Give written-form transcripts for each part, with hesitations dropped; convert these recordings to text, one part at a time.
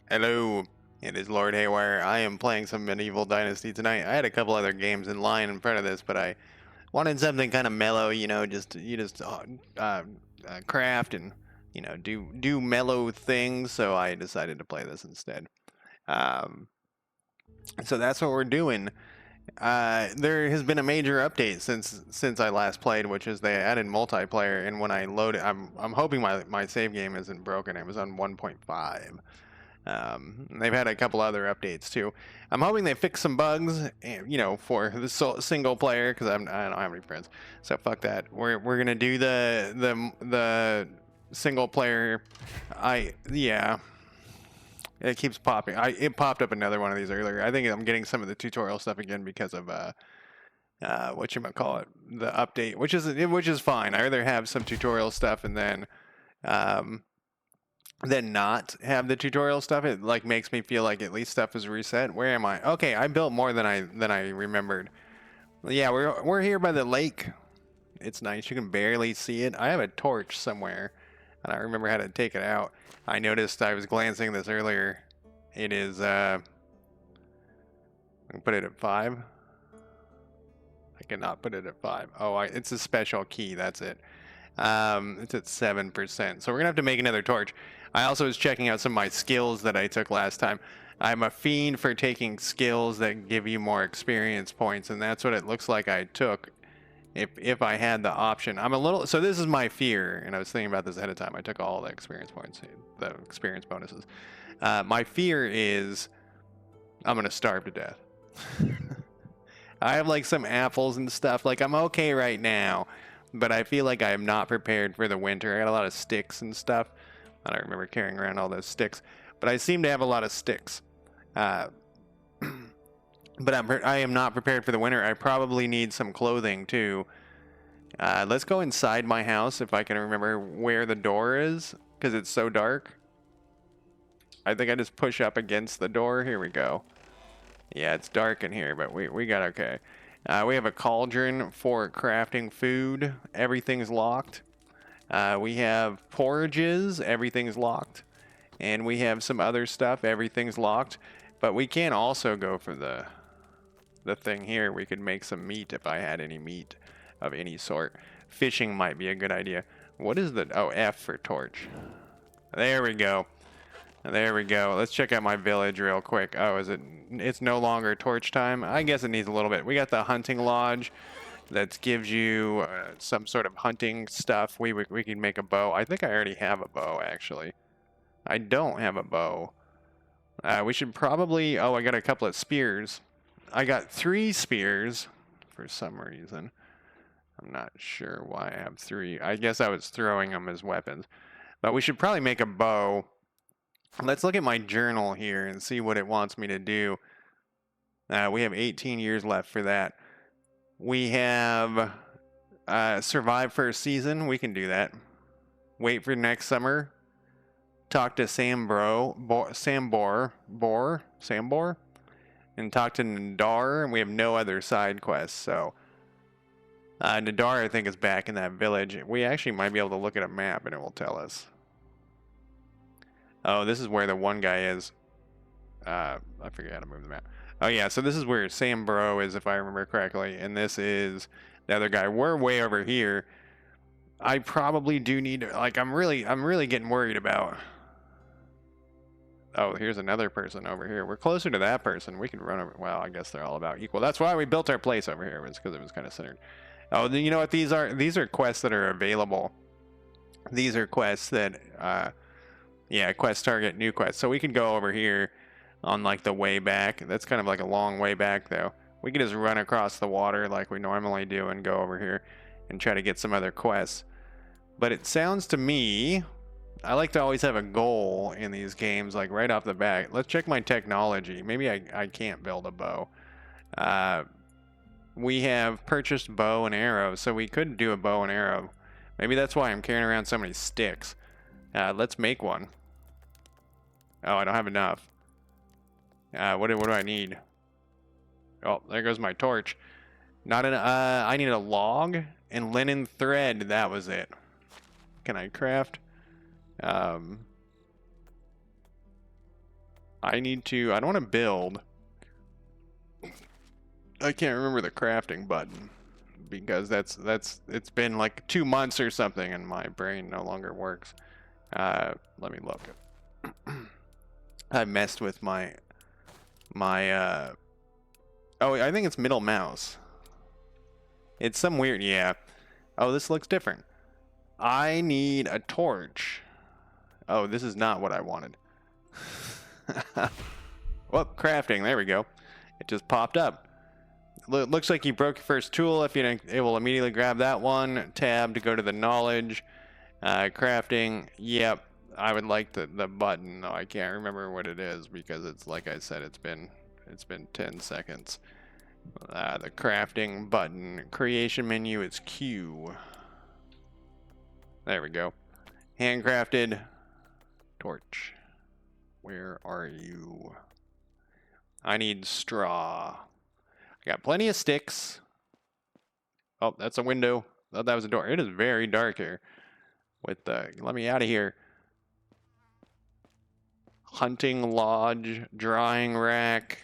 Hello, it is Lord Haywire. I am playing some medieval Dynasty tonight. I had a couple other games in line in front of this, but I wanted something kind of mellow. You just craft and do mellow things. So I decided to play this instead. Um, so that's what we're doing. There has been a major update since I last played, which is they added multiplayer. And when I load it, I'm hoping my save game isn't broken. It was on 1.5. They've had a couple other updates too. I'm hoping they fix some bugs, for the single player because I don't have any friends. So fuck that. We're gonna do the single player. Yeah. It keeps popping. It popped up another one of these earlier. I think I'm getting some of the tutorial stuff again because of whatchamacallit, the update, which is fine. I rather have some tutorial stuff and um then not have the tutorial stuff. It like makes me feel like at least stuff is reset. Where am I? Okay, I built more than I remembered. Yeah, we're here by the lake. It's nice. You can barely see it. I have a torch somewhere, and I remember how to take it out. I noticed I was glancing this earlier. It is I can put it at 5. I cannot put it at 5. Oh, it's a special key. That's it. It's at 7%. So we're gonna have to make another torch. I also was checking out some of my skills that I took last time. I'm a fiend for taking skills that give you more experience points, and that's what it looks like I took if I had the option. So this is my fear, and I was thinking about this ahead of time. I took all the experience points, the experience bonuses. My fear is I'm gonna starve to death. I have like some apples and stuff. Like I'm okay right now, but I feel like I am not prepared for the winter. I got a lot of sticks and stuff. I don't remember carrying around all those sticks, but I seem to have a lot of sticks. Uh, but I am not prepared for the winter. I probably need some clothing too. Let's go inside my house if I can remember where the door is, because it's so dark. I think I just push up against the door. Here we go. Yeah, it's dark in here, but we got okay. We have a cauldron for crafting food. Everything's locked. We have porridges. Everything's locked. And we have some other stuff. Everything's locked. But we can also go for the thing here. We could make some meat if I had any meat of any sort. Fishing might be a good idea. What is the... Oh, F for torch. There we go. There we go. Let's check out my village real quick. Oh, it's no longer torch time? I guess it needs a little bit. We got the hunting lodge that gives you some sort of hunting stuff. We can make a bow. I think I already have a bow, actually. I don't have a bow. We should probably... Oh, I got a couple of spears. I got 3 spears for some reason. I'm not sure why I have 3. I guess I was throwing them as weapons. But we should probably make a bow. Let's look at my journal here and see what it wants me to do. We have 18 years left for that. We have survive for a season. We can do that. Wait for next summer. Talk to Sambor, and talk to Nadar. And we have no other side quests. So Nadar, I think, is back in that village. We actually might be able to look at a map and it will tell us. Oh, this is where the one guy is. I forget how to move the map. Oh, yeah, so this is where Sambro is, if I remember correctly. And this is the other guy. We're way over here. I probably do need to... Like, I'm really getting worried about... Oh, here's another person over here. We're closer to that person. We can run over... Well, I guess they're all about equal. That's why we built our place over here. Was because it was kind of centered. Oh, you know what these are? These are quests that are available. These are quests that... Yeah, quest target, new quest. So we can go over here on like the way back. That's kind of like a long way back though. We can just run across the water like we normally do and go over here and try to get some other quests. But it sounds to me, I like to always have a goal in these games, like right off the bat. Let's check my technology. Maybe I can't build a bow. We have purchased bow and arrow, so we could do a bow and arrow. Maybe that's why I'm carrying around so many sticks. Let's make one. Oh, I don't have enough. What do I need? Oh, there goes my torch. I need a log and linen thread. That was it. Can I craft? I don't want to build. I can't remember the crafting button because it's been like 2 months or something and my brain no longer works. Let me look. I messed with my oh, I think it's middle mouse. It's some weird, yeah. Oh, this looks different. I need a torch. Oh, this is not what I wanted. Well, crafting, there we go. It just popped up. Looks like you broke your first tool. If you're able, immediately grab that one. Tab to go to the knowledge. Crafting, yep. I would like the button. No, I can't remember what it is because it's like I said, it's been 10 seconds. The crafting button. Creation menu is Q. There we go. Handcrafted torch. Where are you? I need straw. I got plenty of sticks. Oh, that's a window. Oh, that was a door. It is very dark here. With the, let me out of here. Hunting lodge, drying rack.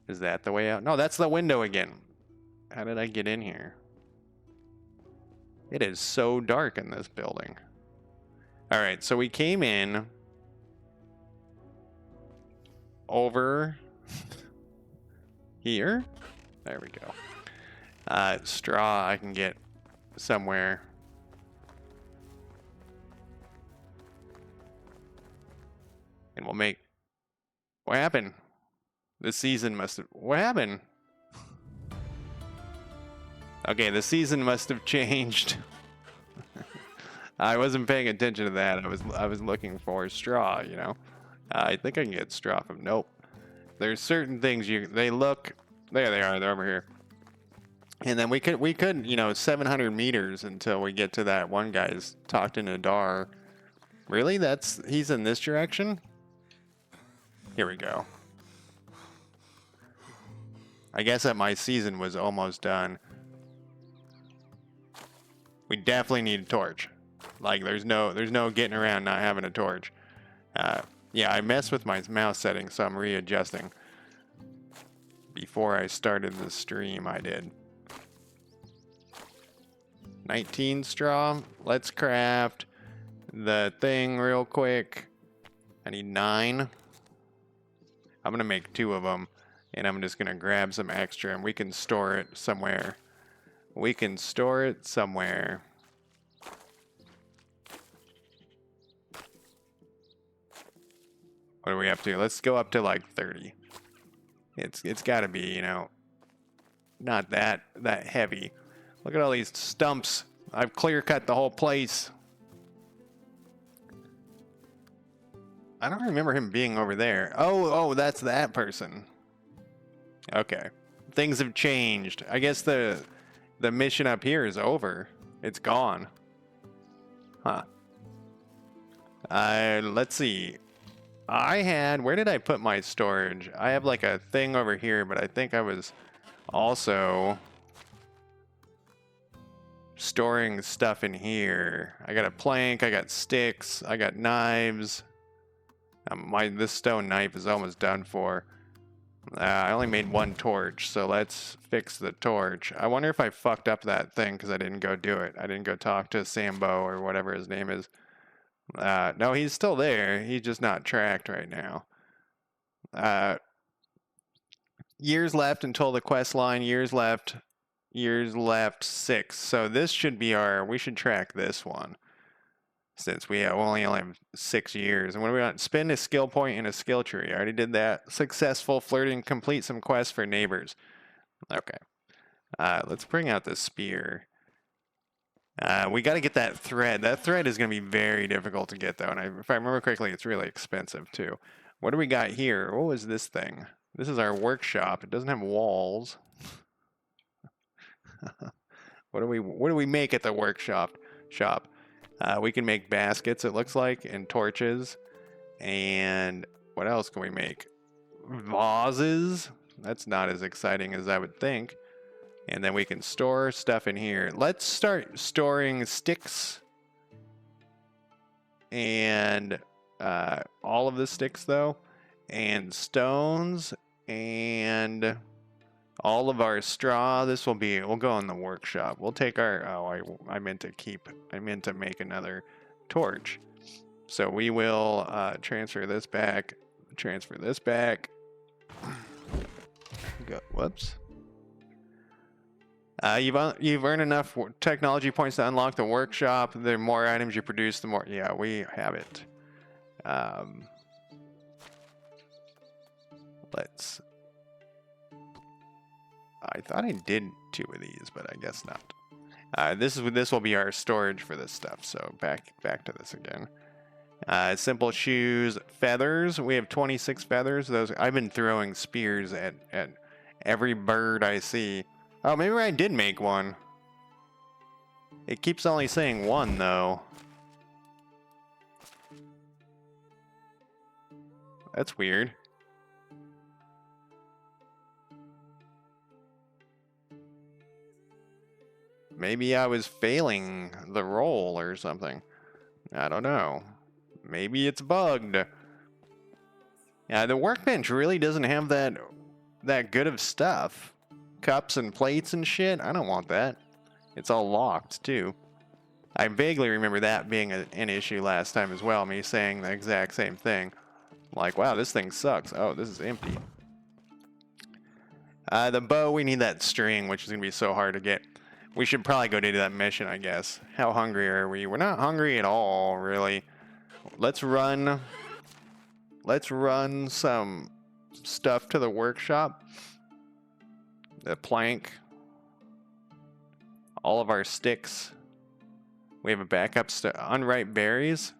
Is that the way out? No, that's the window again. How did I get in here? It is so dark in this building. All right, so we came in over here. There we go. Straw I can get somewhere. And we'll make... What happened? The season must have... What happened? Okay, the season must have changed. I wasn't paying attention to that. I was looking for straw, you know. I think I can get straw from... Nope. There's certain things they look... There they are. They're over here. And then we could, you know, 700 meters until we get to that one guy's talked in Adar. Really? He's in this direction? Here we go. I guess that my season was almost done. We definitely need a torch. Like, there's no getting around not having a torch. Yeah, I messed with my mouse settings, so I'm readjusting. Before I started the stream, I did. 19 straw. Let's craft the thing real quick. I need 9. I'm going to make 2 of them. And I'm just going to grab some extra and we can store it somewhere. We can store it somewhere. What are we up to? Let's go up to like 30. It's got to be, you know, not that heavy. Look at all these stumps. I've clear cut the whole place. I don't remember him being over there. Oh, that's that person. Okay. Things have changed. I guess the mission up here is over. It's gone. Huh. Let's see. Where did I put my storage? I have like a thing over here, but I think I was also storing stuff in here. I got a plank, I got sticks, I got knives. This stone knife is almost done for. I only made 1 torch, so let's fix the torch. I wonder if I fucked up that thing because I didn't go do it. I didn't go talk to Sambo or whatever his name is. No, he's still there. He's just not tracked right now. Years left until the quest line. Years left 6. So this should be we should track this one. Since we only have 6 years. And what do we want? Spend a skill point in a skill tree. I already did that. Successful flirting. Complete some quests for neighbors. Okay. Let's bring out the spear. We got to get that thread. That thread is going to be very difficult to get, though. And if I remember correctly, it's really expensive, too. What do we got here? What was this thing? This is our workshop. It doesn't have walls. What do we make at the workshop? We can make baskets, it looks like, and torches. And what else can we make? Vases. That's not as exciting as I would think. And then we can store stuff in here. Let's start storing sticks and all of the sticks though, and stones, and all of our straw. We'll go in the workshop. We'll take our, I meant to make another torch. So we will transfer this back. Whoops. You've earned enough technology points to unlock the workshop. The more items you produce, the more. Yeah, we have it. Let's. I thought I did 2 of these, but I guess not. This will be our storage for this stuff. So back to this again. Simple shoes, feathers. We have 26 feathers. Those I've been throwing spears at every bird I see. Oh, maybe I did make one. It keeps only saying 1 though. That's weird. Maybe I was failing the roll or something. I don't know. Maybe it's bugged. Yeah, the workbench really doesn't have that good of stuff. Cups and plates and shit. I don't want that. It's all locked too. I vaguely remember that being an issue last time as well. Me saying the exact same thing. Like, wow, this thing sucks. Oh, this is empty. The bow, we need that string, which is going to be so hard to get. We should probably go do that mission, I guess. How hungry are we? We're not hungry at all, really. Let's run some stuff to the workshop. The plank. All of our sticks. We have a backup unripe berries.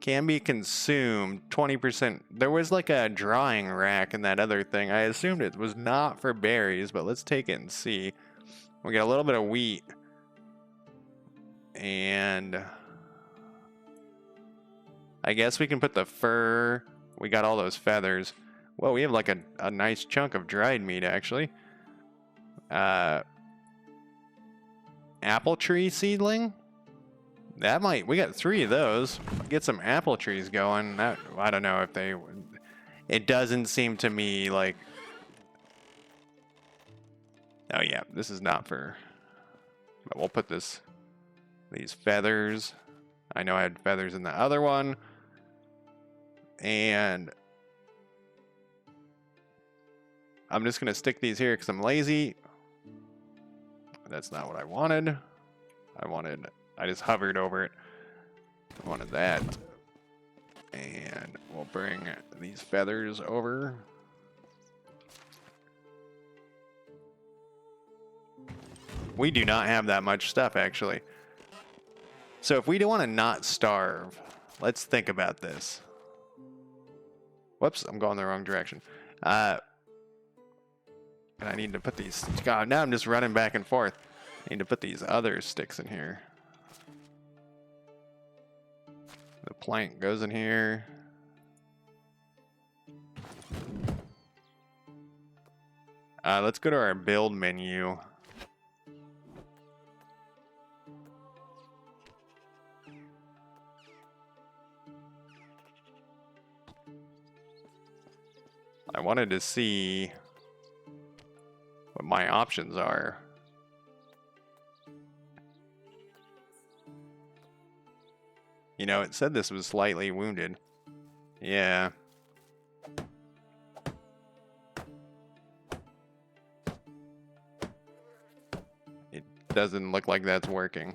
Can be consumed 20%. There was like a drying rack in that other thing. I assumed it was not for berries, but let's take it and see. We got a little bit of wheat. And I guess we can put the fur. We got all those feathers. Well, we have like a nice chunk of dried meat, actually. Apple tree seedling? We got 3 of those. Get some apple trees going. I don't know if it doesn't seem to me like. Oh yeah, this is not for. But we'll put these feathers. I know I had feathers in the other one. And I'm just gonna stick these here because I'm lazy. That's not what I wanted. I just hovered over it. I wanted that. And we'll bring these feathers over. We do not have that much stuff, actually. So if we do want to not starve, let's think about this. Whoops, I'm going the wrong direction. And I need to put these... God, now I'm just running back and forth. I need to put these other sticks in here. The plank goes in here. Let's go to our build menu. I wanted to see what my options are. You know, it said this was slightly wounded. Yeah. It doesn't look like that's working.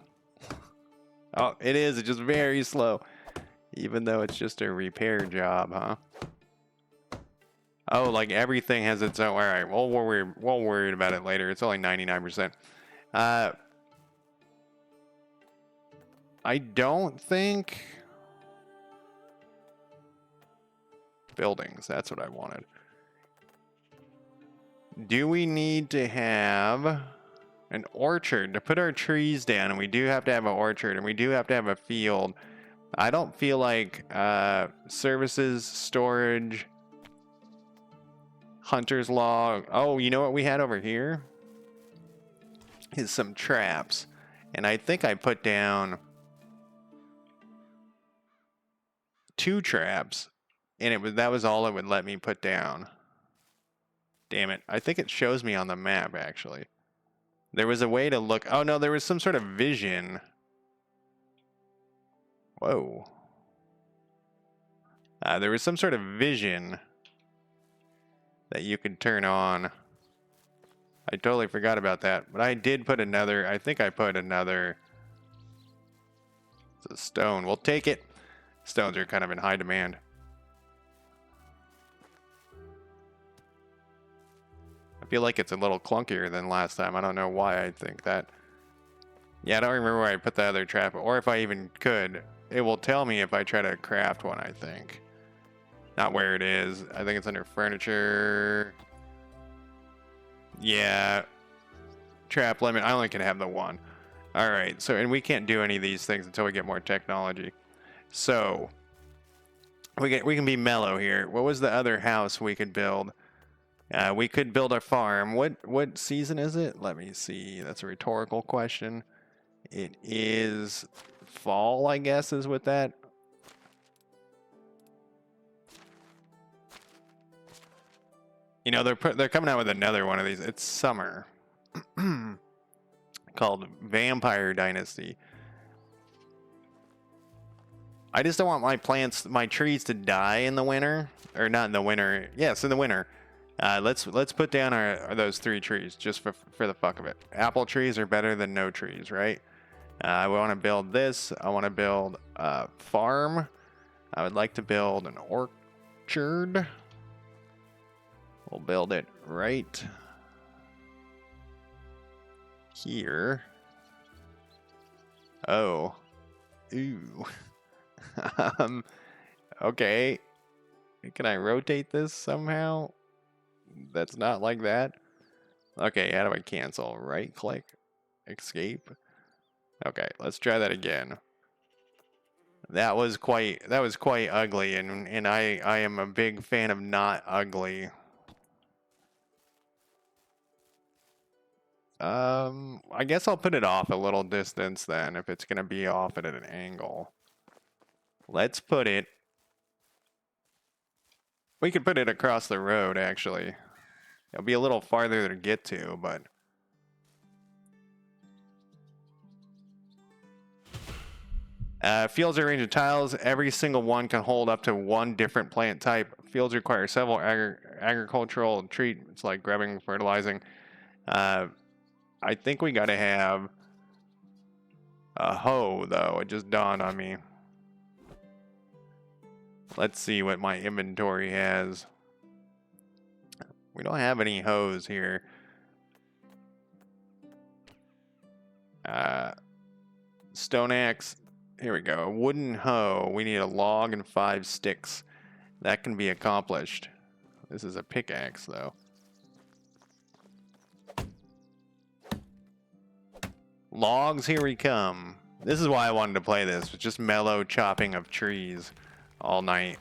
Oh, it is. It's just very slow. Even though it's just a repair job, huh? Oh, like everything has its own... Alright, we'll worry about it later. It's only 99%. I don't think... Buildings, that's what I wanted. Do we need to have an orchard to put our trees down? And we do have to have an orchard, and we do have to have a field. I don't feel like services, storage, hunter's log. Oh, you know what we had over here? Is some traps. And I think I put down... 2 traps, and that was all it would let me put down. Damn it. I think it shows me on the map, actually. There was a way to look. Oh, no, there was some sort of vision. Whoa. There was some sort of vision that you could turn on. I totally forgot about that. But I did put another. I think I put another. It's a stone. We'll take it. Stones are kind of in high demand. I feel like it's a little clunkier than last time. I don't know why I think that. Yeah, I don't remember where I put the other trap, or if I even could. It will tell me if I try to craft one, I think. Not where it is. I think it's under furniture. Yeah. Trap limit. I only can have the one. Alright, so, and we can't do any of these things until we get more technology. So, we can be mellow here. What was the other house we could build? We could build a farm. What season is it? Let me see. That's a rhetorical question. It is fall, I guess, is with that. You know, they're coming out with another one of these. It's summer. Called Vampire Dynasty. I just don't want my trees to die in the winter. Or not in the winter. Yes, in the winter. Let's put down those 3 trees just for the fuck of it. Apple trees are better than no trees, right? I want to build this. I want to build a farm. I would like to build an orchard. We'll build it right here. Oh. Ooh. Okay. Can I rotate this somehow? That's not like that. Okay, how do I cancel? Right click. Escape. Okay, let's try that again. That was quite ugly, and I am a big fan of not ugly. I guess I'll put it off a little distance then, if it's gonna be off at an angle. Let's put it. We could put it across the road, actually. It'll be a little farther to get to, but. Fields are a range of tiles. Every single one can hold up to 1 different plant type. Fields require several agricultural treatments like grubbing, fertilizing. I think we gotta have a hoe, though. It just dawned on me. Let's see what my inventory has. We don't have any hoes here. Stone axe. Here we go. A wooden hoe. We need a log and 5 sticks. That can be accomplished. This is a pickaxe, though. Logs, here we come. This is why I wanted to play this. Just mellow chopping of trees all night.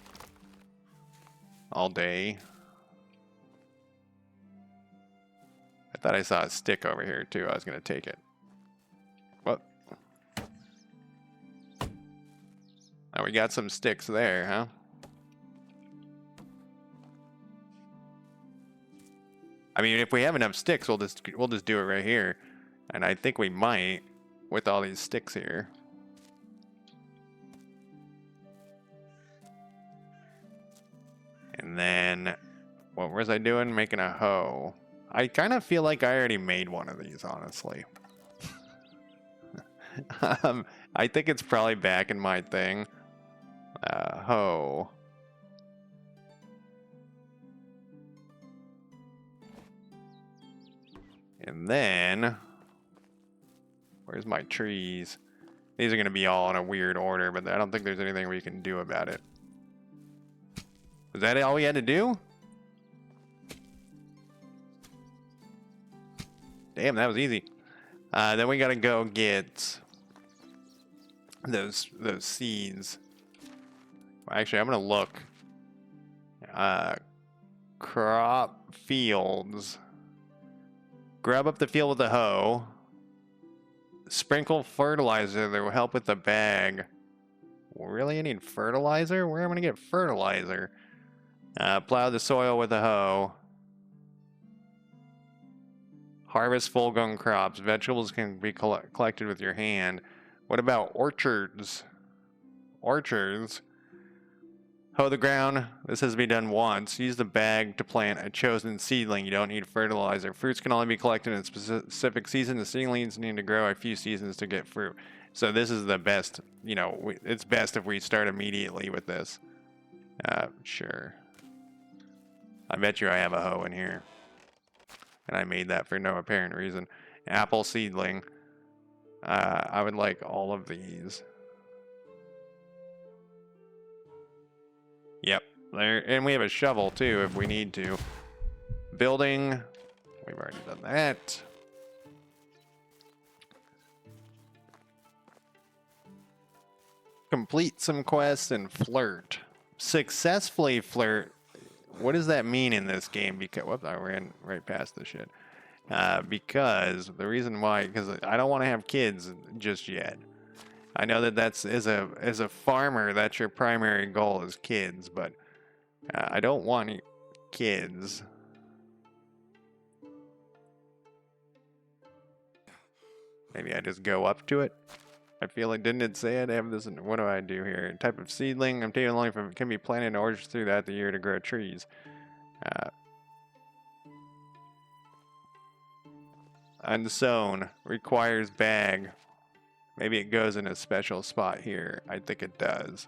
All day. I thought I saw a stick over here, too. I was going to take it. What? Oh, we got some sticks there, huh? I mean, if we have enough sticks, we'll just do it right here. And I think we might with all these sticks here. And then what was I doing? Making a hoe. I kind of feel like I already made one of these, honestly. I think it's probably back in my thing. Hoe. And then where's my trees? These are going to be all in a weird order, but I don't think there's anything we can do about it. Was that all we had to do? Damn, that was easy. Then we got to go get those seeds. Actually, I'm going to look. Crop fields. Grab up the field with a hoe. Sprinkle fertilizer that will help with the bag. really? I need fertilizer? Where am I going to get fertilizer? Plow the soil with a hoe. Harvest full-grown crops. Vegetables can be collected with your hand. What about orchards? Orchards. Hoe the ground. This has to be done once. Use the bag to plant a chosen seedling. You don't need fertilizer. Fruits can only be collected in a specific season. The seedlings need to grow a few seasons to get fruit. So this is the best, you know, it's best if we start immediately with this. Sure. I bet you I have a hoe in here. And I made that for no apparent reason. Apple seedling. I would like all of these. Yep. There, and we have a shovel too if we need to. Building. We've already done that. Complete some quests and flirt. Successfully flirt. What does that mean in this game? Because whoops, I ran right past this shit. Because the reason why, because I don't want to have kids just yet. I know that that's as a farmer, that's your primary goal is kids, but I don't want kids. Maybe I just go up to it. I feel like, didn't it say I'd have this? What do I do here? Type of seedling. I'm taking along from can be planted in orchards throughout the year to grow trees. Unsown requires bag. Maybe it goes in a special spot here. I think it does.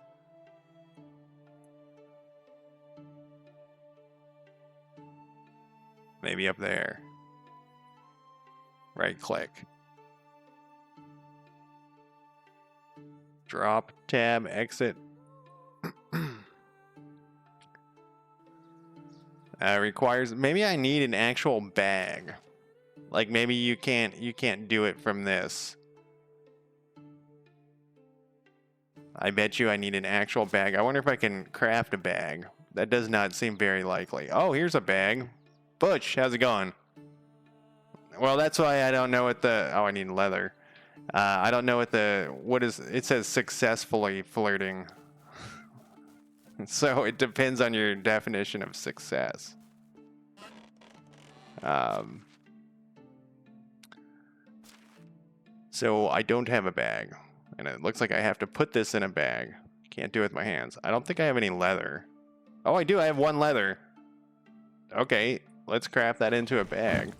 Maybe up there. Right click. Drop, tab, exit. Requires, maybe I need an actual bag. Like maybe you can't do it from this. I bet you I need an actual bag. I wonder if I can craft a bag. That does not seem very likely. Oh, here's a bag. Butch, how's it going? Well, that's why I don't know what the... Oh, I need leather. I don't know what the... What is... It says successfully flirting. So it depends on your definition of success. So I don't have a bag. And it looks like I have to put this in a bag. Can't do it with my hands. I don't think I have any leather. Oh, I do. I have one leather. Okay, let's craft that into a bag.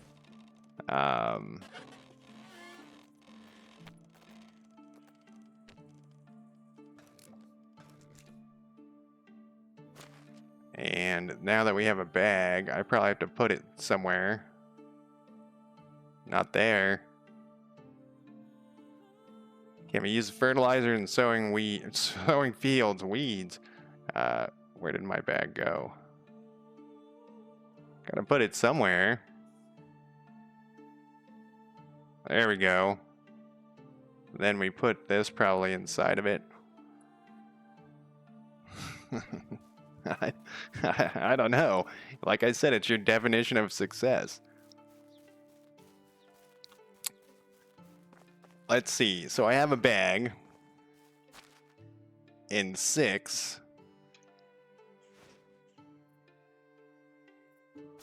And now that we have a bag, I probably have to put it somewhere. Not there. Can we use fertilizer and sowing fields, weeds? Where did my bag go? Gotta put it somewhere. There we go. Then we put this probably inside of it. I don't know. Like I said, it's your definition of success. Let's see. So I have a bag in 6.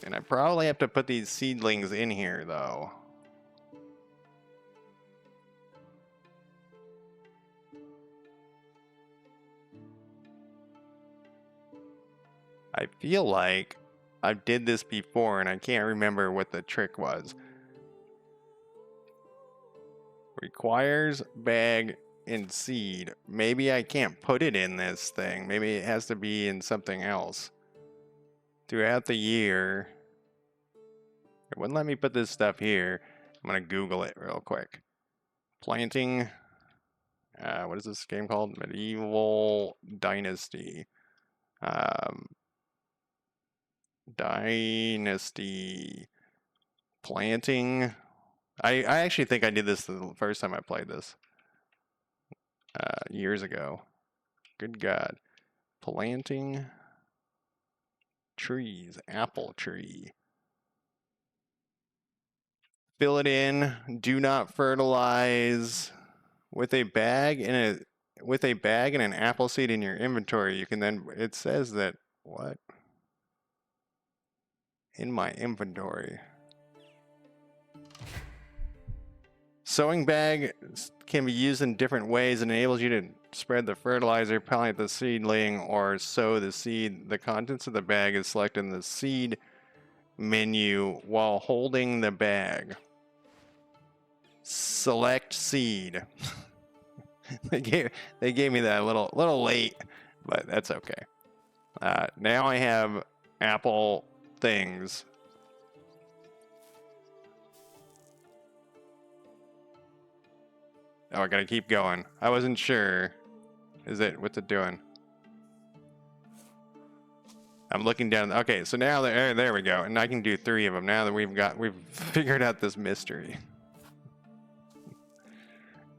And I probably have to put these seedlings in here, though. I feel like I did this before, and I can't remember what the trick was. Requires bag and seed. Maybe I can't put it in this thing. Maybe it has to be in something else. Throughout the year, it wouldn't let me put this stuff here. I'm gonna Google it real quick. Planting. What is this game called? Medieval Dynasty. Dynasty. Planting. I actually think I did this the first time I played this. Years ago. Good God. Planting trees. Apple tree. Fill it in. Do not fertilize. With a bag with a bag and an apple seed in your inventory, you can then, it says that, what? In my inventory. Sowing bag can be used in different ways and enables you to spread the fertilizer, pollinate the seedling, or sow the seed. The contents of the bag is selected in the seed menu while holding the bag. Select seed. they gave me that a little late, but that's okay. Now I have apple things. Oh, I gotta keep going. I wasn't sure. What's it doing? I'm looking down. Okay, so now there we go, and I can do 3 of them now that we've figured out this mystery.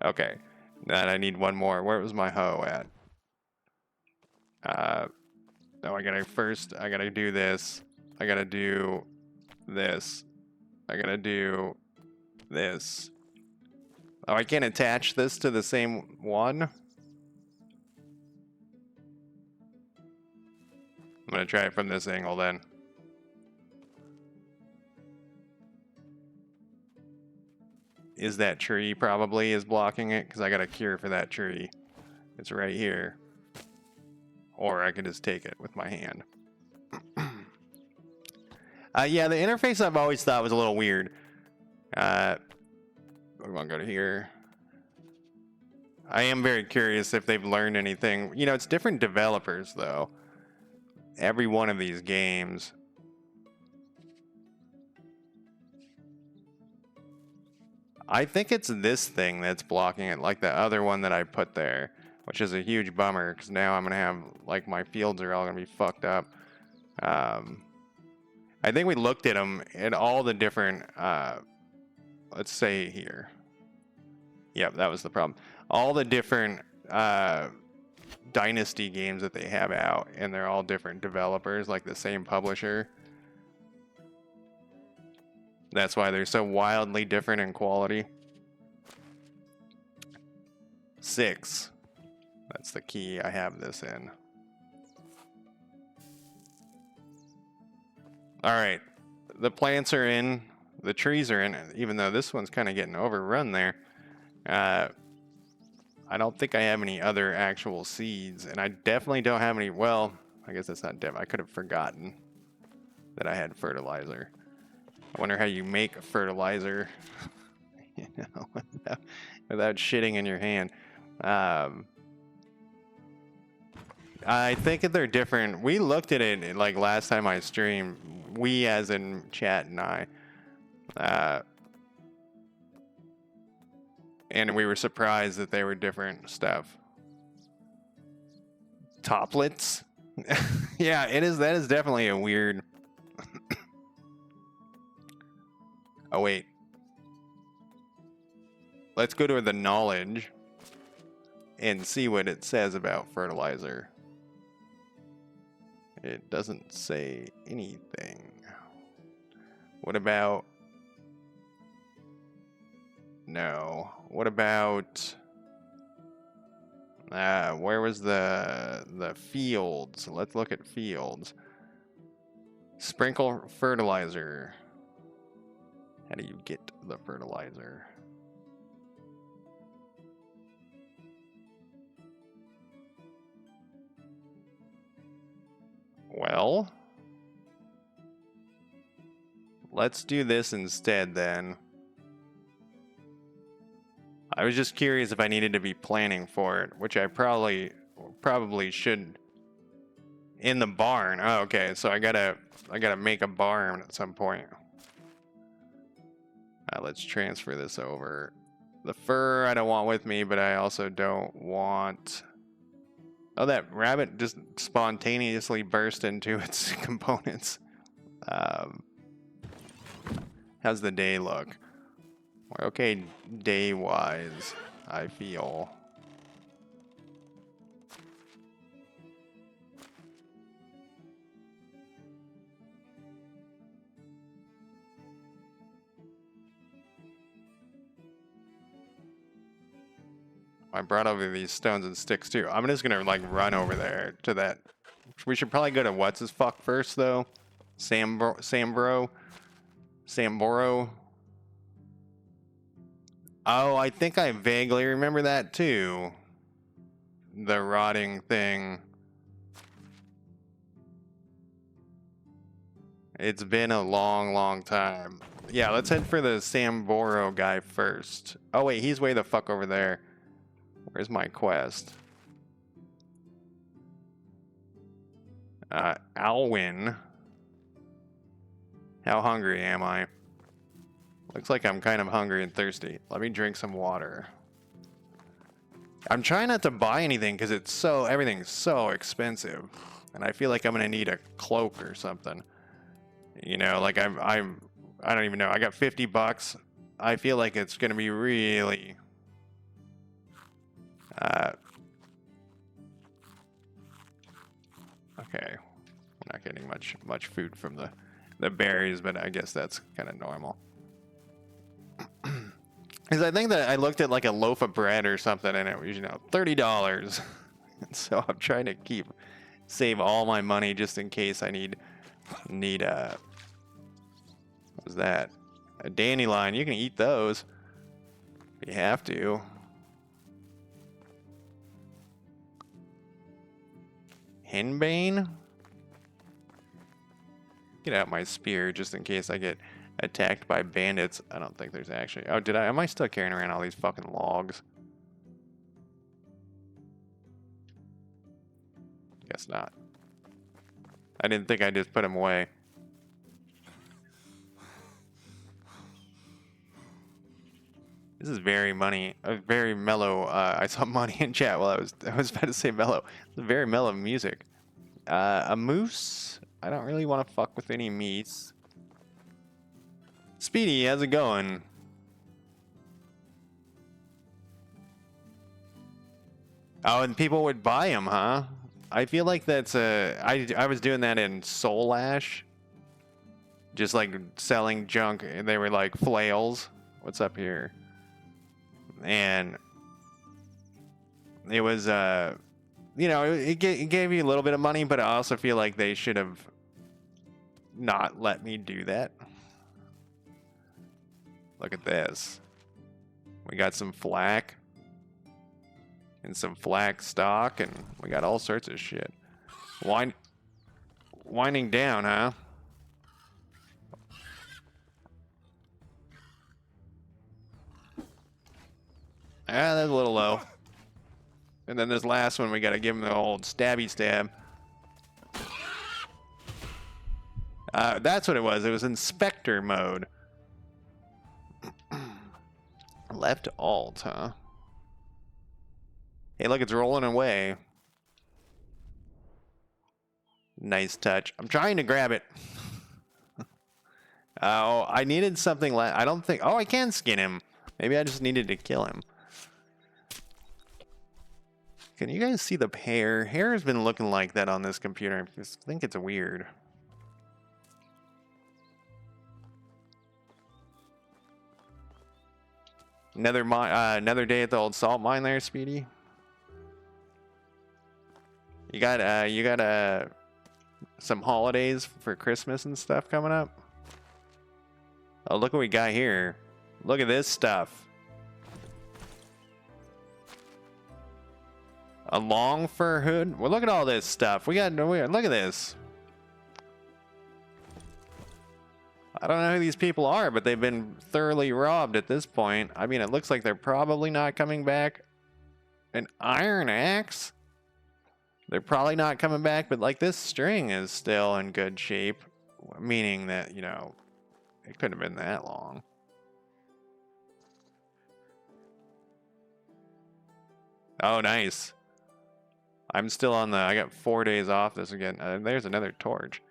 Okay, now I need one more. Where was my hoe at? Oh, I gotta do this. I gotta do this. I gotta do this. Oh, I can't attach this to the same one? I'm gonna try it from this angle then. Is that tree probably is blocking it? Because I got a cure for that tree. It's right here. Or I can just take it with my hand. Yeah, the interface I've always thought was a little weird. We're gonna go to here. I am very curious if they've learned anything. You know, it's different developers though. Every one of these games. I think it's this thing that's blocking it, like the other one that I put there, which is a huge bummer because now I'm gonna have, like, my fields are all gonna be fucked up. I think we looked at them at all the different, let's say here. Yep, that was the problem. All the different Dynasty games that they have out, and they're all different developers, like the same publisher. That's why they're so wildly different in quality. 6. That's the key I have this in. Alright. The plants are in. The trees are in, even though this one's kind of getting overrun there. I don't think I have any other actual seeds, and I definitely don't have any. Well, I guess that's not I could have forgotten that I had fertilizer. I wonder how you make fertilizer, you know, without shitting in your hand. I think that they're different. We looked at it like last time I streamed. We, as in chat and I. And we were surprised that they were different stuff. Toplets? Yeah, it is. That is definitely a weird. Oh, wait. Let's go to the knowledge and see what it says about fertilizer. It doesn't say anything. What about... No. What about... where was the fields? Let's look at fields. Sprinkle fertilizer. How do you get the fertilizer? Well, let's do this instead then. I was just curious if I needed to be planning for it, which I probably should. In the barn. Oh, okay. So I gotta make a barn at some point. Let's transfer this over. The fur I don't want with me, but I also don't want... Oh, that rabbit just spontaneously burst into its components. How's the day look? We're okay day-wise, I feel. I brought over these stones and sticks too. I'm just gonna like run over there to that. We should probably go to what's his fuck first though. Samboro. Oh, I think I vaguely remember that too. The rotting thing. It's been a long, long time. Yeah, let's head for the Samboro guy first. Oh wait, he's way the fuck over there. Where's my quest? Alwyn. How hungry am I? Looks like I'm kind of hungry and thirsty. Let me drink some water. I'm trying not to buy anything because everything's so expensive. And I feel like I'm gonna need a cloak or something. You know, like I don't even know. I got 50 bucks. I feel like it's gonna be really okay. I'm not getting much food from the berries, but I guess that's kind of normal. Because I think that I looked at like a loaf of bread or something, and it was, you know, $30. So I'm trying to save all my money just in case I need what was that? A dandelion. You can eat those if you have to. Henbane? Get out my spear just in case I get attacked by bandits. I don't think there's actually... Oh, am I still carrying around all these fucking logs? Guess not. I didn't think I just put them away. This is very mellow. I saw money in chat while I was about to say mellow. It's very mellow music. A moose? I don't really want to fuck with any meats. Speedy, how's it going? Oh, and people would buy them, huh? I feel like that's I was doing that in Soul Ash. Just like selling junk, and they were like flails. What's up here? And it was you know, it gave you a little bit of money, but I also feel like they should have not let me do that. Look at this. We got some flack and some flack stock, and we got all sorts of shit. Winding down, huh? Ah, that's a little low. And then this last one, we got to give him the old stabby stab. That's what it was. It was inspector mode. Left alt, huh? Hey, look, it's rolling away. Nice touch. I'm trying to grab it. Oh, I needed something I don't think... Oh, I can skin him. Maybe I just needed to kill him. Can you guys see the hair? Hair has been looking like that on this computer. I just think it's weird. Another day at the old salt mine there, Speedy. You got some holidays for Christmas and stuff coming up. Oh, look what we got here. Look at this stuff. A long fur hood. Well, look at all this stuff. Look at this. I don't know who these people are, but they've been thoroughly robbed at this point. I mean, it looks like they're probably not coming back. An iron axe? They're probably not coming back, but like this string is still in good shape. Meaning that, you know, it couldn't have been that long. Oh, nice. I'm still on I got 4 days off this again. There's another torch.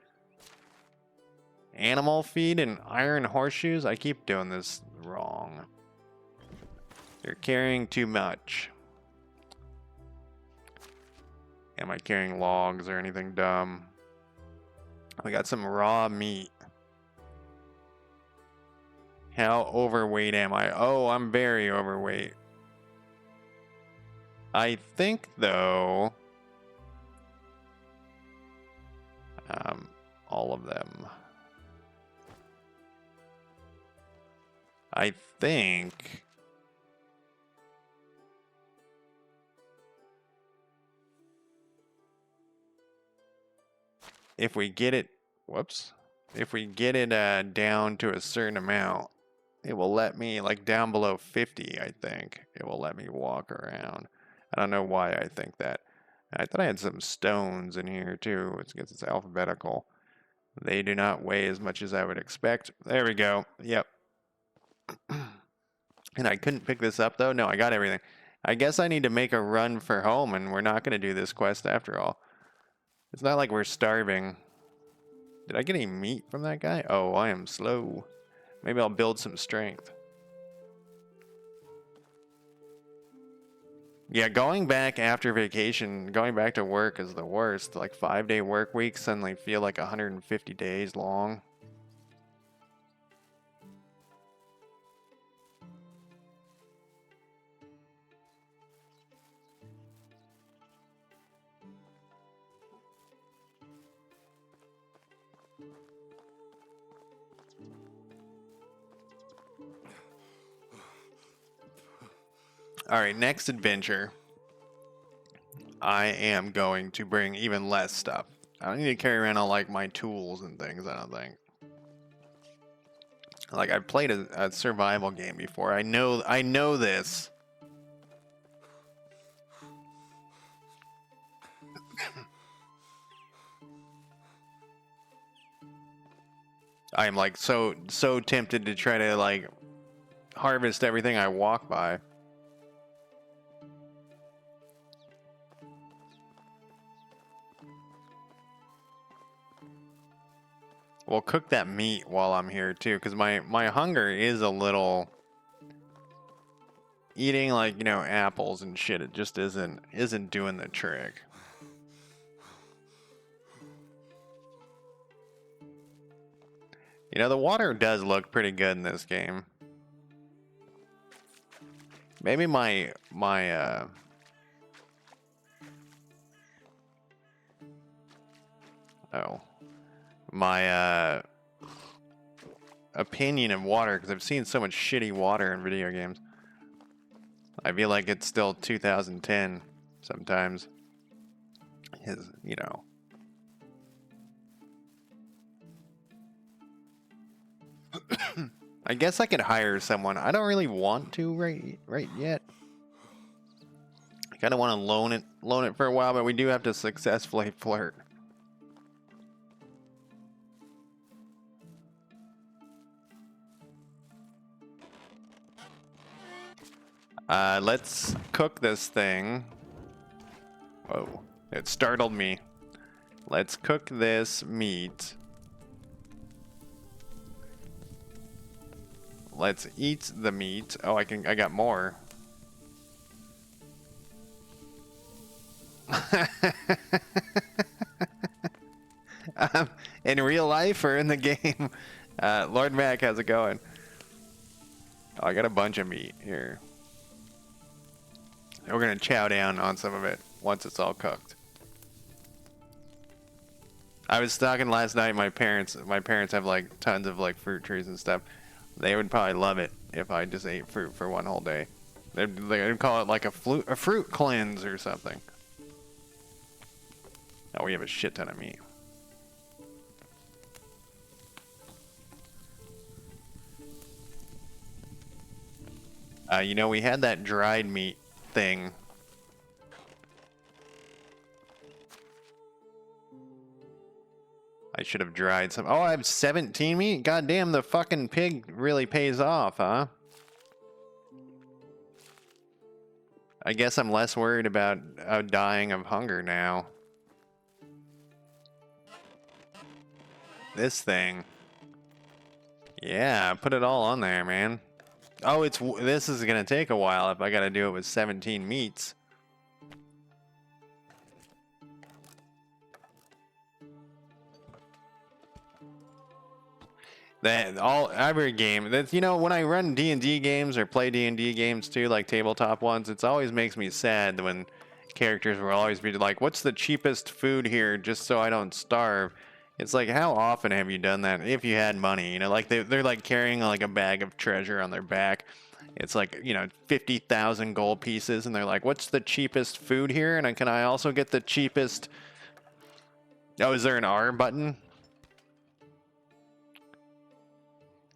Animal feed and iron horseshoes? I keep doing this wrong. You're carrying too much. Am I carrying logs or anything dumb? We got some raw meat. How overweight am I? Oh, I'm very overweight. I think, though, all of them. I think if we get it, whoops, if we get it down to a certain amount, it will let me, like down below 50, I think, it will let me walk around. I don't know why I think that. I thought I had some stones in here too. It's because it's alphabetical. They do not weigh as much as I would expect. There we go. Yep. And I couldn't pick this up though. No, I got everything. I guess I need to make a run for home, and we're not going to do this quest after all. It's not like we're starving. Did I get any meat from that guy? Oh, I am slow. Maybe I'll build some strength. Yeah, going back after vacation, going back to work is the worst. Like 5-day work weeks suddenly feel like 150 days long. All right, next adventure. I am going to bring even less stuff. I don't need to carry around all like my tools and things, I don't think. Like I've played a survival game before. I know this. I am like so tempted to try to like harvest everything I walk by. We'll cook that meat while I'm here too, because my hunger is a little. Eating like, you know, apples and shit, it just isn't doing the trick. You know, the water does look pretty good in this game. Maybe my opinion of water, because I've seen so much shitty water in video games. I feel like it's still 2010 sometimes. You know. I guess I could hire someone. I don't really want to right yet. I kind of want to loan it for a while, but we do have to successfully flirt. Let's cook this thing. Whoa, it startled me. Let's cook this meat. Let's eat the meat. Oh, I got more. In real life or in the game? Lord Mac, how's it going? Oh, I got a bunch of meat here. We're gonna chow down on some of it once it's all cooked. I was talking last night. My parents have like tons of like fruit trees and stuff. They would probably love it if I just ate fruit for one whole day. They'd call it like a fruit cleanse or something. Oh, we have a shit ton of meat. You know, we had that dried meat thing. I should have dried some. Oh, I have 17 meat? God damn, the fucking pig really pays off, huh? I guess I'm less worried about dying of hunger now. This thing. Yeah, put it all on there, man. Oh, this is gonna take a while if I gotta do it with 17 meats. That every game that's when I run D&D games or play D&D games too, like tabletop ones, it always makes me sad when characters will always be like, "What's the cheapest food here, just so I don't starve?" It's like, how often have you done that? If you had money, like they're like carrying like a bag of treasure on their back. It's like 50,000 gold pieces, and they're like, "What's the cheapest food here? And can I also get the cheapest?" Oh, is there an R button?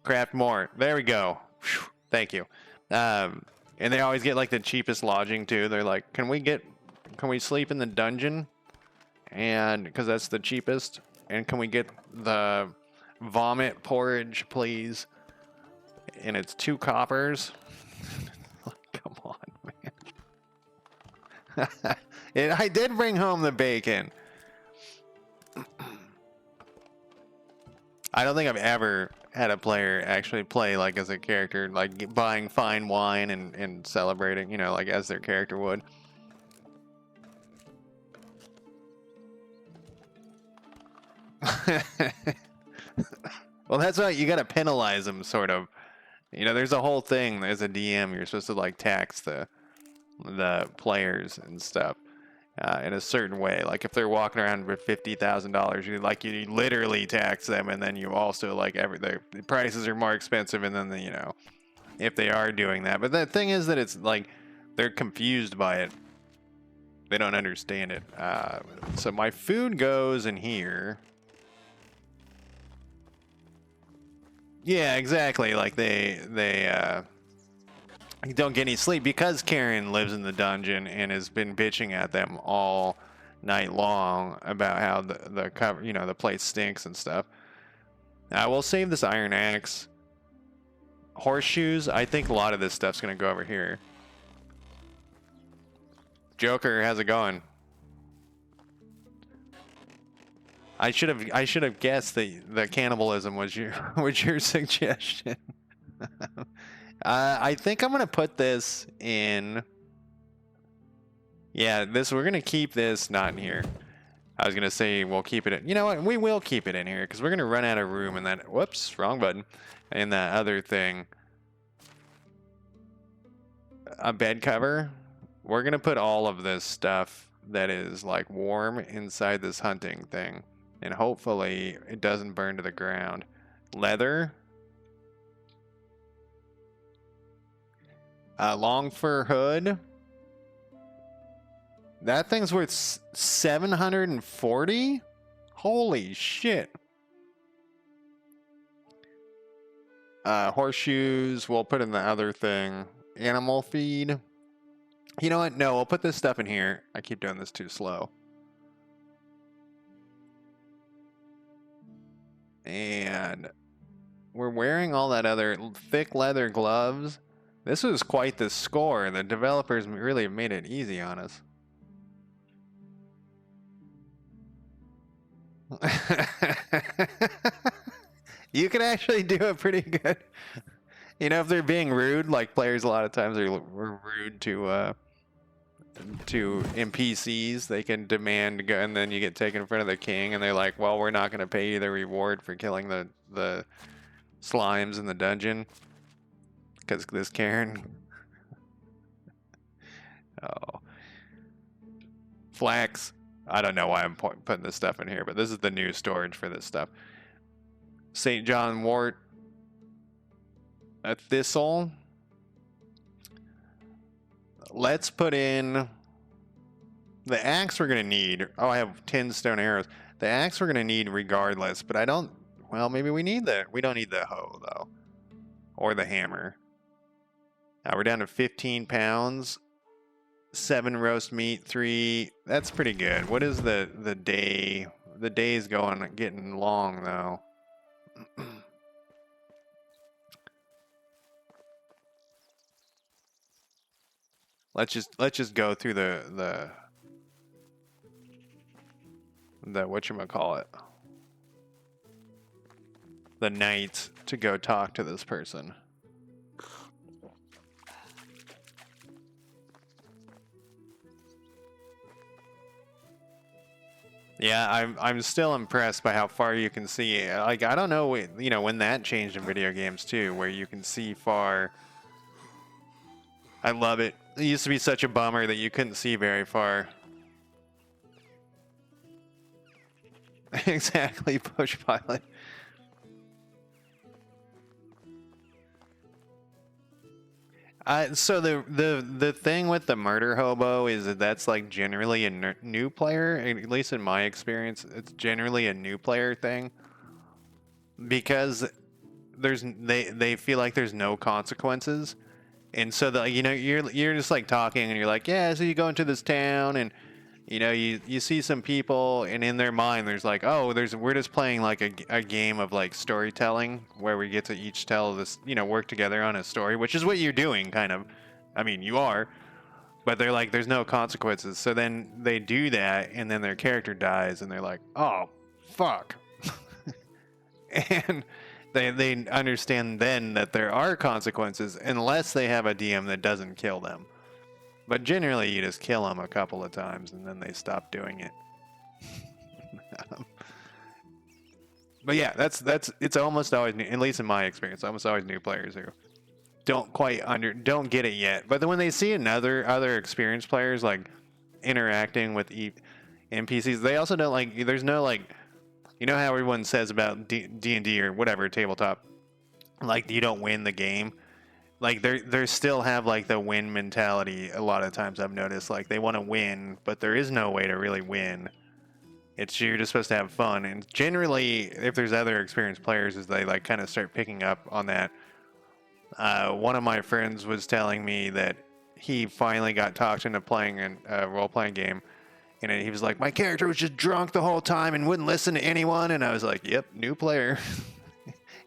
Craft more. There we go. Whew, thank you. And they always get like the cheapest lodging too. They're like, can we sleep in the dungeon? And because that's the cheapest. And can we get the vomit porridge, please? And it's 2 coppers. Come on, man. I did bring home the bacon. I don't think I've ever had a player actually play like as a character, like buying fine wine and celebrating, like as their character would. Well, that's why you gotta penalize them, sort of. There's a whole thing. As a DM, you're supposed to like tax the players and stuff in a certain way. Like if they're walking around with $50,000, you literally tax them, and then you also like the prices are more expensive, and then if they are doing that. But the thing is that it's like they're confused by it. They don't understand it. So my food goes in here. Yeah, exactly. Like they don't get any sleep because Karen lives in the dungeon and has been bitching at them all night long about how the cover, the place stinks and stuff. I will save this iron axe. Horseshoes. I think a lot of this stuff's gonna go over here. Joker, how's it going? I should have guessed that the cannibalism was your suggestion. I think I'm gonna put this in. Yeah, we're gonna keep this not in here. I was gonna say we'll keep it in. You know what? We will keep it in here because we're gonna run out of room in that. Whoops, wrong button. And that other thing, a bed cover. We're gonna put all of this stuff that is like warm inside this hunting thing, and hopefully it doesn't burn to the ground. Leather. Long fur hood. That thing's worth 740? Holy shit. Horseshoes, we'll put in the other thing. Animal feed. You know what? No, we'll put this stuff in here. I keep doing this too slow. And we're wearing all that other thick leather gloves. This was quite the score. The developers really made it easy on us. You can actually do it pretty good. If they're being rude, like players a lot of times are rude to NPCs, they can demand to go, and then you get taken in front of the king, and they're like, "Well, we're not going to pay you the reward for killing the slimes in the dungeon because this Karen." Oh, flax. I don't know why I'm putting this stuff in here, but this is the new storage for this stuff. St. John wort. A thistle. Let's put in the axe we're going to need. Oh, I have 10 stone arrows. The axe we're going to need regardless, but I don't... Well, maybe we need we don't need the hoe, though. Or the hammer. We're down to 15 pounds. 7 roast meat, 3... That's pretty good. What is the day? The day's getting long, though. Let's just go through the whatchamacallit. The night to go talk to this person. Yeah, I'm still impressed by how far you can see. Like, I don't know, you know, when that changed in video games too, where you can see far. I love it. It used to be such a bummer that you couldn't see very far. Exactly, push pilot. So the thing with the murder hobo is that that's like generally a new player, at least in my experience, it's generally a new player thing because they feel like there's no consequences, and so the you know you're just like talking and you're like, yeah, so you go into this town and you know you see some people, and in their mind there's like, oh, we're just playing like a game of like storytelling where we get to each tell this, you know, work together on a story, which is what you're doing kind of. I mean, you are, but they're like, there's no consequences. So then they do that, and then their character dies, and they're like, oh, fuck. And they understand then that there are consequences unless they have a DM that doesn't kill them. But generally, you just kill them a couple of times, and then they stop doing it. But yeah, it's almost always new, at least in my experience, almost always new players who don't get it yet. But then when they see other experienced players like interacting with NPCs, they also don't like. There's no like, you know how everyone says about D&D or whatever tabletop, like you don't win the game. Like they still have like the win mentality. A lot of times I've noticed like they want to win, but there is no way to really win. You're just supposed to have fun, and generally, if there's other experienced players, is they like kind of start picking up on that. One of my friends was telling me that he finally got talked into playing a role-playing game, and he was like, my character was just drunk the whole time and wouldn't listen to anyone, and I was like, yep, new player.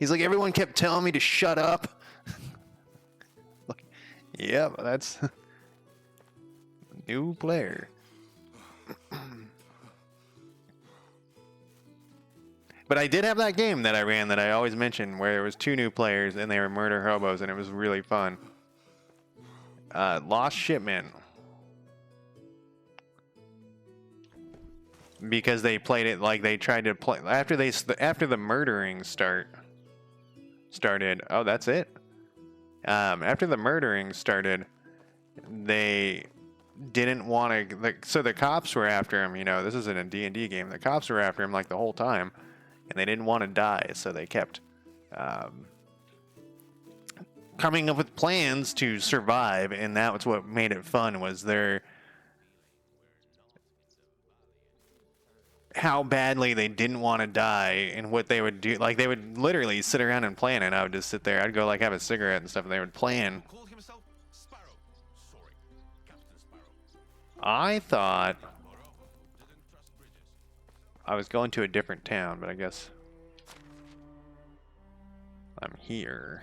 He's like, everyone kept telling me to shut up. Like, yep, that's new player. But I did have that game that I ran that I always mention where there was 2 new players and they were murder hobos, and it was really fun. Lost Shipment. Because they played it like they tried to play after the murdering started. Oh, that's it. After the murdering started, they didn't want to. So the cops were after him. You know, this isn't a D&D game. The cops were after him like the whole time. And they didn't want to die, so they kept coming up with plans to survive, and that was what made it fun, was how badly they didn't want to die and what they would do. Like, they would literally sit around and plan, and I would just sit there. I'd go, like, have a cigarette and stuff, and they would plan. I thought I was going to a different town, but I guess I'm here.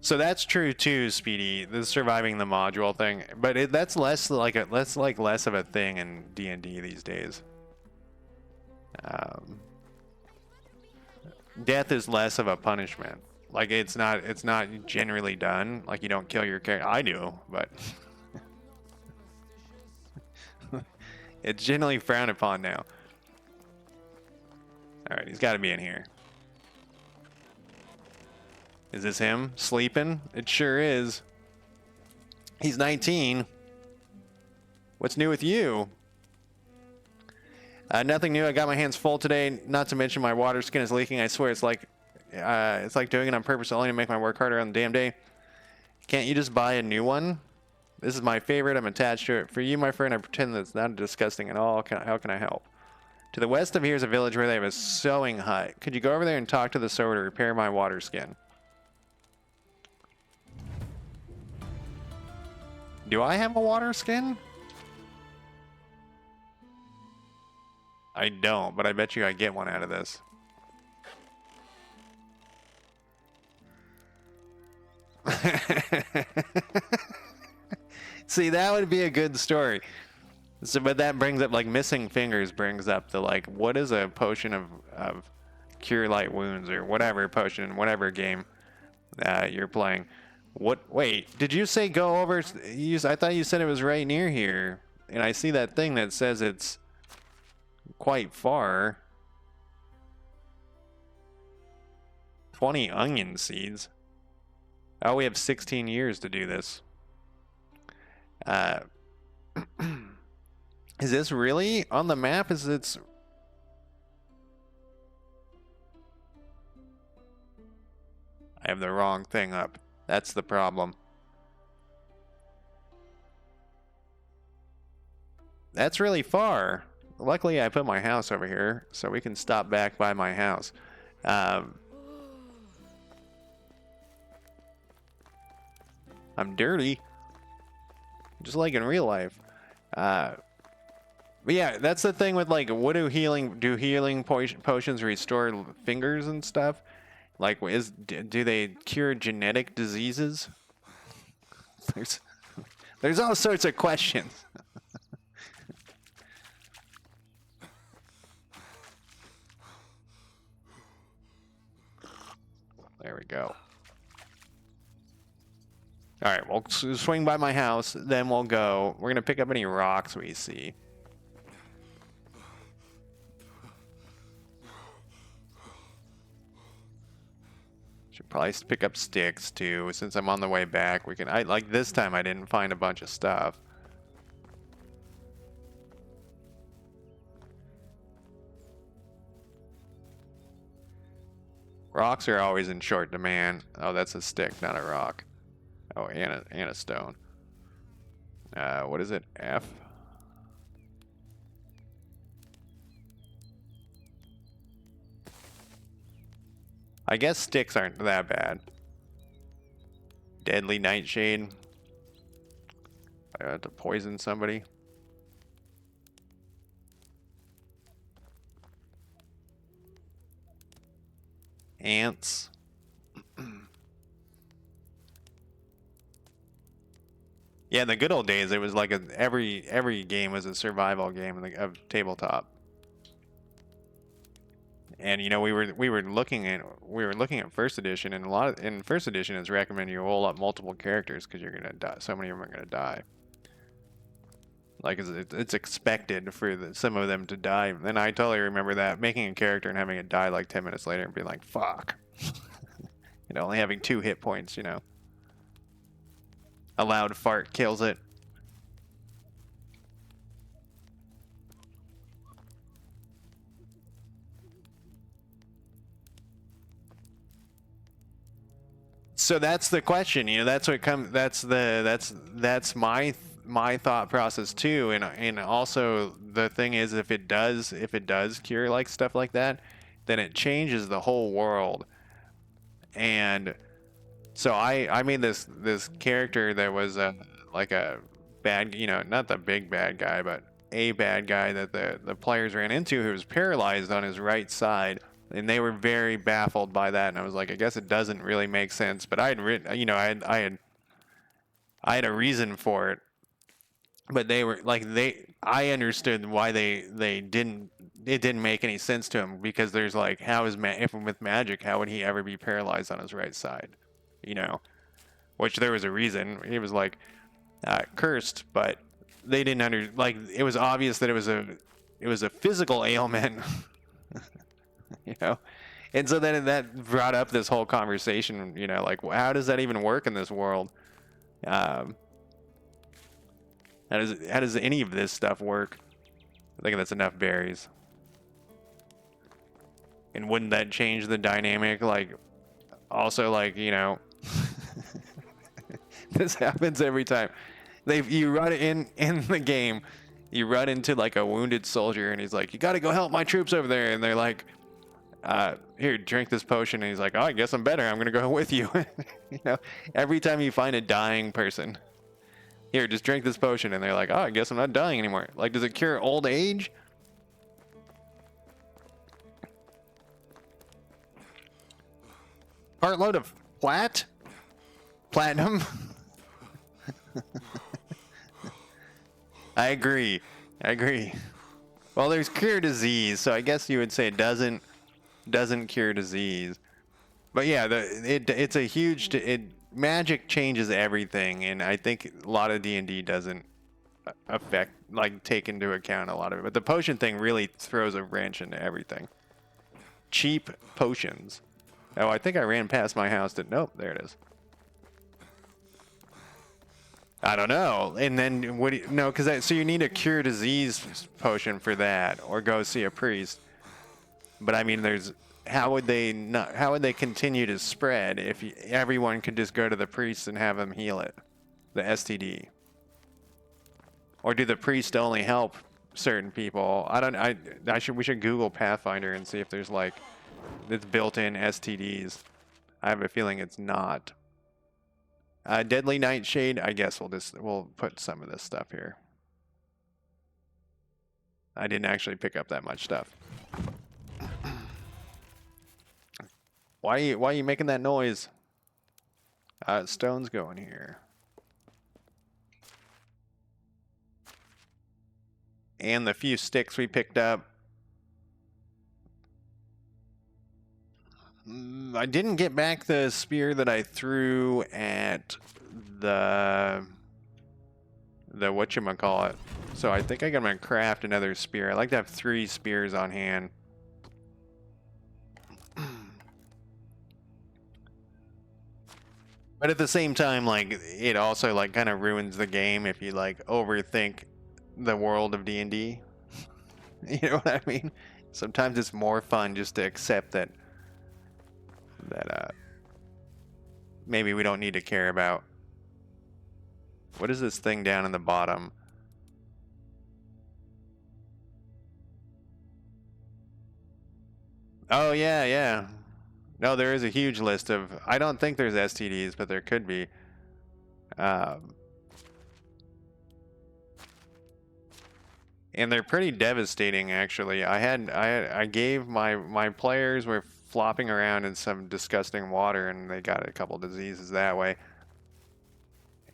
So that's true too, Speedy. The surviving the module thing, but that's less like less of a thing in D&D these days. Death is less of a punishment. Like it's not generally done. Like you don't kill your character. I do, but it's generally frowned upon now. All right, he's got to be in here. Is this him sleeping? It sure is. He's 19. What's new with you? Nothing new. I got my hands full today. Not to mention my water skin is leaking. I swear it's like doing it on purpose only to make my work harder on the damn day. Can't you just buy a new one? This is my favorite. I'm attached to it. For you, my friend, I pretend that it's not disgusting at all. How can I help? To the west of here is a village where they have a sewing hut. Could you go over there and talk to the sewer to repair my water skin? Do I have a water skin? I don't, but I bet you I get one out of this. See, that would be a good story. So, but that brings up, like, missing fingers brings up the, like, what is a potion of cure light wounds or whatever potion in whatever game you're playing. What? Wait, did you say go over? I thought you said it was right near here. And I see that thing that says it's quite far. 20 onion seeds. Oh, we have 16 years to do this. Is this really on the map? Is it's... I have the wrong thing up. That's the problem. That's really far. Luckily, I put my house over here, so we can stop back by my house. I'm dirty. Just like in real life. But yeah, that's the thing with like, what do healing potions restore fingers and stuff? Like, do they cure genetic diseases? There's all sorts of questions. There we go. All right, we'll swing by my house, then we'll go. We're gonna pick up any rocks we see. Should probably pick up sticks too, since I'm on the way back. Like this time I didn't find a bunch of stuff. Rocks are always in short demand. Oh, that's a stick, not a rock. Oh, and a stone. What is it? F? I guess sticks aren't that bad. Deadly nightshade. I have to poison somebody. Ants. Yeah, in the good old days, it was like every game was a survival game of tabletop. And you know, we were looking at first edition, and in first edition it's recommended you roll up multiple characters because you're gonna die. So many of them are gonna die. Like it's expected for some of them to die. And I totally remember that, making a character and having it die like 10 minutes later and being like, fuck. You know, only having 2 hit points, you know. A loud fart kills it. So that's the question, you know. That's what comes. That's my thought process too. And also the thing is, if it does cure like stuff like that, then it changes the whole world. And so I made this character that was like a bad, you know, not the big bad guy, but a bad guy that the players ran into, who was paralyzed on his right side. And they were very baffled by that, and I was like, I guess it doesn't really make sense. But I had written, you know, I had a reason for it. But they were like, I understood why it didn't make any sense to him, because there's like, if with magic, how would he ever be paralyzed on his right side, you know? Which there was a reason. He was like cursed, but they didn't it was obvious that it was a physical ailment. You know, and so then that brought up this whole conversation, you know, like, how does that even work in this world? How does any of this stuff work? I think that's enough berries. And wouldn't that change the dynamic? Like, also, like, you know, this happens every time. You run in the game, you run into like a wounded soldier, and he's like, you got to go help my troops over there, and they're like, here, drink this potion. And he's like, oh, I guess I'm better. I'm gonna go with you. You know, every time you find a dying person, here, just drink this potion. And they're like, oh, I guess I'm not dying anymore. Like, does it cure old age? Part load of platinum. I agree. Well, there's cure disease, so I guess you would say it doesn't cure disease. But yeah, it's a huge magic changes everything, and I think a lot of D&D doesn't affect, like, take into account a lot of it. But the potion thing really throws a wrench into everything. Cheap potions. Oh, I think I ran past my house. Nope, there it is. I don't know. And then what? No, because so you need a cure disease potion for that, or go see a priest. But I mean, how would they not? How would they continue to spread if everyone could just go to the priest and have them heal it, the STD? Or do the priests only help certain people? I don't. We should Google Pathfinder and see if there's like it's built-in STDs. I have a feeling it's not. Deadly Nightshade. I guess we'll put some of this stuff here. I didn't actually pick up that much stuff. Why are you making that noise? Stone's going here. And the few sticks we picked up. I didn't get back the spear that I threw at the whatchamacallit. So I think I'm gonna craft another spear. I like to have 3 spears on hand. But at the same time, like, it also like kind of ruins the game if you like overthink the world of D&D. You know what I mean? Sometimes it's more fun just to accept that maybe we don't need to care about. What is this thing down in the bottom? Oh yeah, yeah. No, there is a huge list of. I don't think there's STDs, but there could be. And they're pretty devastating, actually. I gave my players were flopping around in some disgusting water, and they got a couple diseases that way.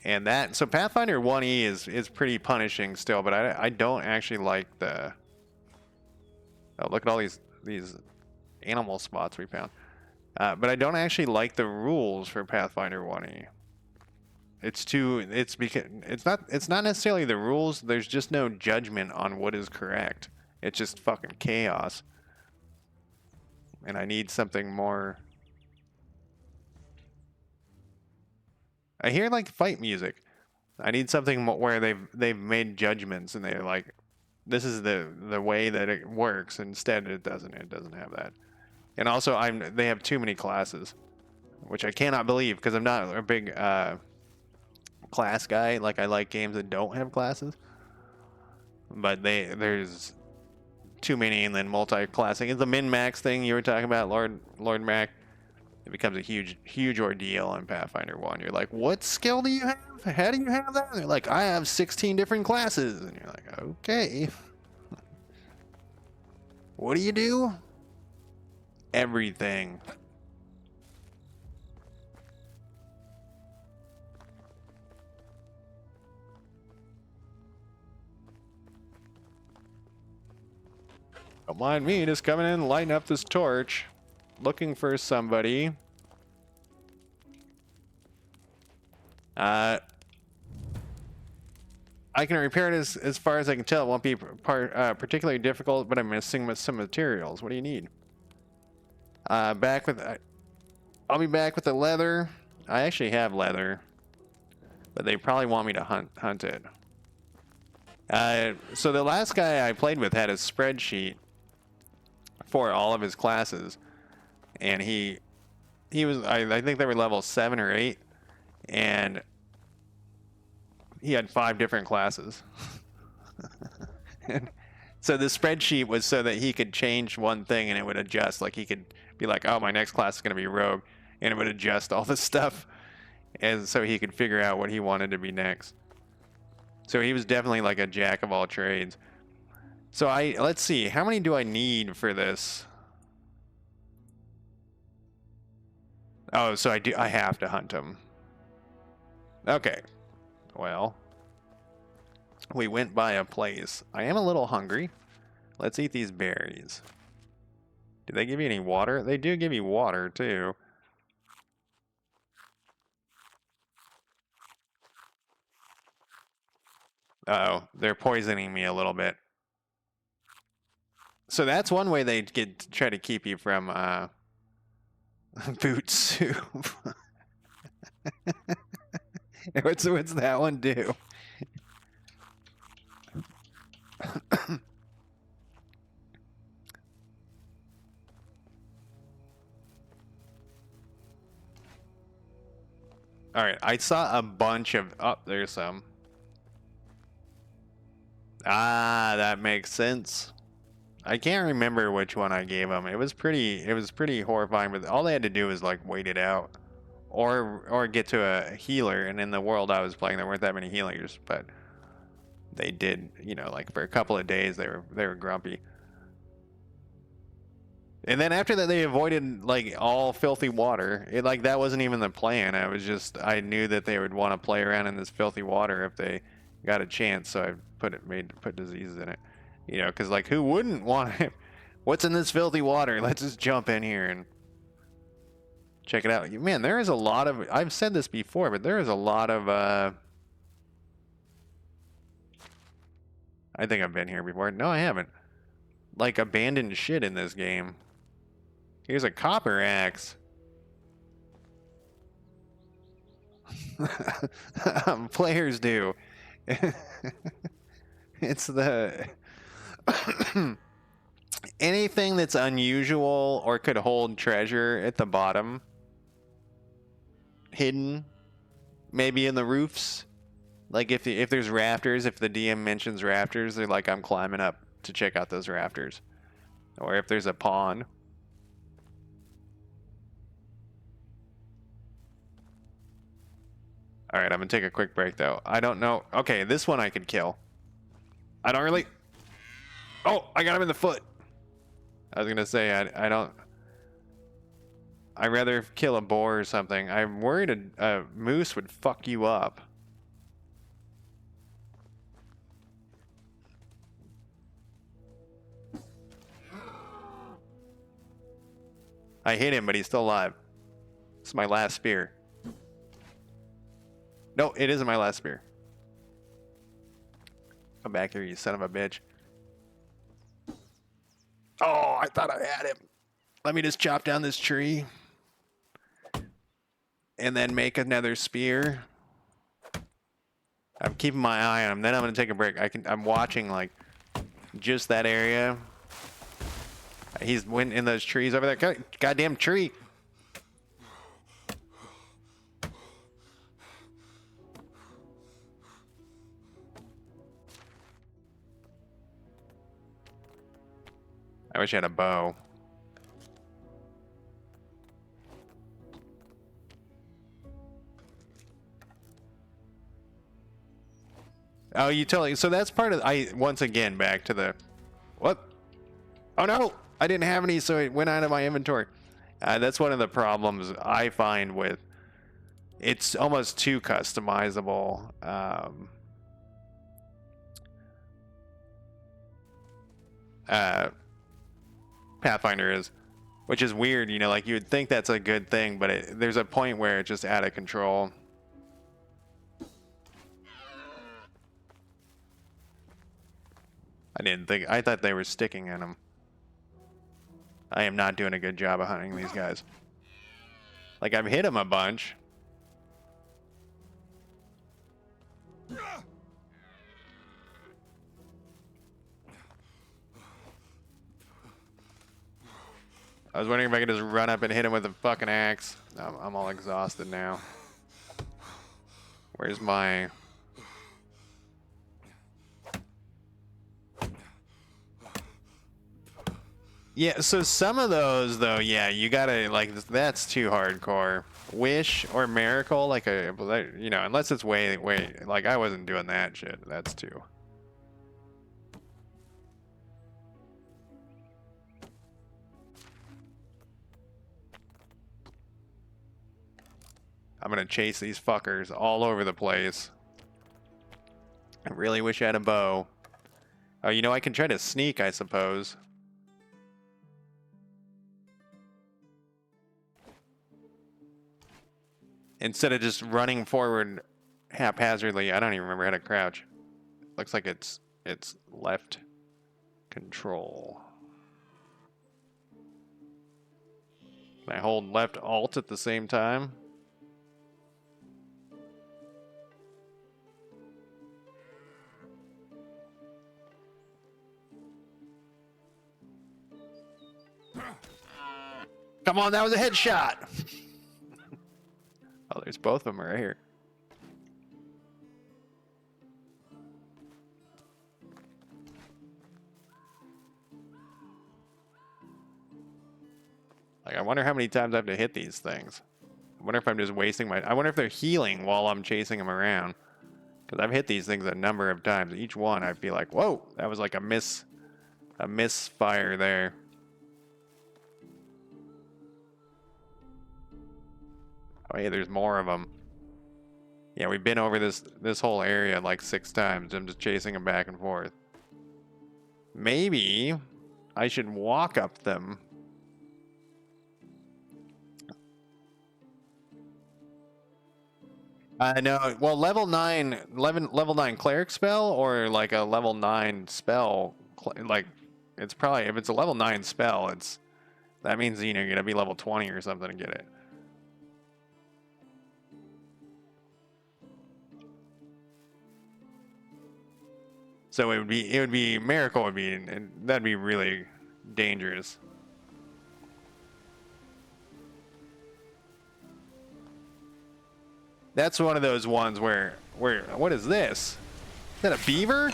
And so Pathfinder 1E is pretty punishing still, but I don't actually like the. Oh, look at all these animal spots we found. But I don't actually like the rules for Pathfinder 1E. It's not necessarily the rules. There's just no judgment on what is correct. It's just fucking chaos. And I need something more. I hear like fight music. I need something where they've made judgments and they're like, this is the way that it works. Instead, it doesn't have that. And also, they have too many classes, which I cannot believe because I'm not a big class guy. Like, I like games that don't have classes, but there's too many, and then multi-classing. It's the min-max thing you were talking about, Lord Mac. It becomes a huge ordeal on Pathfinder 1. You're like, what skill do you have? How do you have that? And they're like, I have 16 different classes. And you're like, okay. What do you do? Everything. Don't mind me just coming in, lighting up this torch, looking for somebody. I can repair it as far as I can tell. It won't be particularly difficult, but I'm missing some materials. What do you need? I'll be back with the leather. I actually have leather, but they probably want me to hunt it. So the last guy I played with had a spreadsheet for all of his classes, and he was I think they were level 7 or 8, and he had 5 different classes. And so the spreadsheet was so that he could change one thing and it would adjust. Like, he could be like, oh, my next class is going to be rogue, and it would adjust all the stuff, and so he could figure out what he wanted to be next. So he was definitely like a jack of all trades. So let's see, how many do I need for this? Oh, so I have to hunt him. Okay. Well, we went by a place. I am a little hungry. Let's eat these berries. Do they give you any water? They do give you water, too. Uh-oh, they're poisoning me a little bit. So that's one way they try to keep you from boot soup. What's that one do? All right, I saw a bunch of. Oh, there's some. Ah, that makes sense. I can't remember which one I gave them. It was pretty horrifying. But all they had to do was like wait it out, or get to a healer. And in the world I was playing, there weren't that many healers, but they did. You know, like for a couple of days they were grumpy. And then after that, they avoided like all filthy water. It like that wasn't even the plan. I knew that they would want to play around in this filthy water if they got a chance. So I put diseases in it, you know, because like who wouldn't want to? What's in this filthy water? Let's just jump in here and check it out. Man, there is a lot of. I've said this before, but there is a lot of. I think I've been here before. No, I haven't. Like abandoned shit in this game. Here's a copper axe. Players do. It's the anything that's unusual or could hold treasure at the bottom, hidden, maybe in the roofs. Like if there's rafters, if the DM mentions rafters, they're like, I'm climbing up to check out those rafters. Or if there's a pond. All right, I'm gonna take a quick break though. I don't know. Okay, this one I could kill. I don't really. Oh, I got him in the foot. I was gonna say I don't. I'd rather kill a boar or something. I'm worried a moose would fuck you up. I hit him, but he's still alive. It's my last spear. No, it isn't my last spear. Come back here, you son of a bitch. Oh, I thought I had him. Let me just chop down this tree. And then make another spear. I'm keeping my eye on him. Then I'm going to take a break. I'm watching, like, just that area. He's went in those trees over there. Goddamn tree. I wish I had a bow. Oh, you totally. So that's part of. Once again back to the. What? Oh no! I didn't have any, so it went out of my inventory. That's one of the problems I find with. It's almost too customizable. Pathfinder is, which is weird. You know, like you would think that's a good thing, but there's a point where it's just out of control. I thought they were sticking in them. I am not doing a good job of hunting these guys. Like, I've hit them a bunch. I was wondering if I could just run up and hit him with a fucking axe. I'm all exhausted now. Where's my... Yeah, so some of those, though, yeah, you gotta, like, that's too hardcore. Wish or Miracle, like you know, unless it's way, like, I wasn't doing that shit. That's too... I'm gonna chase these fuckers all over the place. I really wish I had a bow. Oh, you know, I can try to sneak, I suppose. Instead of just running forward haphazardly. I don't even remember how to crouch. Looks like it's left control. Can I hold left alt at the same time? Come on, that was a headshot! Oh, there's both of them right here. Like, I wonder how many times I have to hit these things. I wonder if I'm just wasting my... I wonder if they're healing while I'm chasing them around. Because I've hit these things a number of times. Each one, I feel like, whoa, that was like a misfire there. Oh, hey, there's more of them. Yeah, we've been over this whole area like 6 times. I'm just chasing them back and forth. Maybe I should walk up them. I know. Well, level 9 cleric spell or like a level 9 spell, like it's probably, if it's a level 9 spell, that means, you know, you're gonna be level 20 or something to get it. So it would be miracle would be, and that'd be really dangerous. That's one of those ones where what is this? Is that a beaver?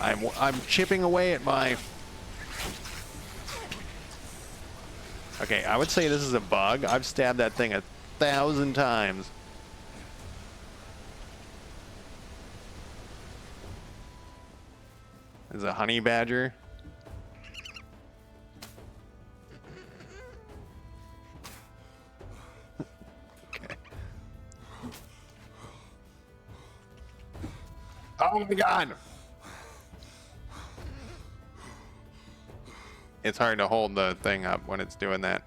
I'm chipping away at my... Okay, I would say this is a bug. I've stabbed that thing 1,000 times. This is a honey badger. Okay. Oh my god! It's hard to hold the thing up when it's doing that.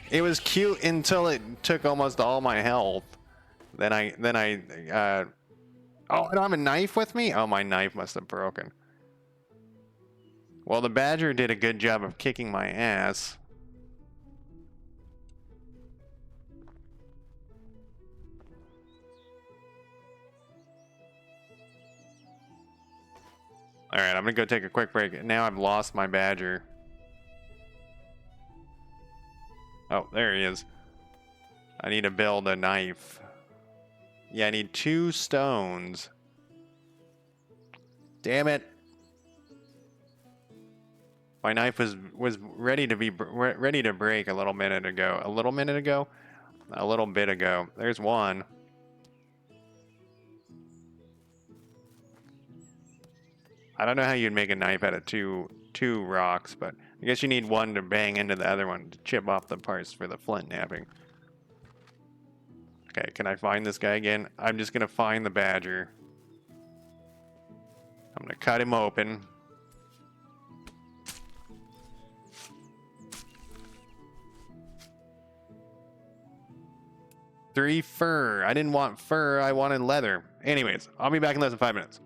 It was cute until it took almost all my health. Then I oh, I don't have a knife with me? Oh, my knife must have broken. Well, the badger did a good job of kicking my ass. Alright, I'm gonna go take a quick break. Now I've lost my badger. Oh, there he is. I need to build a knife. Yeah, I need 2 stones. Damn it. My knife was ready to be ready to break a little minute ago. A little minute ago? A little bit ago. There's one. I don't know how you'd make a knife out of two rocks, but I guess you need one to bang into the other one to chip off the parts for the flint knapping. Okay, can I find this guy again? I'm just gonna find the badger. I'm gonna cut him open. Three fur. I didn't want fur, I wanted leather. Anyways, I'll be back in less than 5 minutes.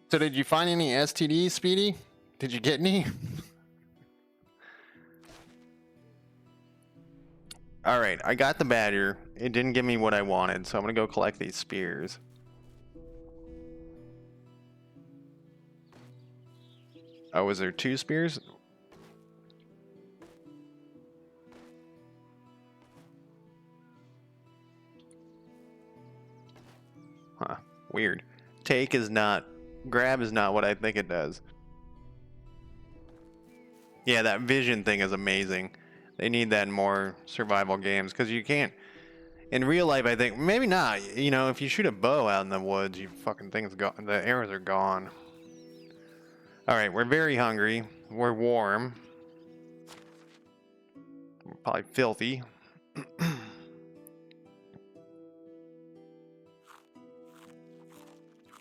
So did you find any STDs, Speedy? Did you get any? All right, I got the badger. It didn't give me what I wanted, so I'm gonna go collect these spears. Oh, was there 2 spears? Huh, weird. Grab is not what I think it does. Yeah, that vision thing is amazing. They need that in more survival games, because you can't... In real life, I think, maybe not. You know, if you shoot a bow out in the woods, you fucking thing's gone. The arrows are gone. Alright, we're very hungry. We're warm. We're probably filthy.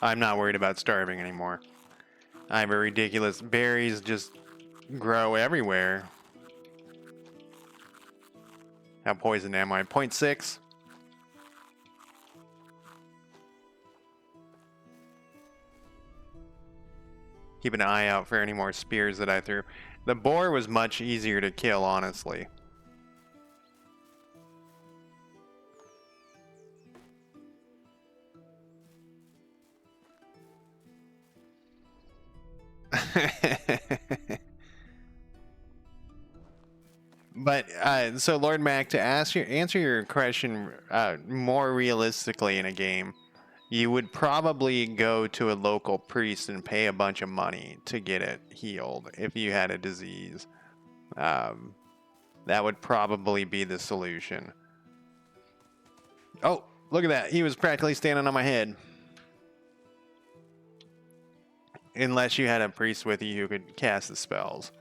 I'm not worried about starving anymore. I have a ridiculous... Berries just grow everywhere. How poisoned am I? 0.6? Keep an eye out for any more spears that I threw. The boar was much easier to kill, honestly. But so Lord Mac, to answer your question more realistically in a game, you would probably go to a local priest and pay a bunch of money to get it healed if you had a disease. That would probably be the solution. Oh, look at that. He was practically standing on my head. Unless you had a priest with you who could cast the spells.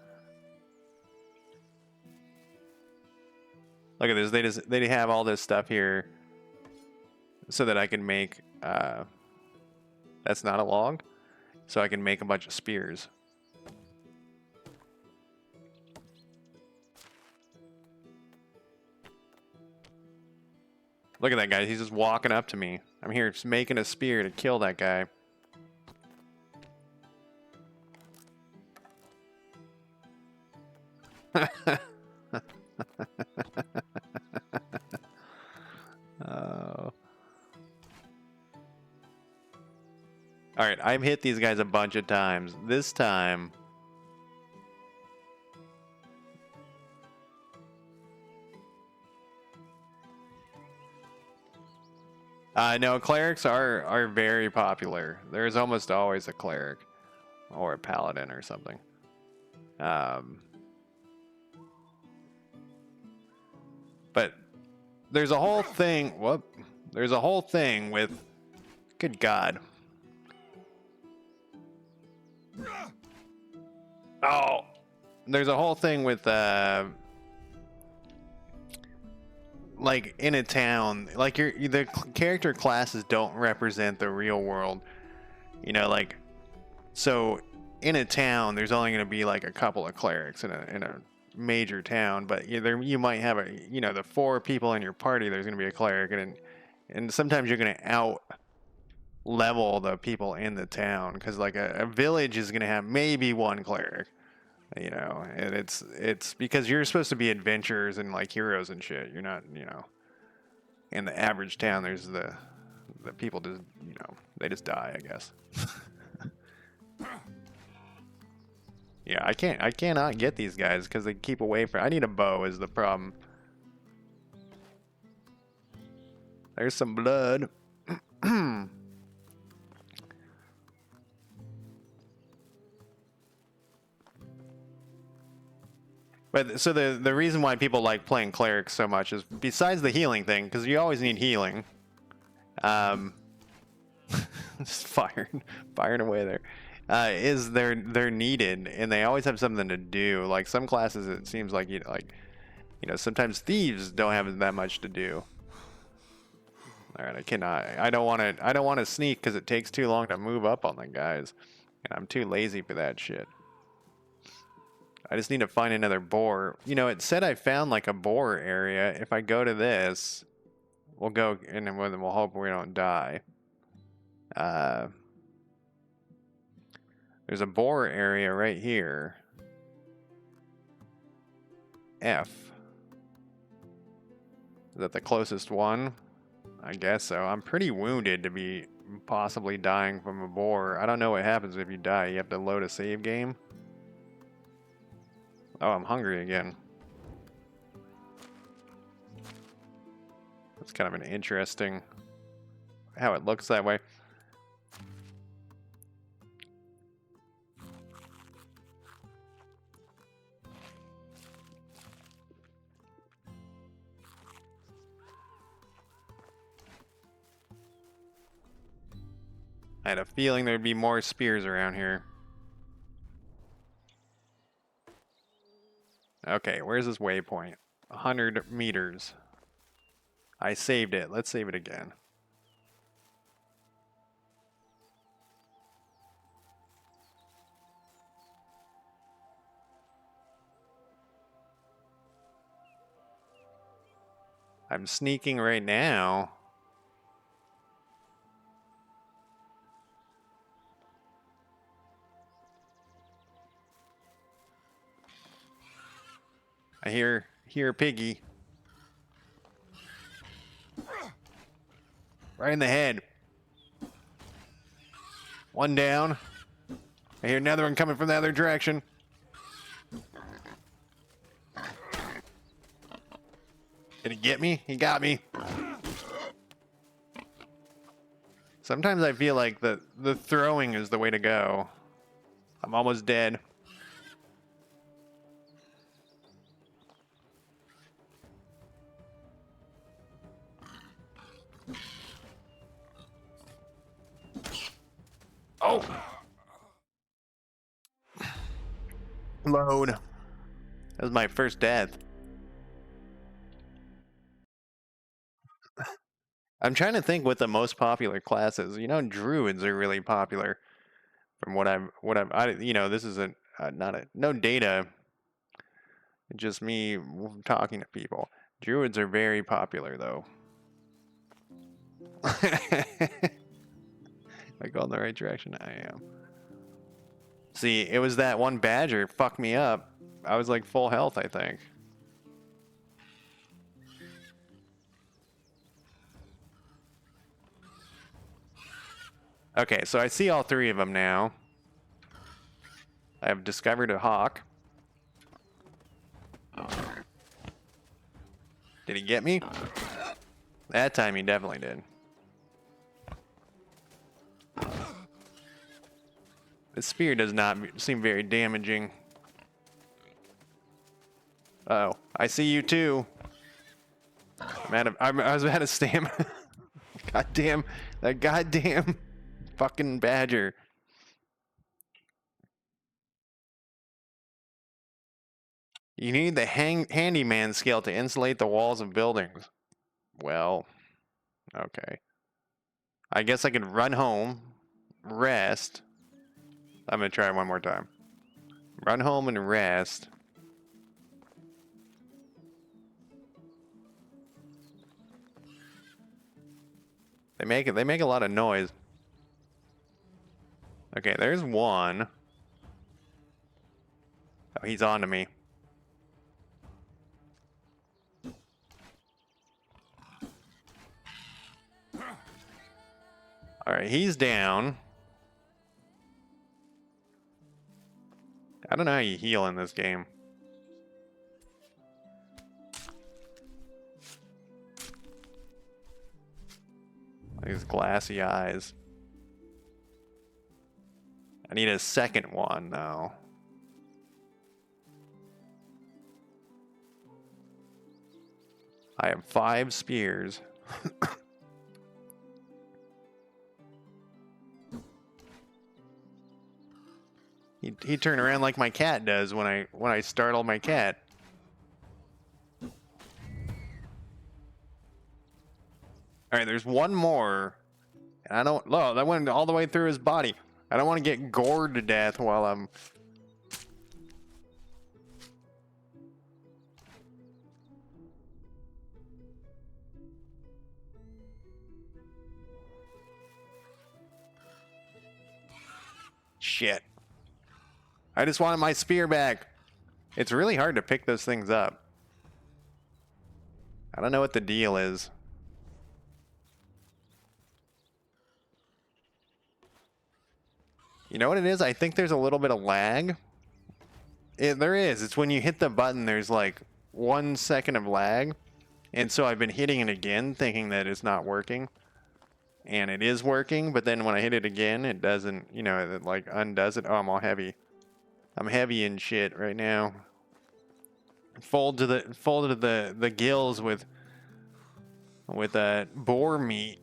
Look at this. They have all this stuff here so that I can make... that's not a log. So I can make a bunch of spears. Look at that guy. He's just walking up to me. I'm here just making a spear to kill that guy. Oh. Alright, I've hit these guys a bunch of times. This time... no, clerics are very popular. There's almost always a cleric. Or a paladin or something. But there's a whole thing... Whoop. There's a whole thing with... Good God. Oh! There's a whole thing with... like in a town, like the character classes don't represent the real world, you know, like, so in a town there's only going to be like a couple of clerics in a major town, but you might have the 4 people in your party, there's going to be a cleric, and sometimes you're going to out level the people in the town, because like a village is going to have maybe 1 cleric, you know, and it's because you're supposed to be adventurers and like heroes and shit. You're not, you know, in the average town, there's the people just, you know, they just die, I guess. Yeah, I cannot get these guys because they keep away from... I need a bow is the problem. There's some blood. But so the reason why people like playing clerics so much is, besides the healing thing, because you always need healing. Just firing away there. Is they're needed, and they always have something to do. Like some classes, it seems like you know, sometimes thieves don't have that much to do. All right, I don't want to sneak because it takes too long to move up on the guys, and I'm too lazy for that shit. I just need to find another boar. You know, it said I found like a boar area. If I go to this, we'll go and then we'll hope we don't die. There's a boar area right here. F. Is that the closest one? I guess so. I'm pretty wounded to be possibly dying from a boar. I don't know what happens if you die. You have to load a save game. Oh, I'm hungry again. That's kind of an interesting how it looks that way. I had a feeling there'd be more spears around here. Okay, where's this waypoint? 100 meters. I saved it. Let's save it again. I'm sneaking right now. I hear a piggy. Right in the head. One down. I hear another one coming from the other direction. Did he get me? He got me. Sometimes I feel like the throwing is the way to go. I'm almost dead. Oh! Load. That was my first death. I'm trying to think what the most popular class is. You know, druids are really popular. From what this isn't no data. Just me talking to people. Druids are very popular, though. Am I going the right direction? I am. See, it was that one badger fucked me up. I was like full health, I think. Okay, so I see all three of them now. I have discovered a hawk. Did he get me? That time he definitely did. The spear does not seem very damaging. Oh, I see you too. I was out of stamina. Goddamn, that goddamn fucking badger. You need the handyman skill to insulate the walls of buildings. Well, okay. I guess I can run home, rest. I'm gonna try one more time. Run home and rest. They make a lot of noise. Okay, there's one. Oh, he's on to me. Alright, he's down. I don't know how you heal in this game. These glassy eyes. I need a second one, though. I have 5 spears. He turned around like my cat does when I startle my cat. All right, there's one more. And I don't. Oh, that went all the way through his body. I don't want to get gored to death while I'm. Shit. I just wanted my spear back. It's really hard to pick those things up. I don't know what the deal is. You know what it is? I think there's a little bit of lag. There is. It's when you hit the button, there's like 1 second of lag. And so I've been hitting it again, thinking that it's not working. And it is working, but then when I hit it again, it doesn't, you know, it like undoes it. Oh, I'm all heavy. I'm heavy in shit right now. Folded to the gills with boar meat.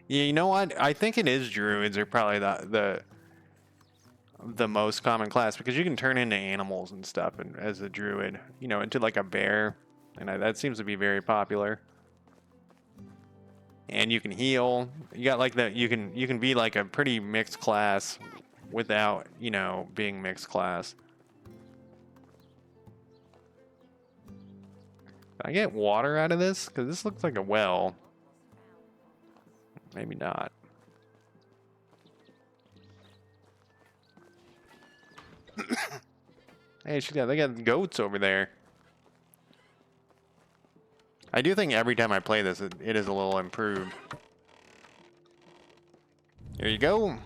Yeah, you know what? I think it is druids are probably the most common class because you can turn into animals and stuff and as a druid, you know, into like a bear, and that seems to be very popular. And you can heal. You got like that. You can be like a pretty mixed class without, you know, being mixed class. Can I get water out of this? Because this looks like a well. Maybe not. Hey, they got goats over there. I do think every time I play this, it is a little improved. Here you go.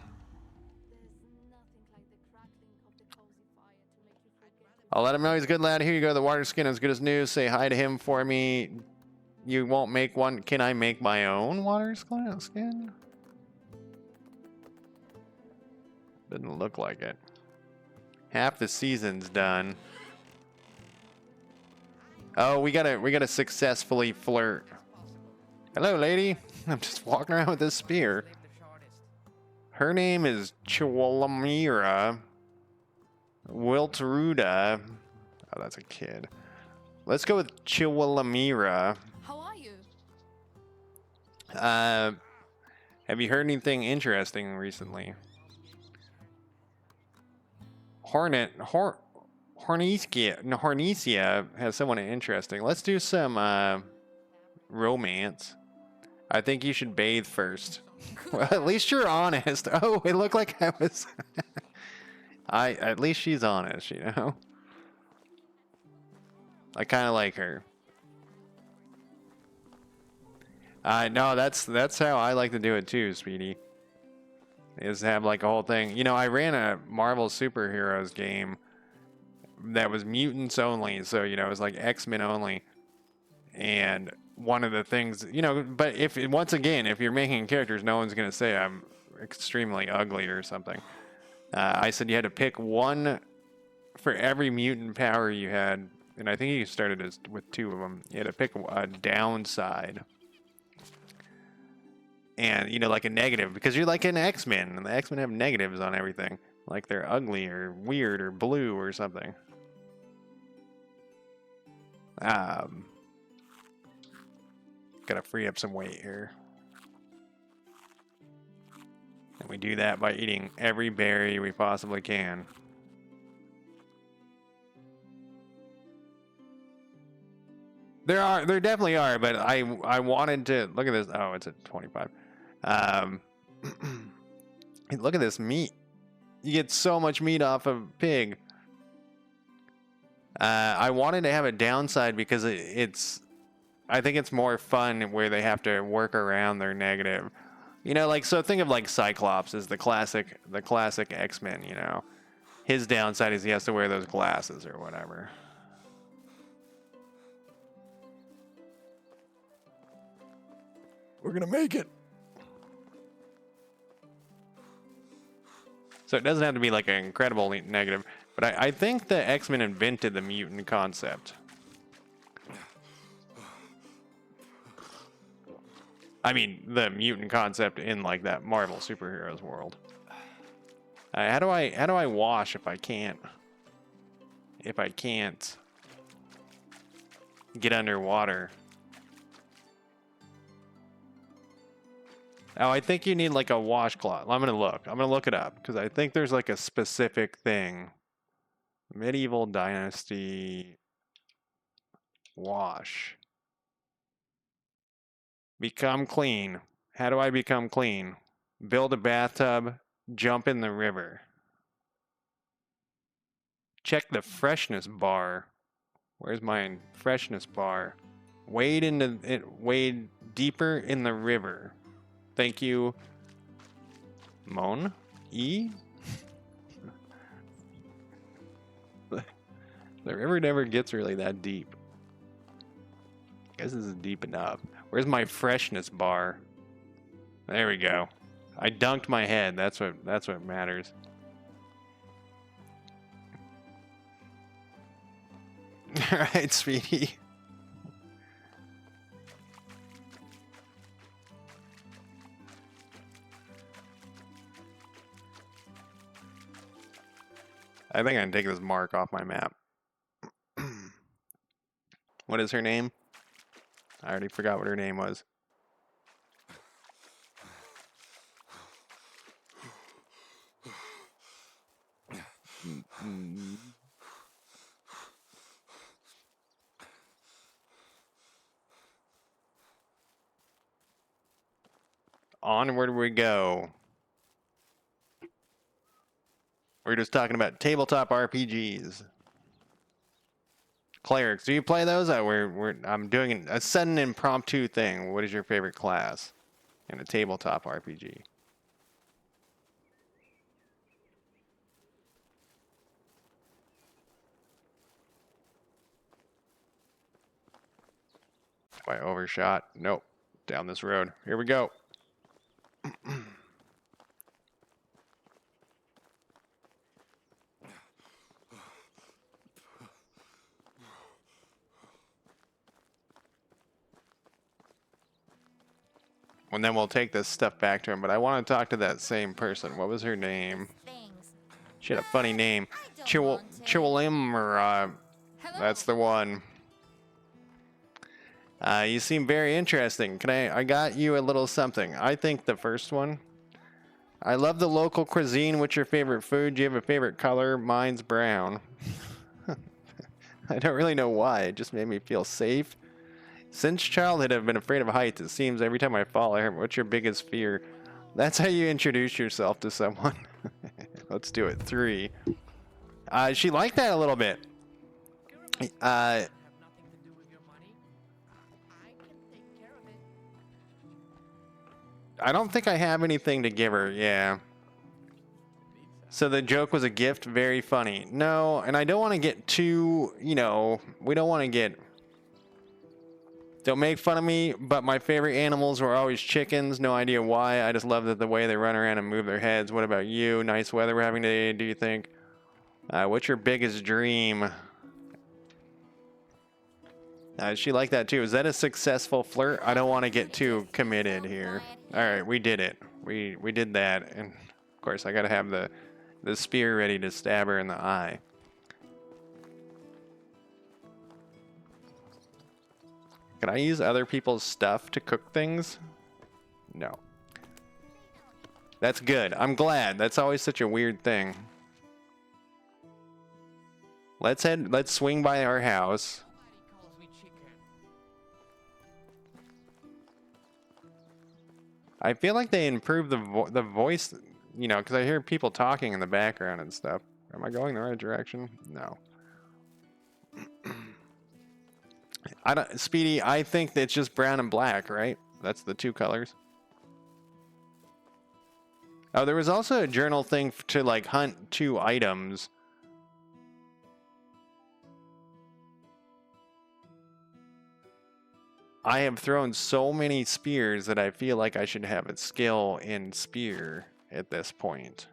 I'll let him know he's a good lad. Here you go. The water skin is good as new. Say hi to him for me. You won't make one. Can I make my own water skin? Didn't look like it. Half the season's done. Oh, we gotta successfully flirt. Hello, lady. I'm just walking around with this spear. Her name is Chiwalamira Wiltruda. Oh, that's a kid. Let's go with Chiwalamira. How are you? Have you heard anything interesting recently? Hornesia has someone interesting. Let's do some romance. I think you should bathe first. Well, at least you're honest. Oh, it looked like I was. At least she's honest, you know. I kind of like her. No, that's how I like to do it too, Speedy. Is have like a whole thing. You know, I ran a Marvel superheroes game that was mutants only, so you know it was like X-Men only. And one of the things, you know, but if you're making characters, no one's gonna say I'm extremely ugly or something. I said you had to pick one for every mutant power you had, and I think you started with 2 of them. You had to pick a downside. And, you know, like a negative, because you're like an X-Men, and the X-Men have negatives on everything. Like they're ugly or weird or blue or something. Gotta free up some weight here. And we do that by eating every berry we possibly can. There definitely are, but I wanted to look at this. Oh, it's at 25. Look at this meat. You get so much meat off of pig. I wanted to have a downside because I think it's more fun where they have to work around their negative. You know, like, so think of like Cyclops as the classic X-Men, you know. His downside is he has to wear those glasses or whatever. We're gonna make it. So it doesn't have to be like an incredible negative, but I think the X-Men invented the mutant concept. I mean, the mutant concept in like that Marvel superheroes world. How do I wash if I can't get underwater? Oh, I think you need like a washcloth. I'm gonna look it up because I think there's like a specific thing. Medieval Dynasty Wash. Become clean. How do I become clean? Build a bathtub. Jump in the river. Check the freshness bar. Where's my freshness bar? Wade deeper in the river. Thank you, Mon E. The river never gets really that deep. I guess this is deep enough. Where's my freshness bar? There we go. I dunked my head. That's what matters. All right, sweetie. I think I can take this mark off my map. What is her name? I already forgot what her name was. Onward we go. We're just talking about tabletop RPGs. Clerics, do you play those? I'm doing a sudden impromptu thing. What is your favorite class in a tabletop RPG? Have I overshot? Nope. Down this road. Here we go. And then we'll take this stuff back to him, but I want to talk to that same person. What was her name? She had a funny name. Chiwalimra. That's the one. You seem very interesting. I got you a little something. I think the first one. I love the local cuisine. What's your favorite food? Do you have a favorite color? Mine's brown. I don't really know why. It just made me feel safe. Since childhood, I've been afraid of heights. It seems every time I fall, I hear, what's your biggest fear? That's how you introduce yourself to someone. Let's do it. 3. She liked that a little bit. I don't think I have anything to give her. Yeah. So the joke was a gift. Very funny. No, and I don't want to get too, we don't want to get... Don't make fun of me, but my favorite animals were always chickens. No idea why. I just love the way they run around and move their heads. What about you? Nice weather we're having today, do you think? What's your biggest dream? She liked that too. Is that a successful flirt? I don't want to get too committed here. All right, we did it. We did that. And of course, I got to have the spear ready to stab her in the eye. Can I use other people's stuff to cook things? No. That's good. I'm glad. That's always such a weird thing. Let's swing by our house. I feel like they improved the voice, because I hear people talking in the background and stuff. Am I going the right direction? No. Speedy, I think it's just brown and black, right? That's the 2 colors. Oh, there was also a journal thing to hunt 2 items. I have thrown so many spears that I feel like I should have a skill in spear at this point.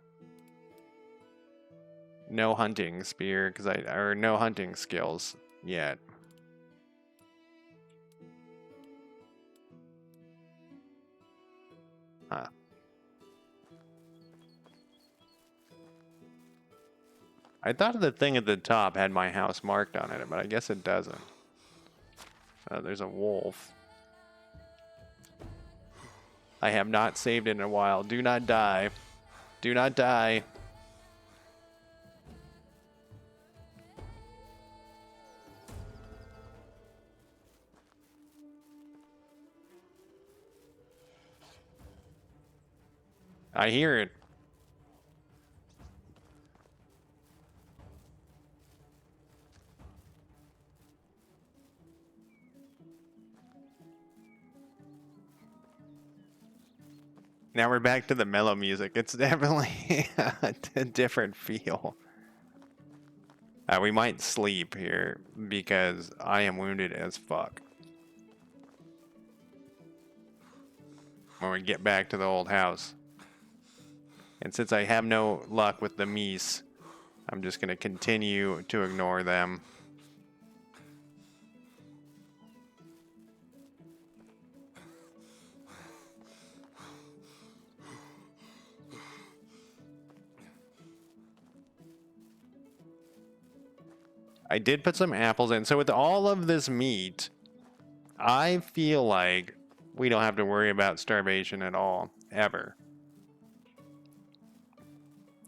No hunting spear or no hunting skills yet. Huh. I thought the thing at the top had my house marked on it, but I guess it doesn't. There's a wolf. I have not saved it in a while. Do not die. Do not die. I hear it. Now we're back to the mellow music. It's definitely a different feel. We might sleep here because I am wounded as fuck. When we get back to the old house. And since I have no luck with the meese, I'm just going to continue to ignore them. I did put some apples in. So with all of this meat, I feel like we don't have to worry about starvation at all, ever.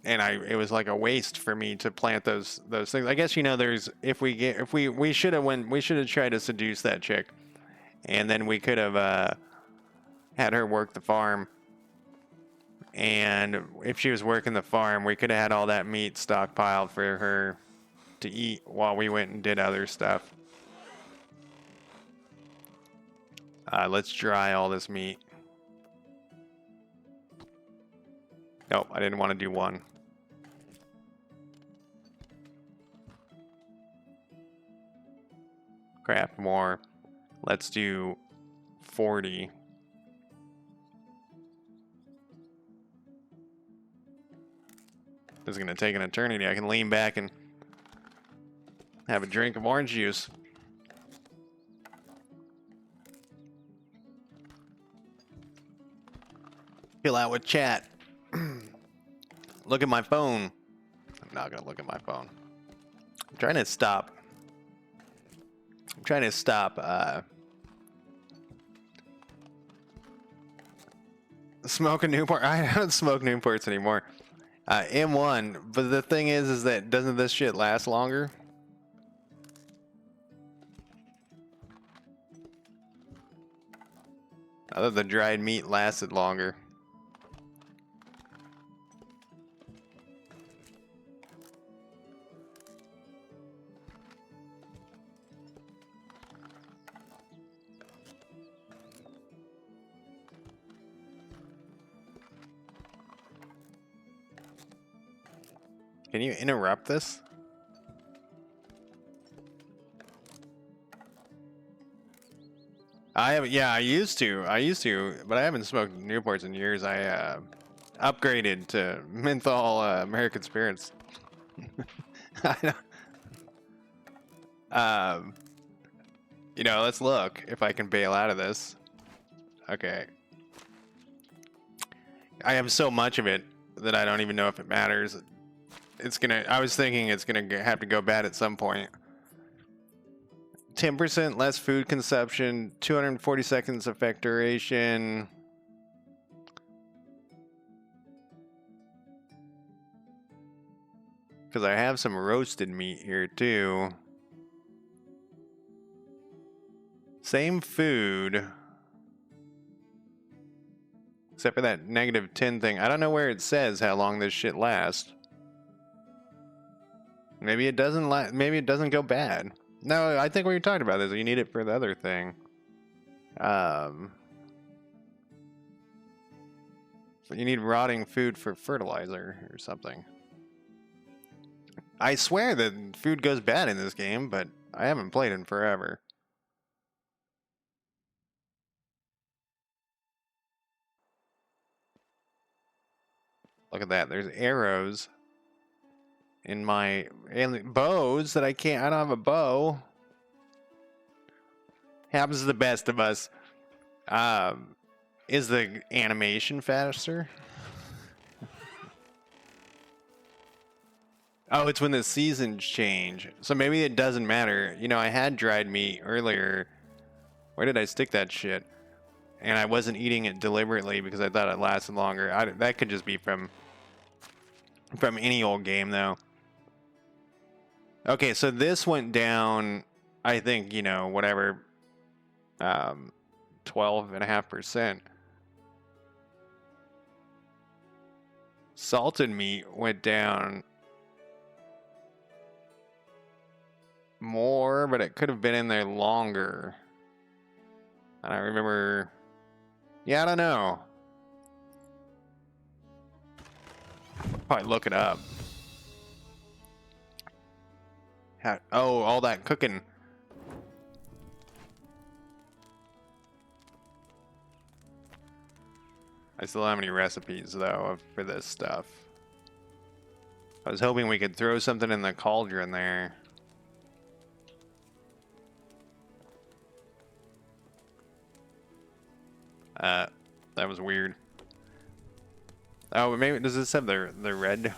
And it was like a waste for me to plant those things. I guess, you know, there's we should have tried to seduce that chick, and then we could have had her work the farm. And if she was working the farm, we could have had all that meat stockpiled for her to eat while we went and did other stuff. Let's dry all this meat. Nope, I didn't want to do one. Craft more. Let's do 40. This is going to take an eternity. I can lean back and have a drink of orange juice. Chill out with chat. Look at my phone. I'm not going to look at my phone. I'm trying to stop. Smoking Newport. I don't smoke Newports anymore. M1. But the thing is that doesn't this shit last longer? I thought the dried meat lasted longer. Can you interrupt this? I used to, but I haven't smoked Newports in years. I upgraded to menthol American Spirits. You know, let's look if I can bail out of this. Okay. I have so much of it that I don't even know if it matters. I was thinking it's gonna have to go bad at some point. 10% less food consumption, 240 seconds effect duration. Because I have some roasted meat here too. Same food. Except for that -10 thing. I don't know where it says how long this shit lasts. Maybe it doesn't maybe it doesn't go bad. No, I think what you're talking about is you need it for the other thing. You need rotting food for fertilizer or something. I swear that food goes bad in this game, but I haven't played in forever. Look at that. There's arrows in my bows that I don't have a bow. Happens to the best of us. Is the animation faster? Oh, it's when the seasons change. So maybe it doesn't matter. You know, I had dried meat earlier. Where did I stick that shit? And I wasn't eating it deliberately because I thought it lasted longer. That could just be from any old game, though. Okay, so this went down, I think, you know, whatever, 12.5%. Salted meat went down more, but it could have been in there longer. I don't remember. Yeah, I don't know. Probably look it up. Oh, all that cooking. I still don't have any recipes, though, for this stuff. I was hoping we could throw something in the cauldron there. That was weird. Oh, maybe, does this have the red,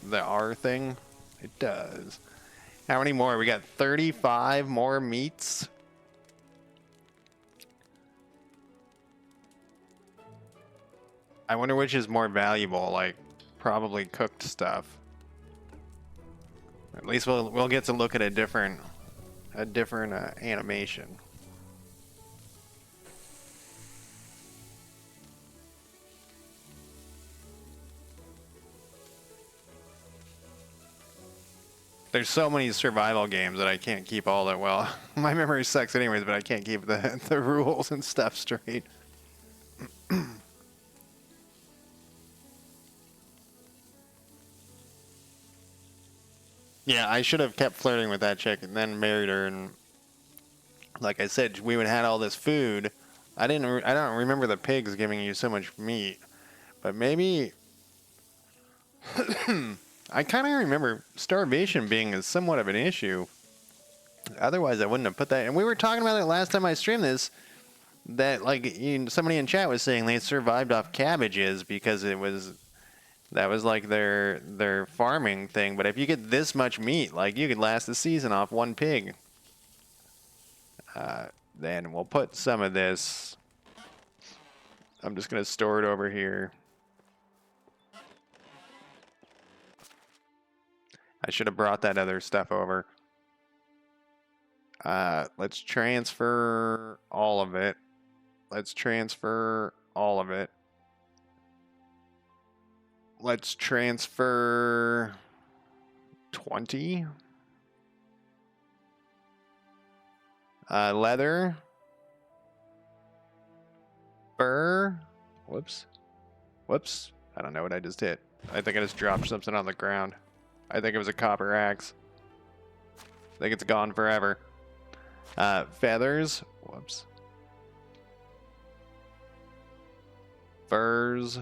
the R thing? It does. How many more? We got 35 more meats. I wonder which is more valuable, like probably cooked stuff. At least we'll get to look at a different animation. There's so many survival games that I can't keep all that well. My memory sucks anyways, but I can't keep the rules and stuff straight. Yeah, I should have kept flirting with that chick and then married her, and like I said, we would have had all this food. I don't remember the pigs giving you so much meat, but maybe I kind of remember starvation being somewhat of an issue. Otherwise, I wouldn't have put that. And we were talking about it last time I streamed this. That somebody in chat was saying they survived off cabbages because that was like their farming thing. But if you get this much meat, like you could last a season off one pig. Then we'll put some of this. I'm just gonna store it over here. I should have brought that other stuff over. Let's transfer all of it. Let's transfer all of it. Let's transfer 20. Leather. Fur. Whoops. Whoops. I don't know what I just hit. I think I just dropped something on the ground. I think it was a copper axe. I think it's gone forever. Feathers. Whoops. Furs.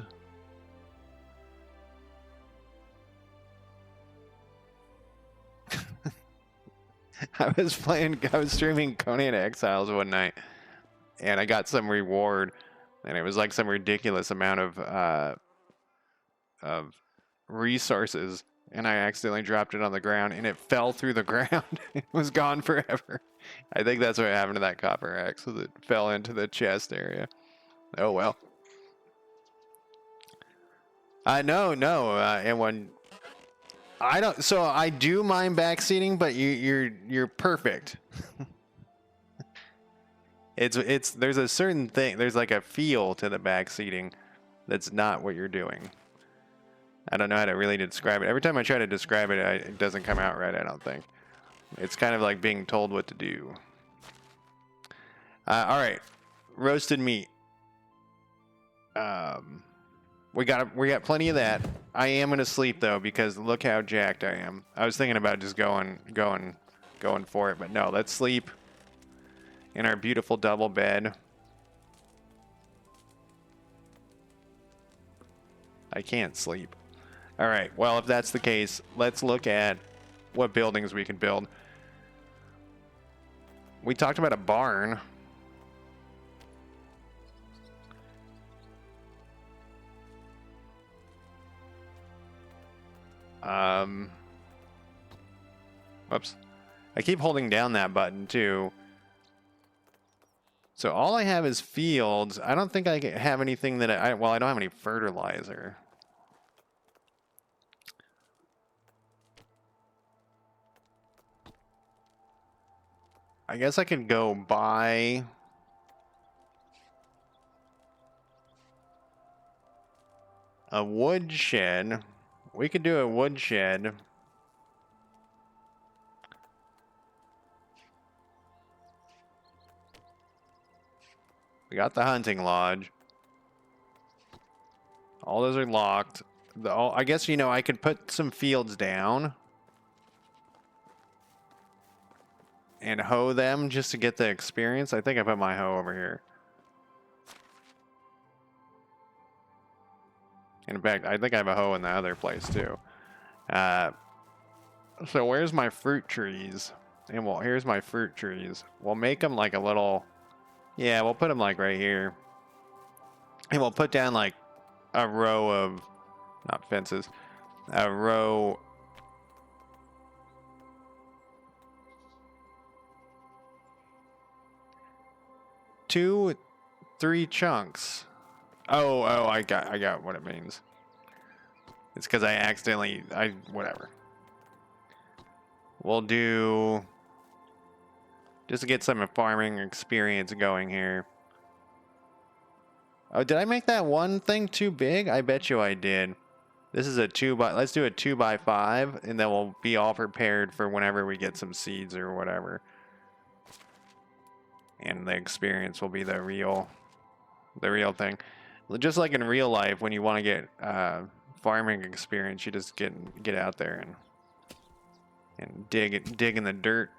I was streaming Conan Exiles one night, and I got some reward, and it was like some ridiculous amount of resources, and I accidentally dropped it on the ground, and it fell through the ground. It was gone forever. I think that's what happened to that copper axe, was it fell into the chest area. Oh well. No, and when I don't, so I do mind backseating, but you're perfect. It's there's a certain thing, there's like a feel to the backseating that's not what you're doing. I don't know how to really describe it. Every time I try to describe it, it doesn't come out right, I don't think. It's kind of like being told what to do. All right, roasted meat. We got plenty of that. I am gonna sleep though because look how jacked I am. I was thinking about just going for it, but no, let's sleep in our beautiful double bed. I can't sleep. All right, well, if that's the case, let's look at what buildings we can build. We talked about a barn. Whoops. I keep holding down that button too. So all I have is fields. I don't think I have anything that well, I don't have any fertilizer. I guess I could go buy A wood shed. We could do a wood shed. We got the hunting lodge. All those are locked. I guess, you know, I could put some fields down and hoe them just to get the experience. I think I put my hoe over here. In fact, I think I have a hoe in the other place too. So where's my fruit trees? And well, here's my fruit trees. We'll make them like a little... Yeah, we'll put them like right here. And we'll put down like a row of... Not fences. A row... 2, 3 chunks. Oh, I got what it means. It's because I accidentally... Whatever. We'll do... Just to get some farming experience going here. Oh, did I make that one thing too big? I bet you I did. This is a 2 by... Let's do a 2 by 5, and then we'll be all prepared for whenever we get some seeds or whatever. And the experience will be the real thing. Just like in real life, when you want to get farming experience, you just get out there and dig in the dirt.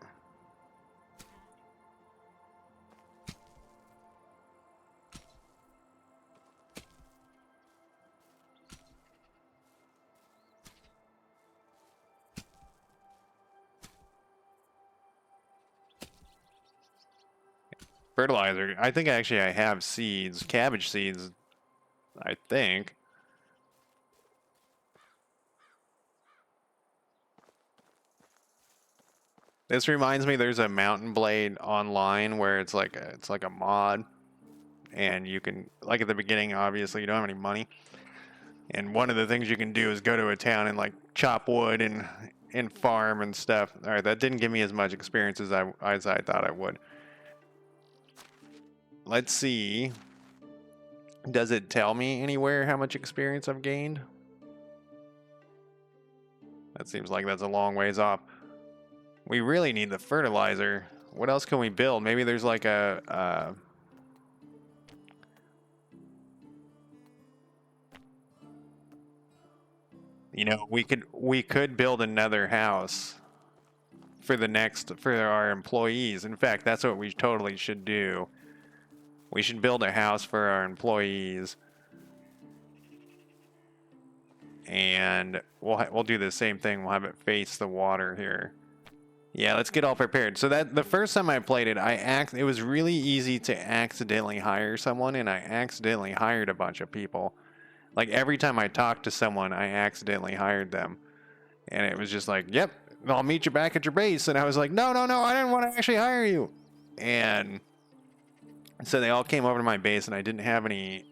Fertilizer. I think actually I have seeds, cabbage seeds, I think. This reminds me there's a Mountain Blade online where it's like a mod, and you can, like at the beginning, obviously you don't have any money. And one of the things you can do is go to a town and like chop wood and farm and stuff. All right, that didn't give me as much experience as I thought I would. Let's see. Does it tell me anywhere how much experience I've gained? That seems like that's a long ways off. We really need the fertilizer. What else can we build? Maybe there's like a... you know, we could build another house for our employees. In fact, that's what we totally should do. We should build a house for our employees, and we'll do the same thing. We'll have it face the water here. Yeah, let's get all prepared. So that the first time I played it, it was really easy to accidentally hire someone, and I accidentally hired a bunch of people. Like every time I talked to someone, I accidentally hired them, and it was just like, "Yep, I'll meet you back at your base." And I was like, "No, I didn't want to actually hire you," and so they all came over to my base, and I didn't have any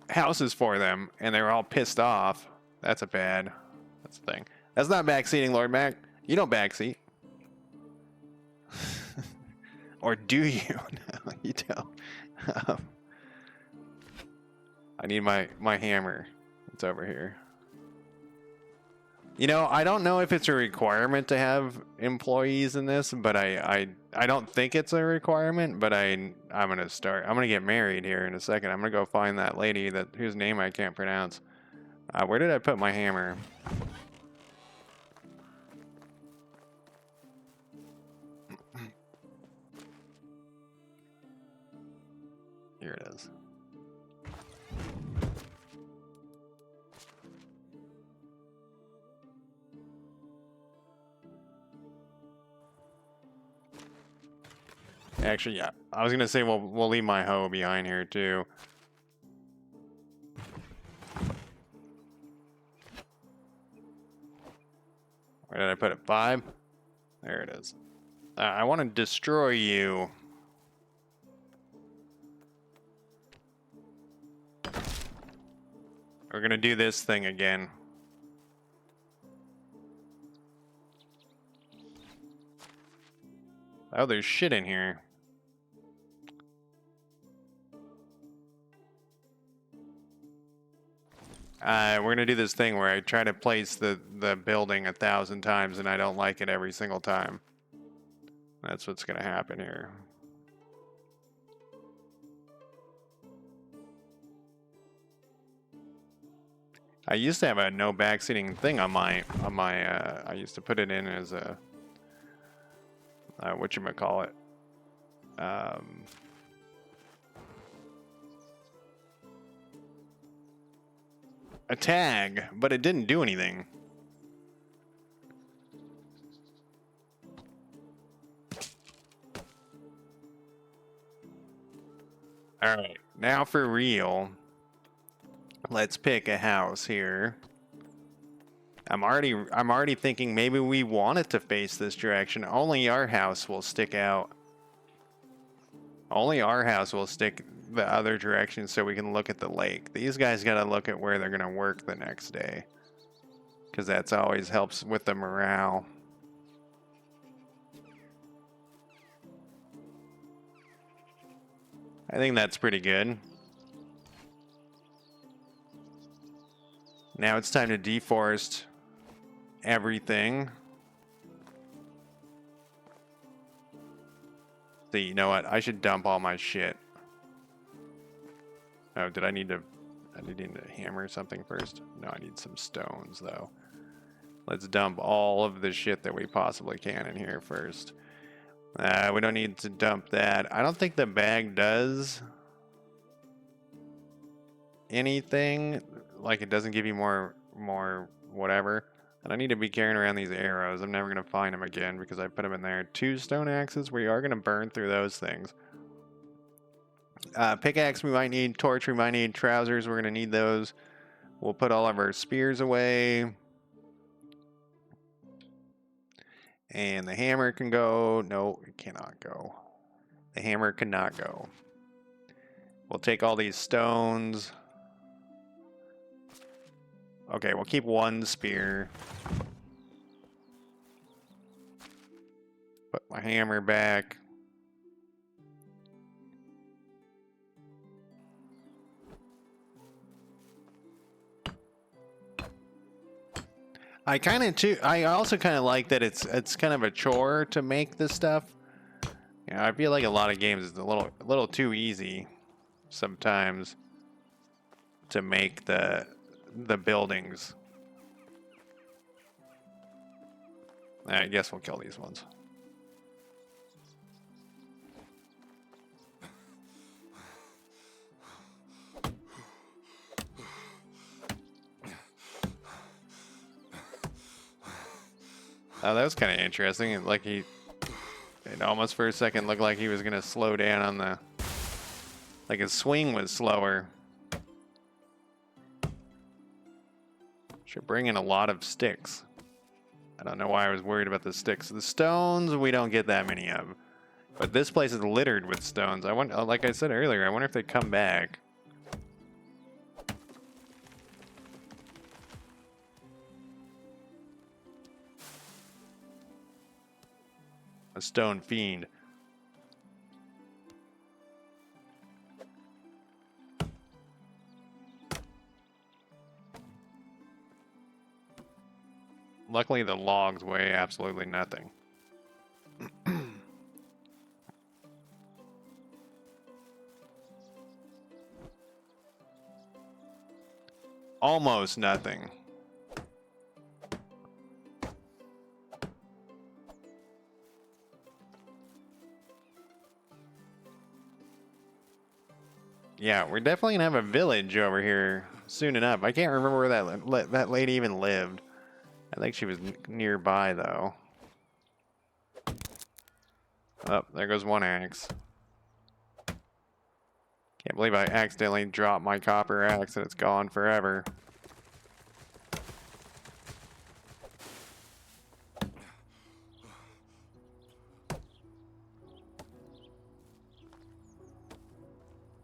houses for them, and they were all pissed off. That's the thing. That's not backseating, Lord Mac. You don't backseat. Or do you? No, you don't. I need my hammer. It's over here. You know, I don't know if it's a requirement to have employees in this, but I don't think it's a requirement, but I'm gonna get married here in a second. I'm gonna go find that lady whose name I can't pronounce. Where did I put my hammer? Here it is. Actually, yeah. I was gonna say we'll leave my hoe behind here too. Where did I put it? 5? There it is. I want to destroy you. We're gonna do this thing again. Oh, there's shit in here. We're gonna do this thing where I try to place the building 1,000 times and I don't like it every single time. That's what's gonna happen here. I used to have a no backseating thing on my I used to put it in as a whatchamacallit. A tag, but it didn't do anything. Alright, now for real. Let's pick a house here. I'm already thinking maybe we want it to face this direction. Only our house will stick out. Only our house will stick the other direction so we can look at the lake. These guys gotta look at where they're gonna work the next day, because that's always helps with the morale. I think that's pretty good. Now it's time to deforest everything. See, you know what? I should dump all my shit. Oh, did I need to hammer something first? No, I need some stones, though. Let's dump all of the shit that we possibly can in here first. We don't need to dump that. I don't think the bag does anything. Like, it doesn't give you more whatever. And I need to be carrying around these arrows. I'm never going to find them again because I put them in there. 2 stone axes. We are going to burn through those things. Pickaxe we might need. Torch we might need. Trousers, we're going to need those. We'll put all of our spears away. And the hammer can go. No, it cannot go. The hammer cannot go. We'll take all these stones. Okay, we'll keep 1 spear. Put my hammer back. I also kind of like that it's kind of a chore to make this stuff. Yeah, I feel like a lot of games is a little too easy sometimes to make the buildings. I guess we'll kill these ones. Oh, that was kind of interesting. It almost for a second looked like he was gonna slow down on the, like his swing was slower. Should bring in a lot of sticks. I don't know why I was worried about the sticks. The stones we don't get that many of, but this place is littered with stones. I wonder, like I said earlier, I wonder if they come back. A stone fiend. Luckily, the logs weigh absolutely nothing. Almost nothing. Yeah, we're definitely gonna have a village over here soon enough. I can't remember where that lady even lived. I think she was nearby, though. Oh, there goes 1 axe. Can't believe I accidentally dropped my copper axe and it's gone forever.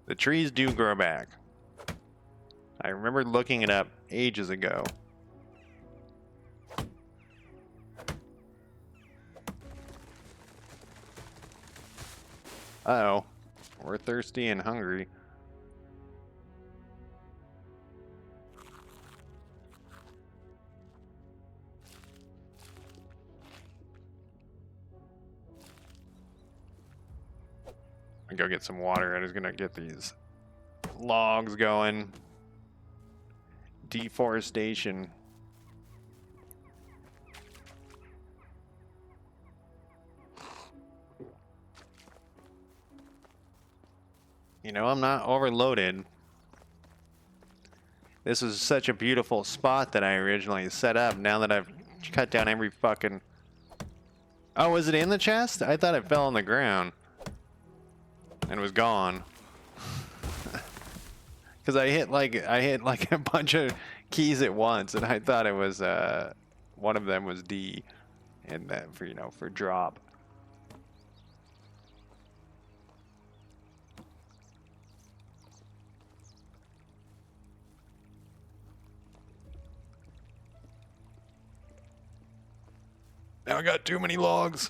The trees do grow back. I remember looking it up ages ago. Uh-oh. We're thirsty and hungry. I go get some water. I'm just gonna get these logs going. Deforestation. You know, I'm not overloaded. This is such a beautiful spot that I originally set up. Now that I've cut down every fucking... Oh, was it in the chest? I thought it fell on the ground. And was gone. Because I hit like a bunch of keys at once, and I thought it was one of them was D, and that for for drop. Now I got too many logs.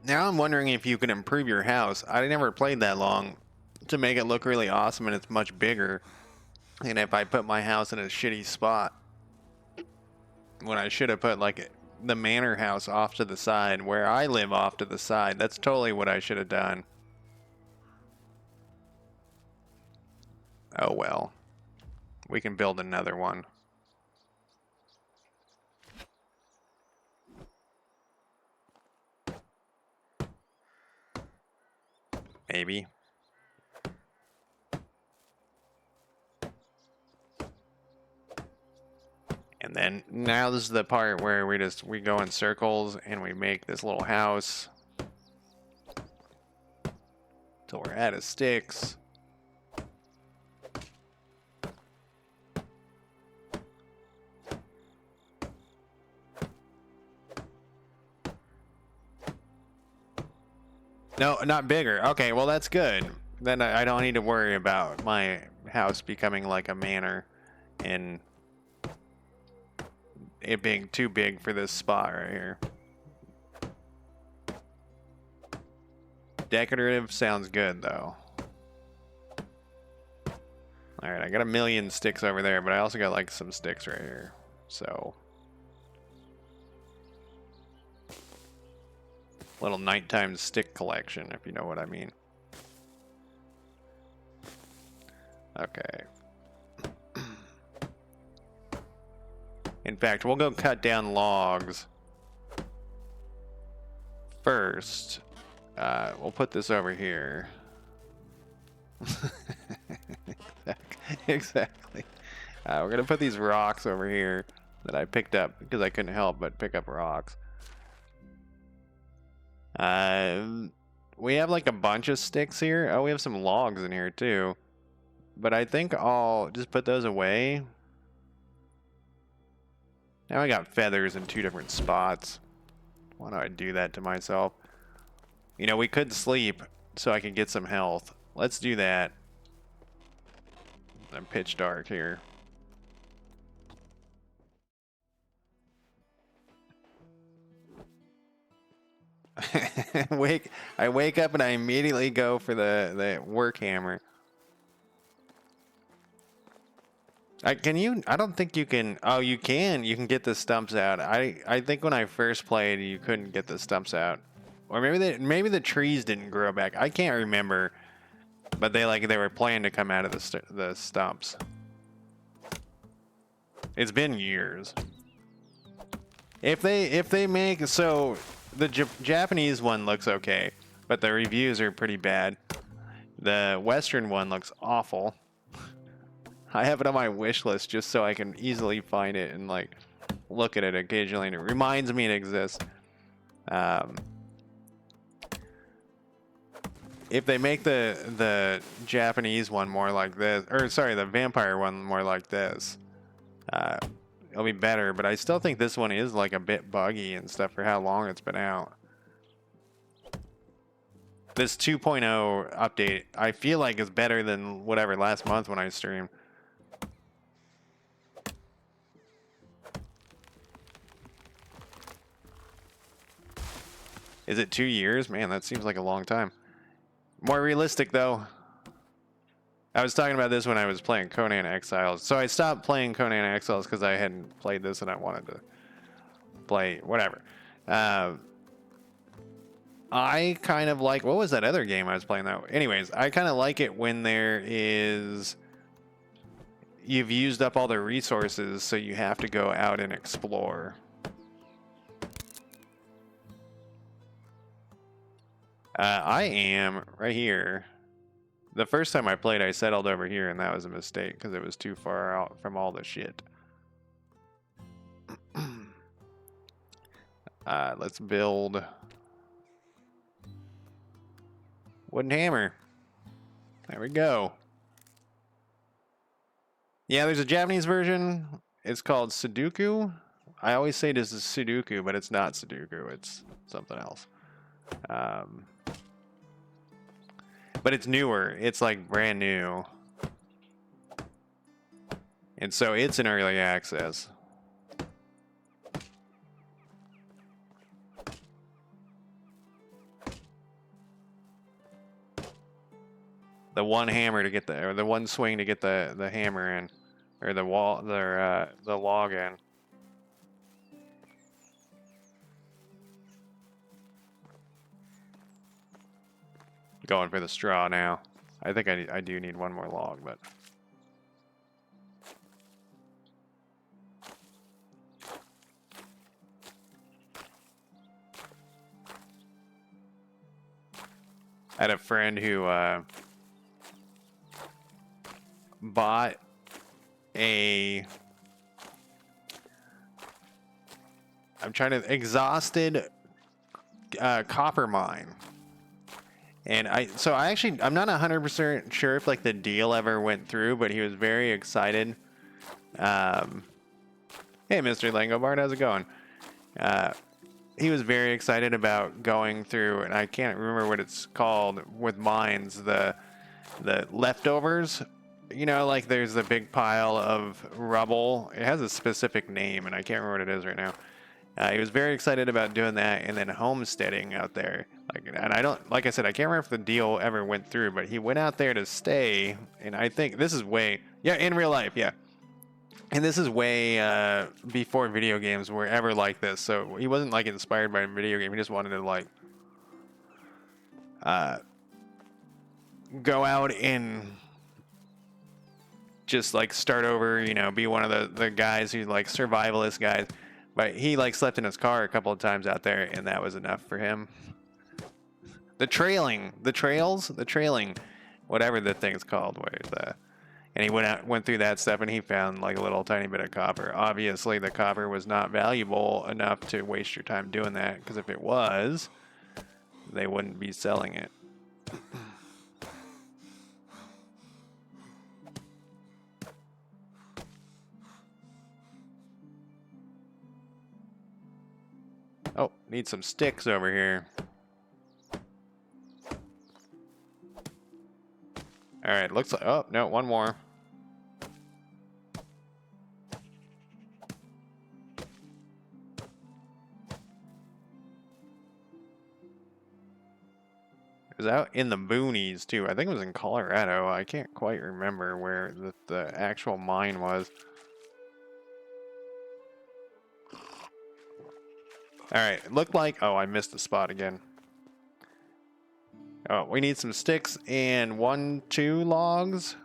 Now I'm wondering if you can improve your house. I never played that long to make it look really awesome, and it's much bigger. And if I put my house in a shitty spot, when I should have put like the manor house off to the side, where I live off to the side, that's totally what I should have done. Oh well. We can build another one. Maybe. And then now this is the part where we go in circles and we make this little house till we're out of sticks. No, not bigger. Okay, well that's good. Then I don't need to worry about my house becoming like a manor and it being too big for this spot right here. Decorative sounds good though. Alright, I got 1,000,000 sticks over there, but I also got like some sticks right here. So little nighttime stick collection, if you know what I mean. Okay. In fact, we'll go cut down logs first. We'll put this over here. Exactly. We're gonna put these rocks over here that I picked up because I couldn't help but pick up rocks. We have like a bunch of sticks here. Oh, we have some logs in here too. But I think I'll just put those away. Now I got feathers in 2 different spots. Why do I do that to myself? You know, we could sleep so I can get some health. Let's do that. I'm pitch dark here. I wake up and I immediately go for the work hammer. I don't think you can. Oh, you can. You can get the stumps out. I think when I first played, you couldn't get the stumps out, or maybe the trees didn't grow back. I can't remember, but they were planning to come out of the stumps. It's been years. If they make so the Japanese one looks okay, but the reviews are pretty bad. The Western one looks awful. I have it on my wish list just so I can easily find it and like look at it occasionally, and it reminds me it exists. If they make the Japanese one more like this, or sorry, the vampire one more like this, it'll be better. But I still think this one is like a bit buggy and stuff for how long it's been out. This 2.0 update, I feel like is better than whatever last month when I streamed. Is it 2 years? Man, that seems like a long time. More realistic, though. I was talking about this when I was playing Conan Exiles. So I stopped playing Conan Exiles because I hadn't played this and I wanted to play whatever. I kind of like... What was that other game I was playing, though? Anyways, I kind of like it when there is... You've used up all the resources, so you have to go out and explore. I am right here. The first time I played, I settled over here, and that was a mistake because it was too far out from all the shit. Let's build wooden hammer. There we go. Yeah, there's a Japanese version. It's called Sudoku. I always say this is Sudoku, but it's not Sudoku. It's something else. But it's newer. It's like brand new. And so it's in early access. The one hammer to get or the one swing to get the hammer in, or the log in. Going for the straw now. I think I do need one more log, but... I had a friend who bought a... exhausted copper mine. And I'm not 100% sure if like the deal ever went through, but he was very excited. Hey, Mr. Langobard, how's it going? He was very excited about going through, and I can't remember what it's called with mines, the leftovers. You know, like there's a big pile of rubble. It has a specific name, and I can't remember what it is right now. He was very excited about doing that, and then homesteading out there. Like I said, I can't remember if the deal ever went through, but he went out there to stay, and I think this is in real life, yeah. And this is way before video games were ever like this, so he wasn't like inspired by a video game. He just wanted to like go out and just like start over, you know, be one of the guys who like survivalist guys. But he like slept in his car a couple of times out there, and that was enough for him. The trailing, whatever the thing's called, and he went through that stuff, and he found like a little tiny bit of copper. Obviously, the copper was not valuable enough to waste your time doing that, because if it was, they wouldn't be selling it. Oh, need some sticks over here. All right, looks like... Oh, no, one more. It was out in the boonies, too. I think it was in Colorado. I can't quite remember where the actual mine was. All right, it looked like... Oh, I missed the spot again. Oh, we need some sticks and 2 logs.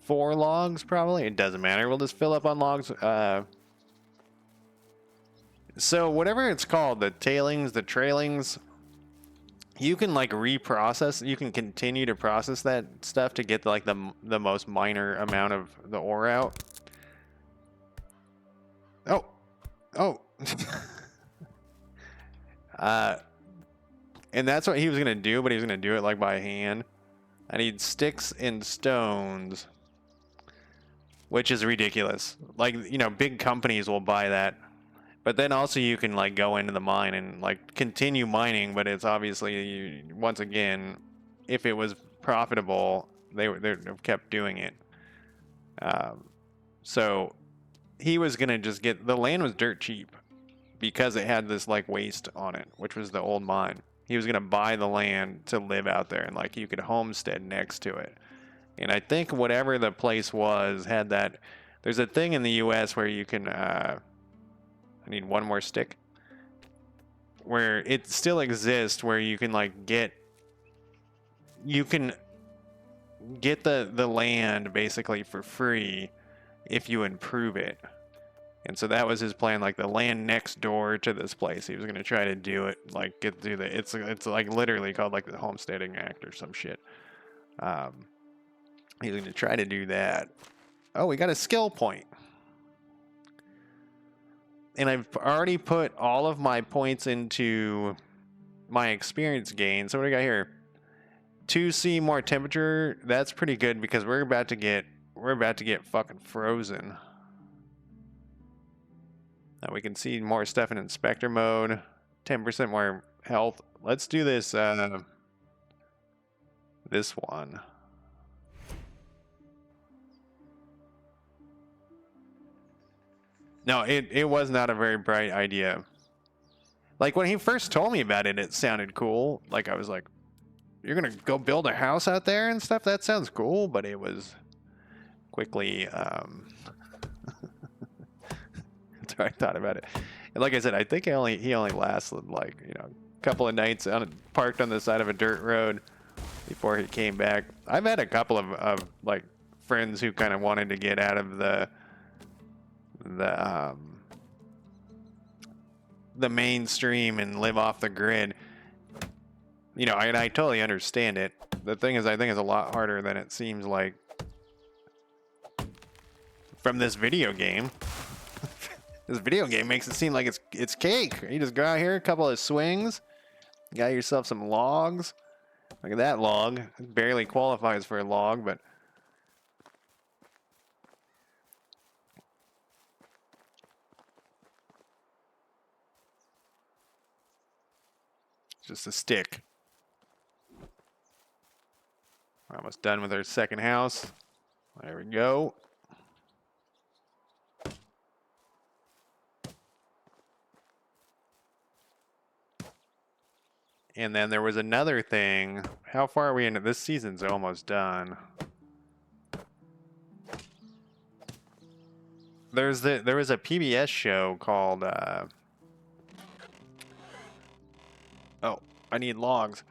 4 logs, probably. It doesn't matter. We'll just fill up on logs. So whatever it's called, the tailings, the trailings, you can like reprocess. You can continue to process that stuff to get like the most minor amount of the ore out. Oh. And that's what he was gonna do, but he was gonna do it like by hand. I need sticks and stones, which is ridiculous. Like, you know, big companies will buy that, but then also you can like go into the mine and like continue mining. But it's obviously, once again, if it was profitable, they have kept doing it. So he was gonna just get, the land was dirt cheap. because it had this like waste on it, which was the old mine. He was gonna buy the land to live out there, and like you could homestead next to it. And I think whatever the place was had that. There's a thing in the U.S. where you can. I need one more stick. Where it still exists, where you can like get. You can get the land basically for free if you improve it. And so that was his plan, like the land next door to this place. He was going to try to do it, like it's like literally called like the Homesteading Act or some shit. He's going to try to do that. Oh, we got a skill point. And I've already put all of my points into my experience gain. So what do we got here? 2C more temperature. That's pretty good because we're about to get fucking frozen. Now we can see more stuff in inspector mode. 10% more health. Let's do this this one. No, it was not a very bright idea. Like when he first told me about it, it sounded cool. Like I was like, you're gonna go build a house out there and stuff? That sounds cool, but it was quickly that's how I thought about it. And like I said, I think he only lasted like, you know, a couple of nights parked on the side of a dirt road before he came back. I've had a couple of like friends who kind of wanted to get out of the mainstream and live off the grid. You know, I totally understand it. The thing is, I think it's a lot harder than it seems like from this video game. This video game makes it seem like it's cake. You just go out here, a couple of swings, got yourself some logs. Look at that log. It barely qualifies for a log, but it's just a stick. We're almost done with our second house. There we go. And then there was another thing. How far are we into this season's almost done? There was a PBS show called oh, I need logs.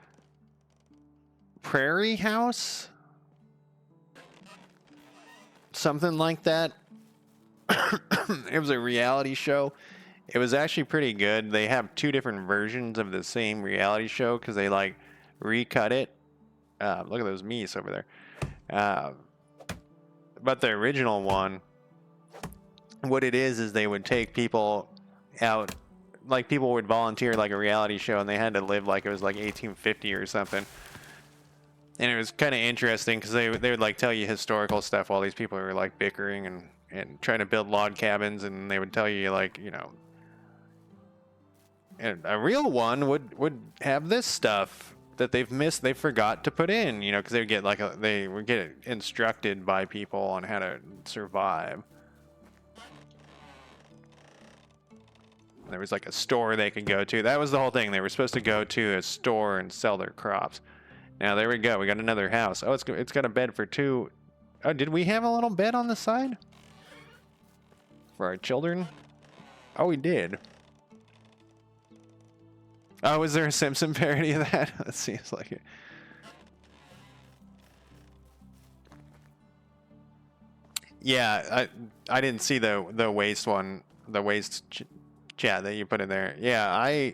Prairie House? Something like that. It was a reality show. It was actually pretty good. They have two different versions of the same reality show because they like recut it. Look at those meese over there. But the original one, what it is they would take people out, like people would volunteer like a reality show, and they had to live like it was like 1850 or something. And it was kind of interesting because they would like tell you historical stuff while these people were like bickering and trying to build log cabins, and they would tell you like, you know, and a real one would have this stuff that they've missed, they forgot to put in, you know, because they would get like they would get instructed by people on how to survive. There was like a store they could go to. That was the whole thing. They were supposed to go to a store and sell their crops. Now there we go. We got another house. Oh, it's got a bed for two. Oh, did we have a little bed on the side for our children? Oh, we did. Oh, was there a Simpson parody of that? That seems like it. Yeah, I didn't see the waste one, the waste chat that you put in there. Yeah,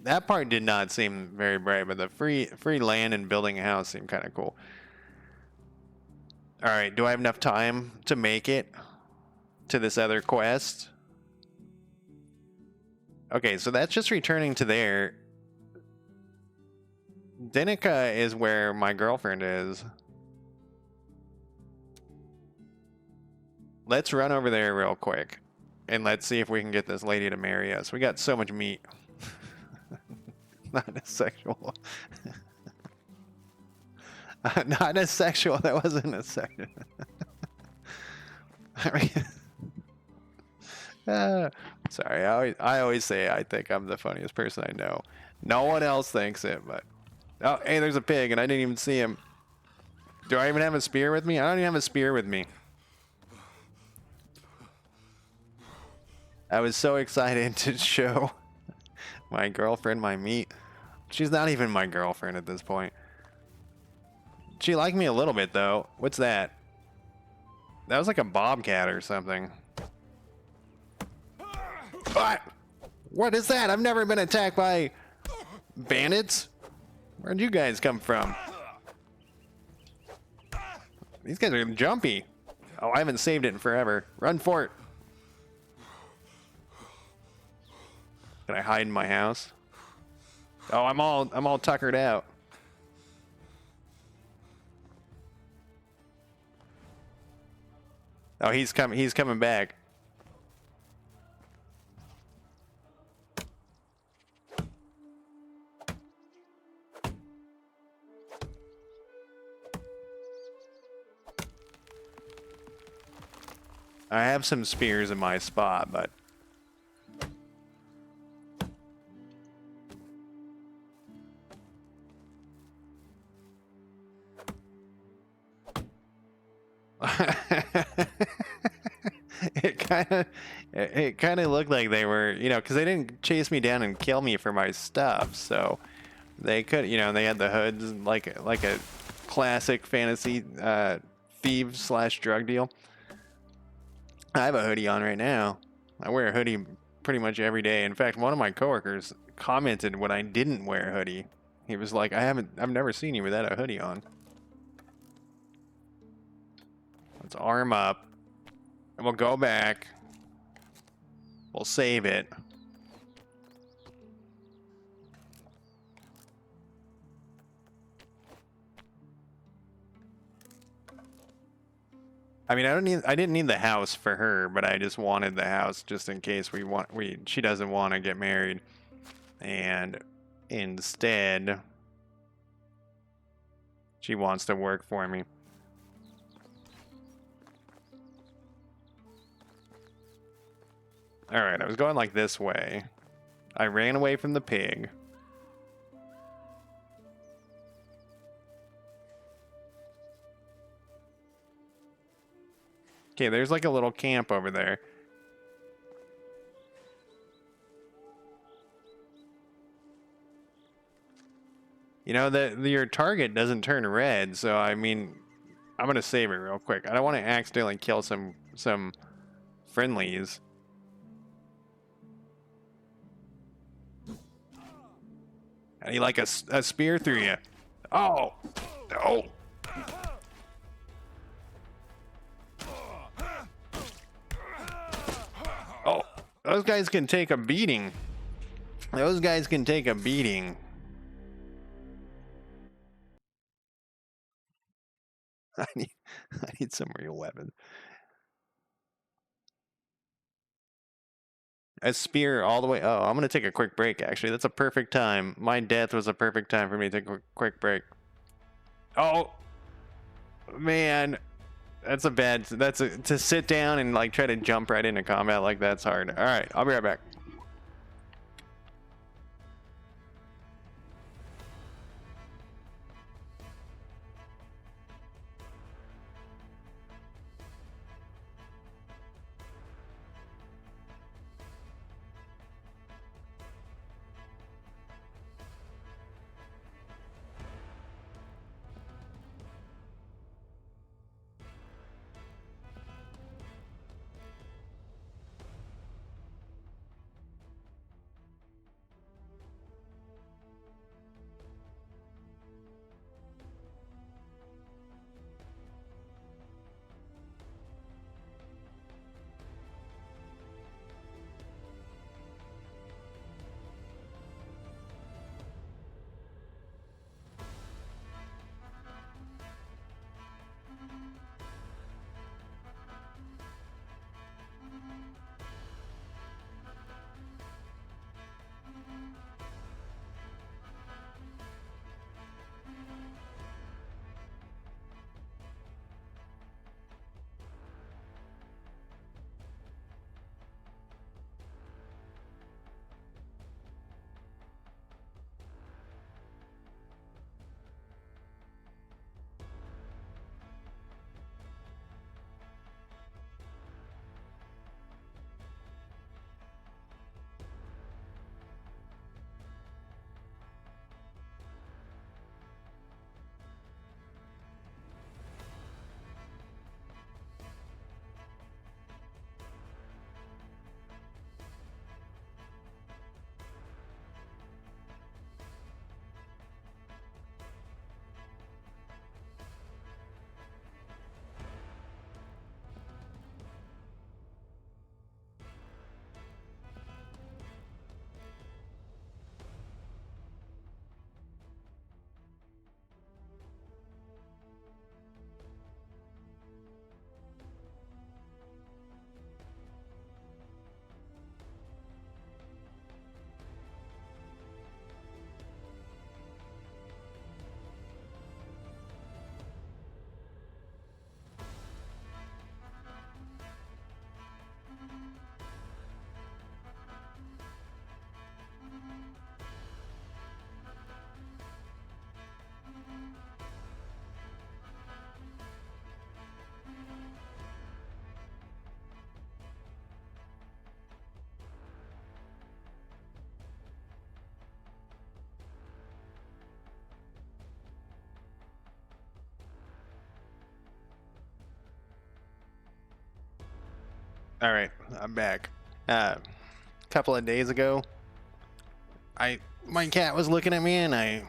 that part did not seem very bright, but the free land and building a house seemed kind of cool. All right, do I have enough time to make it to this other quest? Okay, so that's just returning to there. Denica is where my girlfriend is. Let's run over there real quick. And let's see if we can get this lady to marry us. We got so much meat. Not a sexual. Not a sexual. That wasn't a sexual. I mean, Sorry, I always say I think I'm the funniest person I know. No one else thinks it, but... Oh, hey, there's a pig, and I didn't even see him. Do I even have a spear with me? I don't even have a spear with me. I was so excited to show my girlfriend my meat. She's not even my girlfriend at this point. She liked me a little bit, though. What's that? That was like a bobcat or something. What? What is that? I've never been attacked by bandits. Where'd you guys come from? These guys are jumpy. Oh, I haven't saved it in forever. Run for it. Can I hide in my house? Oh, I'm all tuckered out. Oh, he's coming back. I have some spears in my spot, but it kind of looked like they were, you know, because they didn't chase me down and kill me for my stuff, so they could, you know, they had the hoods like a classic fantasy thief / drug deal. I have a hoodie on right now. I wear a hoodie pretty much every day. In fact, one of my coworkers commented when I didn't wear a hoodie. He was like, I've never seen you without a hoodie on. Let's arm up. And we'll go back. We'll save it. I mean, I didn't need the house for her, but I just wanted the house just in case she doesn't want to get married. And instead, she wants to work for me. All right, I was going like this way. I ran away from the pig. Okay, there's like a little camp over there. You know, your target doesn't turn red, so I mean, I'm gonna save it real quick. I don't want to accidentally kill some friendlies. I need like a spear through you. Oh, no. Oh, those guys can take a beating. Those guys can take a beating. I need some real weapons. A spear all the way. Oh, I'm gonna take a quick break. Actually, that's a perfect time. My death was a perfect time for me to take a quick break. Oh, man, that's a bad. To sit down and like try to jump right into combat like that's hard. All right, I'll be right back. All right, I'm back. A couple of days ago, my cat was looking at me and I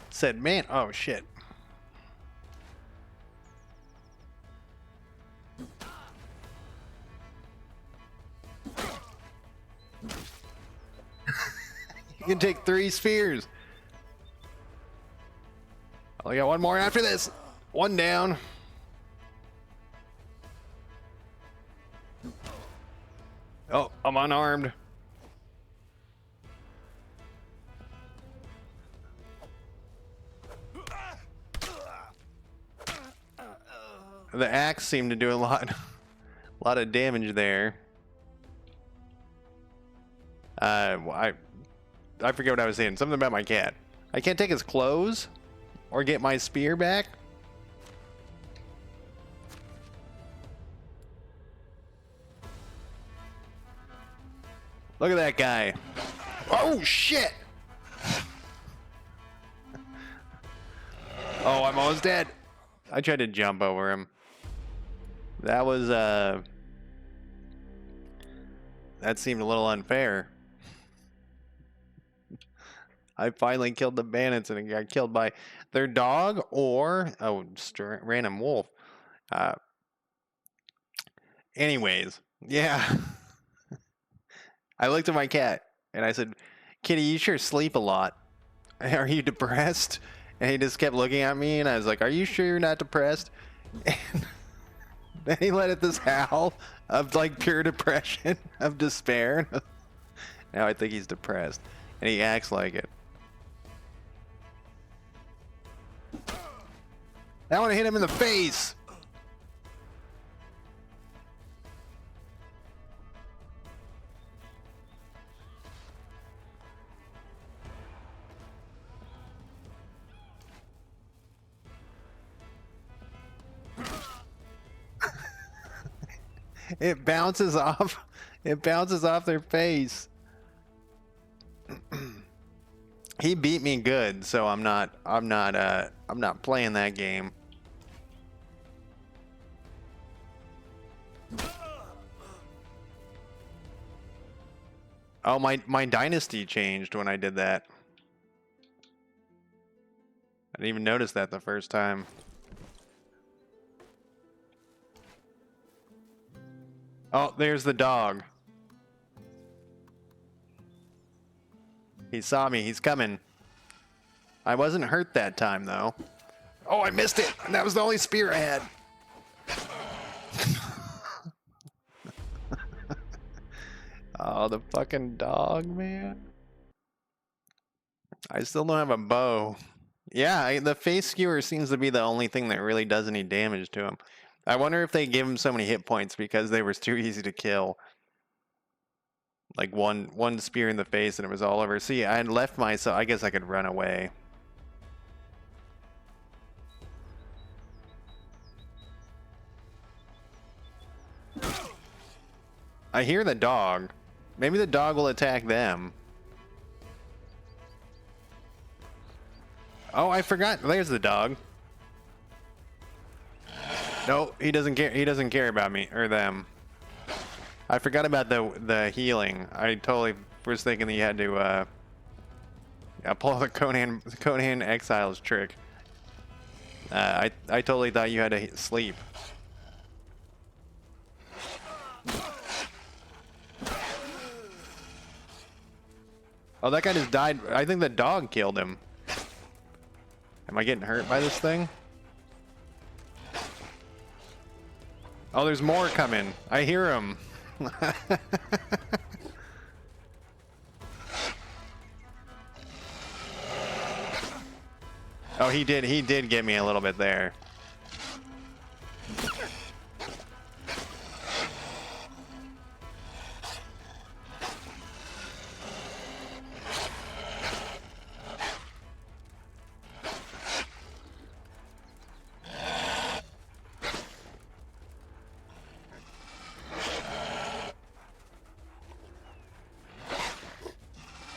said, "Man, oh shit." You can take 3 spheres. I only got 1 more after this. 1 down. Oh, I'm unarmed. The axe seemed to do a lot of damage there. I forget what I was saying. Something about my cat. I can't take his clothes or get my spear back. Look at that guy. Oh, shit. Oh, I'm almost dead. I tried to jump over him. That was, that seemed a little unfair. I finally killed the bandits and it got killed by their dog or, oh, just a random wolf. Anyways, yeah. I looked at my cat and I said, "Kitty, you sure sleep a lot. Are you depressed?" And he just kept looking at me and I was like, "Are you sure you're not depressed?" And then he let out this howl of like pure depression, of despair. Now I think he's depressed and he acts like it. I want to hit him in the face. It bounces off. It bounces off their face. He beat me good, so I'm not playing that game. Oh, my Dynasty changed when I did that. I didn't even notice that the first time. Oh, there's the dog. He saw me. He's coming. I wasn't hurt that time, though. Oh, I missed it. And that was the only spear I had. Oh, the fucking dog, man. I still don't have a bow. Yeah, the face skewer seems to be the only thing that really does any damage to him. I wonder if they gave him so many hit points because they were too easy to kill. Like one spear in the face and it was all over. See, I had left myself. I guess I could run away. I hear the dog. Maybe the dog will attack them. Oh, I forgot. There's the dog. No, he doesn't care. He doesn't care about me or them. I forgot about the healing. I totally was thinking that you had to pull the Conan Exiles trick. I totally thought you had to sleep. Oh, that guy just died. I think the dog killed him. Am I getting hurt by this thing? Oh, there's more coming. I hear him. Oh, he did get me a little bit there.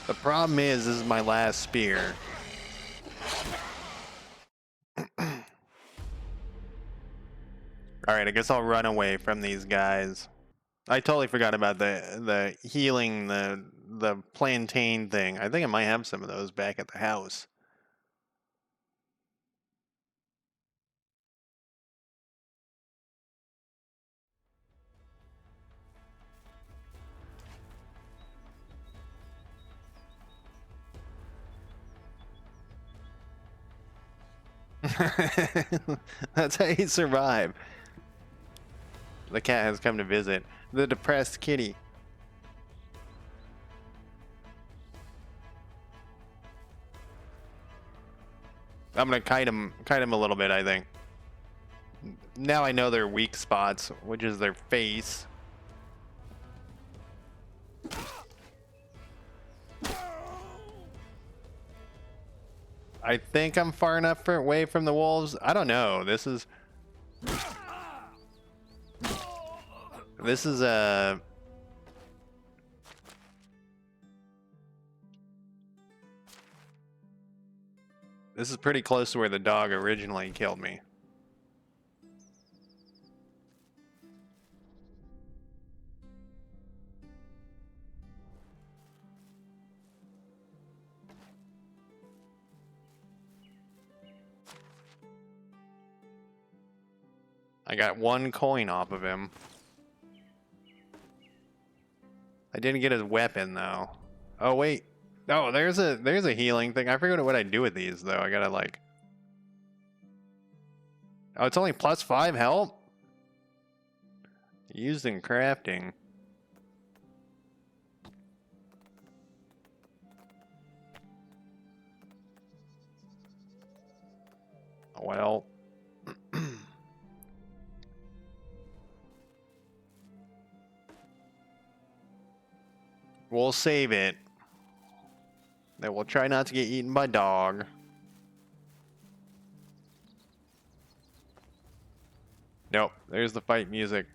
The problem is, this is my last spear. All Alright, I guess I'll run away from these guys. I totally forgot about the healing, the plantain thing. I think I might have some of those back at the house. That's how you survive. The cat has come to visit. The depressed kitty. I'm gonna kite him a little bit, I think. Now I know their weak spots, which is their face. I think I'm far enough away from the wolves. I don't know. This is a this is pretty close to where the dog originally killed me. I got 1 coin off of him. I didn't get his weapon though. Oh wait. Oh, there's a healing thing. I forget what I do with these though. I gotta like. Oh, it's only +5 health? Used in crafting. Well. We'll save it. Then we'll try not to get eaten by dog. Nope, there's the fight music.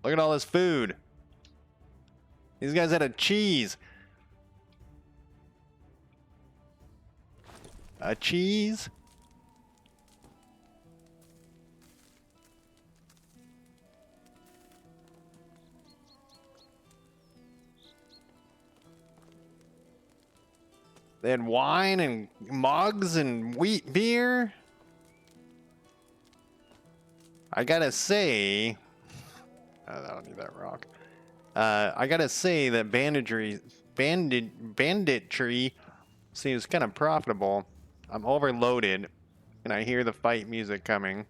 Look at all this food. These guys had a cheese. A cheese? They had wine and mugs and wheat beer. I gotta say, I don't need that rock. I gotta say that banditry seems kind of profitable. I'm overloaded, and I hear the fight music coming.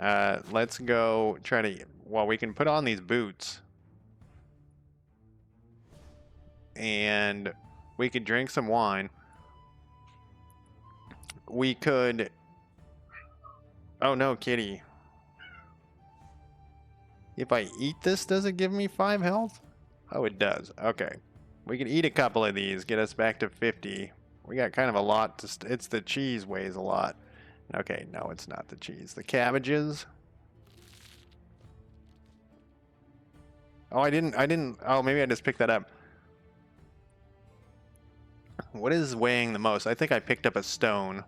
Let's go try to. Well, we can put on these boots, and we could drink some wine. We could. Oh no, kitty. If I eat this, does it give me 5 health? Oh, it does. Okay. We could eat a couple of these, get us back to 50. We got kind of a lot to... It's the cheese weighs a lot. Okay, no, it's not the cheese. The cabbages. Oh, I didn't... Oh, maybe I just picked that up. What is weighing the most? I think I picked up a stone.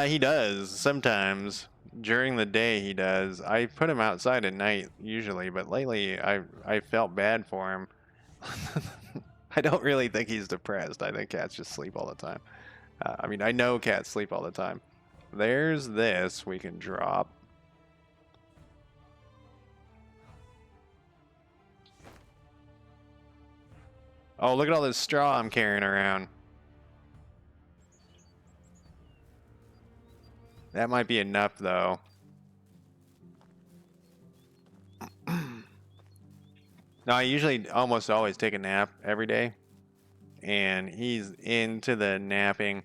He does sometimes. During the day, he does. I put him outside at night usually, but lately I felt bad for him. I don't really think he's depressed. I think cats just sleep all the time. I mean, I know cats sleep all the time. There's this we can drop. Oh, look at all this straw I'm carrying around. That might be enough, though. No, I usually almost always take a nap every day. And he's into the napping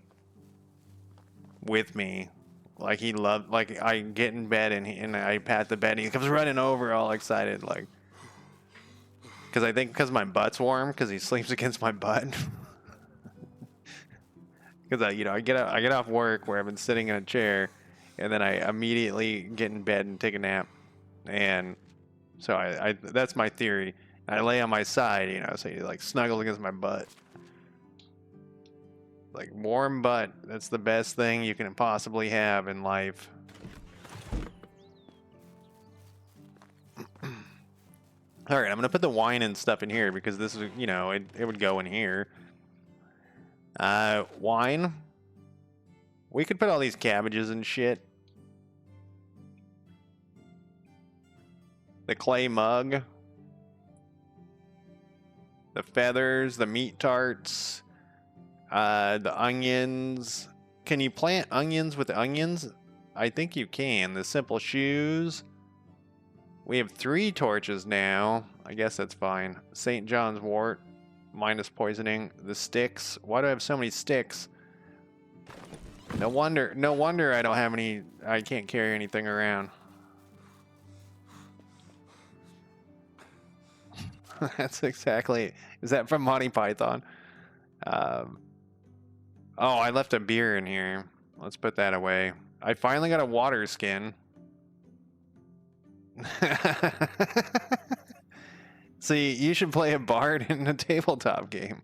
with me. Like, he loves... Like, I get in bed and I pat the bed and he comes running over all excited, like... Because I think because my butt's warm, because he sleeps against my butt. Because I get off work where I've been sitting in a chair, and then I immediately get in bed and take a nap, and So I that's my theory. I lay on my side, you know, so you like snuggle against my butt. Like warm butt. That's the best thing you can possibly have in life. All right, I'm gonna put the wine and stuff in here because this is, you know, it would go in here. Wine. We could put all these cabbages and shit. The clay mug. The feathers, the meat tarts, the onions. Can you plant onions with onions? I think you can. The simple shoes. We have 3 torches now. I guess that's fine. St. John's wort. Minus poisoning. The sticks. Why do I have so many sticks? No wonder I don't have any. I can't carry anything around. That's exactly. Is that from Monty Python? Oh, I left a beer in here. Let's put that away. I finally got a water skin. See, you should play a bard in a tabletop game.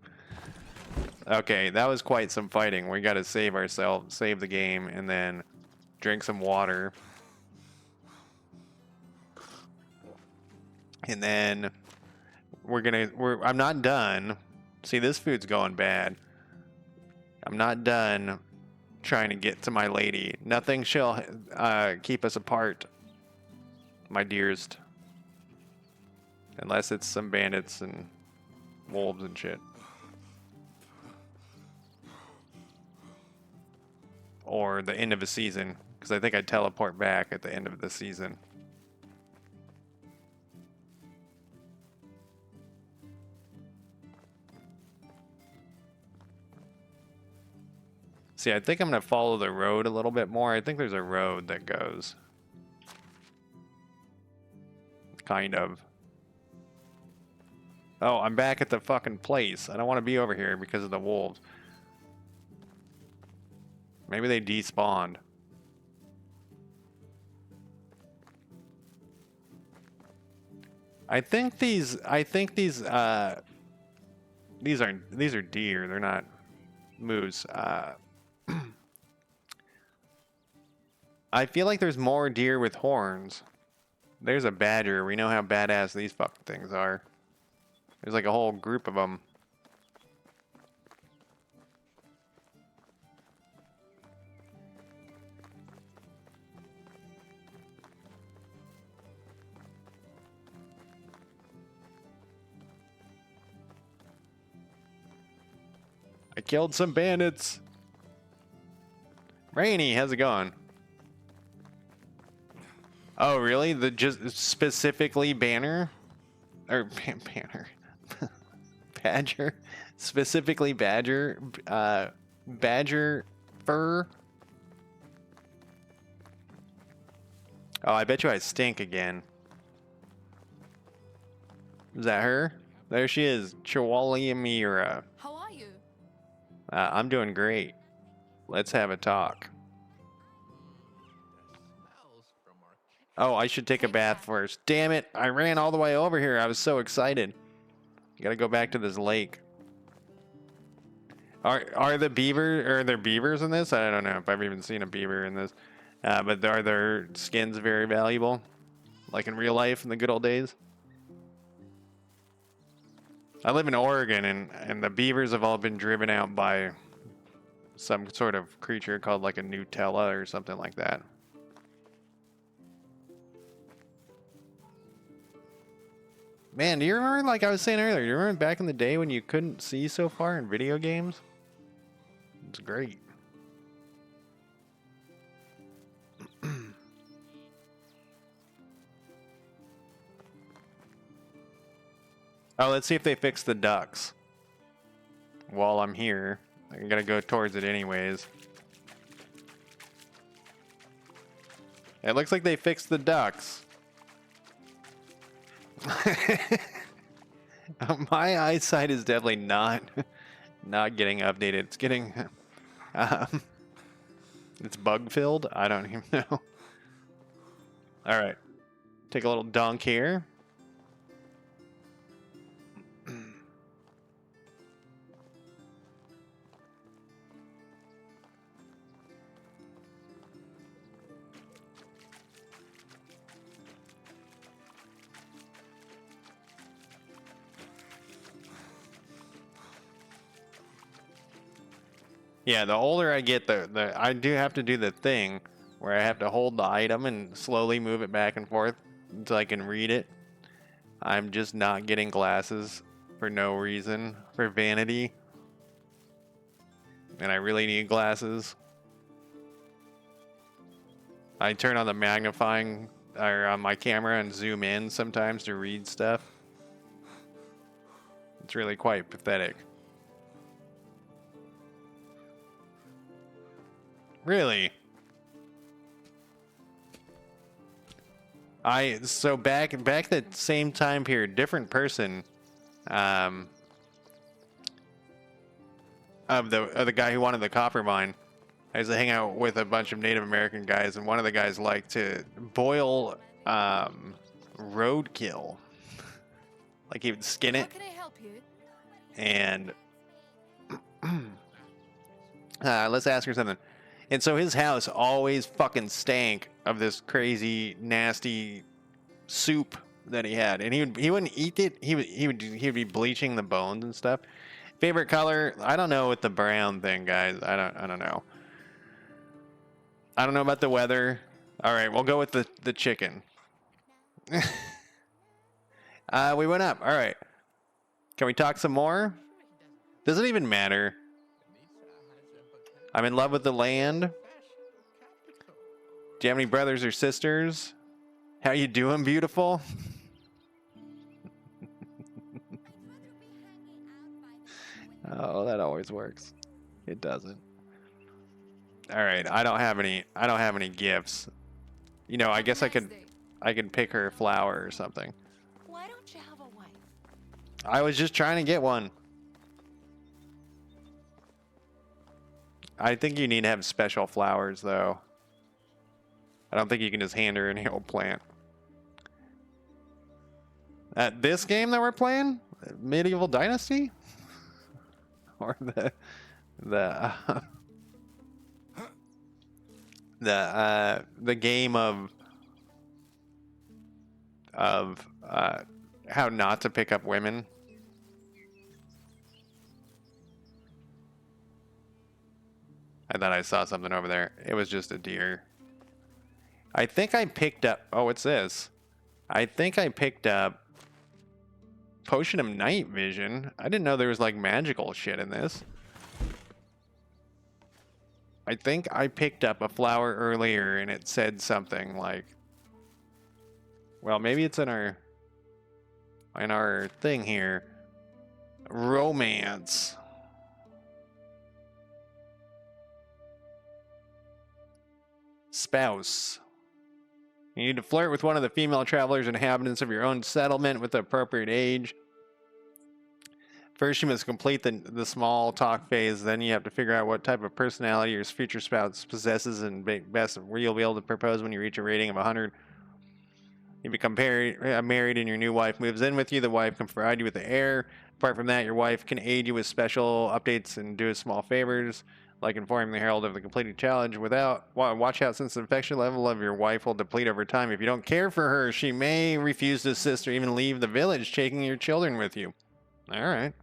Okay, that was quite some fighting. We got to save ourselves, save the game, and then drink some water. And then I'm not done. See, this food's going bad. I'm not done trying to get to my lady. Nothing shall keep us apart, my dearest. Unless it's some bandits and wolves and shit. Or the end of a season, because I think I teleport back at the end of the season. See, I think I'm going to follow the road a little bit more. I think there's a road that goes. Kind of. Oh, I'm back at the fucking place. I don't want to be over here because of the wolves. Maybe they despawned. I think these are deer. They're not moose. I feel like there's more deer with horns. There's a badger. We know how badass these fucking things are. There's like a whole group of them. I killed some bandits. Rainy, how's it going? Oh, really? The just specifically banner? Or banner. Badger? Specifically badger? Badger fur? Oh, I bet you I stink again. Is that her? There she is. Chihuahua Mira. How are you? I'm doing great. Let's have a talk. Oh, I should take a bath first. Damn it. I ran all the way over here. I was so excited. You gotta go back to this lake. Are the beaver, are there beavers in this? I don't know if I've even seen a beaver in this. But are their skins very valuable? Like in real life in the good old days? I live in Oregon and the beavers have all been driven out by some sort of creature called like a Nutella or something like that. Man, do you remember, like I was saying earlier, do you remember back in the day when you couldn't see so far in video games? It's great. Oh, let's see if they fix the ducks. While I'm here. I'm gonna go towards it anyways. It looks like they fixed the ducks. My eyesight is definitely not getting updated. It's getting it's bug filled. I don't even know. All right, take a little dunk here. Yeah, the older I get, I do have to do the thing where I have to hold the item and slowly move it back and forth until I can read it. I'm just not getting glasses for no reason, for vanity. And I really need glasses. I turn on the magnifying or on my camera and zoom in sometimes to read stuff. It's really quite pathetic. Really? So back that same time period, different person, of the guy who wanted the copper mine. I used to hang out with a bunch of Native American guys, and one of the guys liked to boil roadkill. Like he would skin it, How can I help you? and let's ask her something. And so his house always fucking stank of this crazy, nasty soup that he had, and he wouldn't eat it. He would be bleaching the bones and stuff. Favorite color? I don't know with the brown thing, guys. I don't know. I don't know about the weather. All right, we'll go with the chicken. We went up. All right. Can we talk some more? Does it even matter? I'm in love with the land. Do you have any brothers or sisters? How you doing, beautiful? Oh, that always works. It doesn't. All right, I don't have any gifts. You know, I guess I could pick her a flower or something. Why don't you have a wife? I was just trying to get one. I think you need to have special flowers, though. I don't think you can just hand her any old plant. This game that we're playing, Medieval Dynasty, or the game of how not to pick up women. I thought I saw something over there. It was just a deer. I think I picked up... Oh, what's this? I think I picked up Potion of Night Vision. I didn't know there was, like, magical shit in this. I think I picked up a flower earlier and it said something like... Well, maybe it's in our thing here. Romance. Spouse. You need to flirt with one of the female travelers inhabitants of your own settlement with the appropriate age. First, you must complete the small talk phase. Then you have to figure out what type of personality your future spouse possesses, and best you'll be able to propose when you reach a rating of 100. You become married, and your new wife moves in with you. The wife can provide you with the heir. Apart from that, your wife can aid you with special updates and do small favors, like informing the herald of the completed challenge. Watch out, since the affection level of your wife will deplete over time. If you don't care for her, she may refuse to assist or even leave the village, taking your children with you. All right.